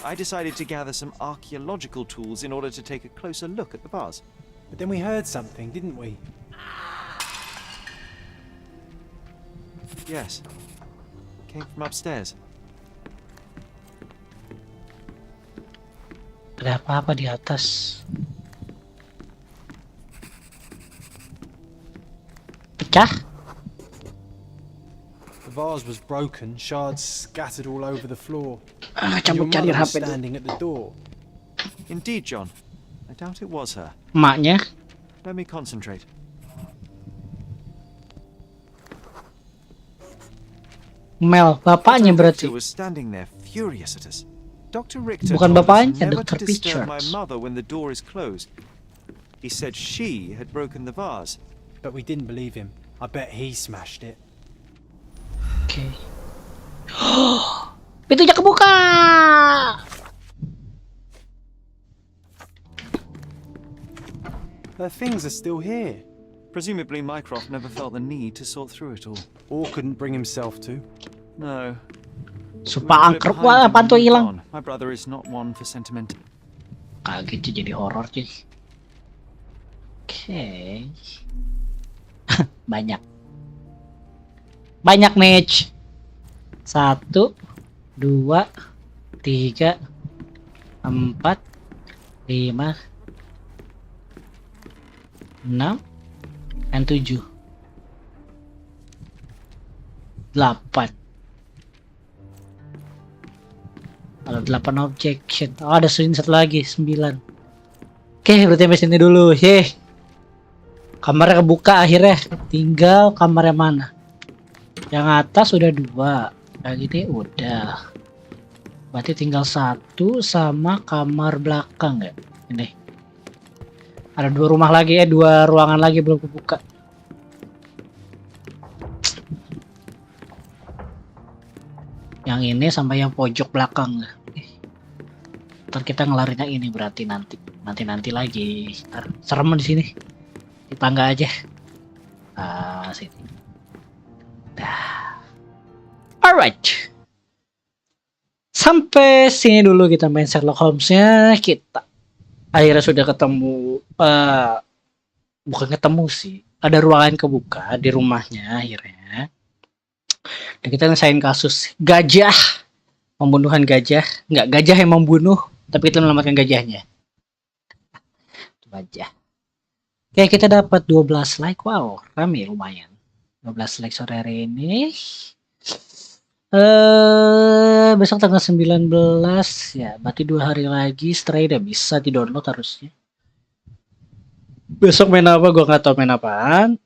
I decided to gather some archaeological tools in order to take a closer look at the vase. But then we heard something, didn't we? Yes. Came from upstairs. Ada apa-apa di atas. Pecah? The vase was broken, shards scattered all over the floor. Ah, And your cabut cari mother was HP dulu. standing at the door. Indeed, John. I doubt it was her. Emaknya. Let me concentrate. Mel, bapaknya Dr. berarti. Richter was standing there furious at us. Dr. Richter Bukan told us bapaknya, never Dr. to disturb my Richards. mother when the door is closed. He said she had broken the vase. But we didn't believe him. I bet he smashed it. Oke. Pintunya kebuka. The things are still here. Presumably Mycroft never felt the need to sort through it all. Or couldn't bring himself to. No. Sumpah angkruk, wah apaan tuh hilang. My brother is not one for sentiment. Kaget tuh jadi horor cuy. Oke. Banyak. Banyak match. 1, 2, 3, 4, 5, 6, dan 7. 8. Ada 8 objection. Oh, ada satu lagi 9. Oke, berarti sampai sini dulu. Kamarnya kebuka akhirnya. Tinggal kamarnya mana? Yang atas udah 2. Yang ini udah. Berarti tinggal 1 sama kamar belakang ya. Ini. Ada 2 rumah lagi 2 ruangan lagi belum kebuka. Yang ini sampai yang pojok belakang. Ntar kita ngelarinya ini berarti nanti lagi. Ntar serem di sini. Di tangga aja. Sini. Dah. Alright. Sampai sini dulu kita main Sherlock Holmes-nya. Kita akhirnya sudah ketemu. Bukan ketemu sih. Ada ruangan kebuka di rumahnya akhirnya. Dan kita nyelesain kasus gajah. Pembunuhan gajah. Nggak gajah yang membunuh. Tapi kita menyelamatkan gajahnya. Itu gajah. Oke, kita dapat 12 like. Wow, rame lumayan. 12 like sore hari ini. Besok tanggal 19 ya. Berarti 2 hari lagi Stray udah bisa di-download harusnya. Besok main apa? Gua nggak tahu main apaan.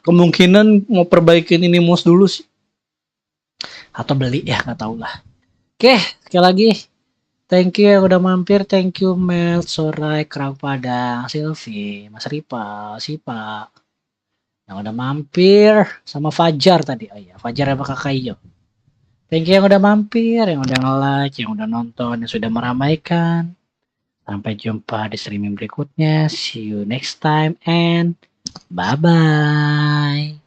Kemungkinan mau perbaikin ini mouse dulu sih. Atau beli ya, nggak tahu lah. Oke, sekali lagi. Thank you yang udah mampir. Thank you Mel, Sorai, Kerang Padang, Silvi, Mas Ripa, Sipa. Yang udah mampir. Sama Fajar tadi. Oh iya, Fajar apa Kakak Iyo. Thank you yang udah mampir, yang udah nge-like, yang udah nonton, yang sudah meramaikan. Sampai jumpa di streaming berikutnya. See you next time and bye-bye.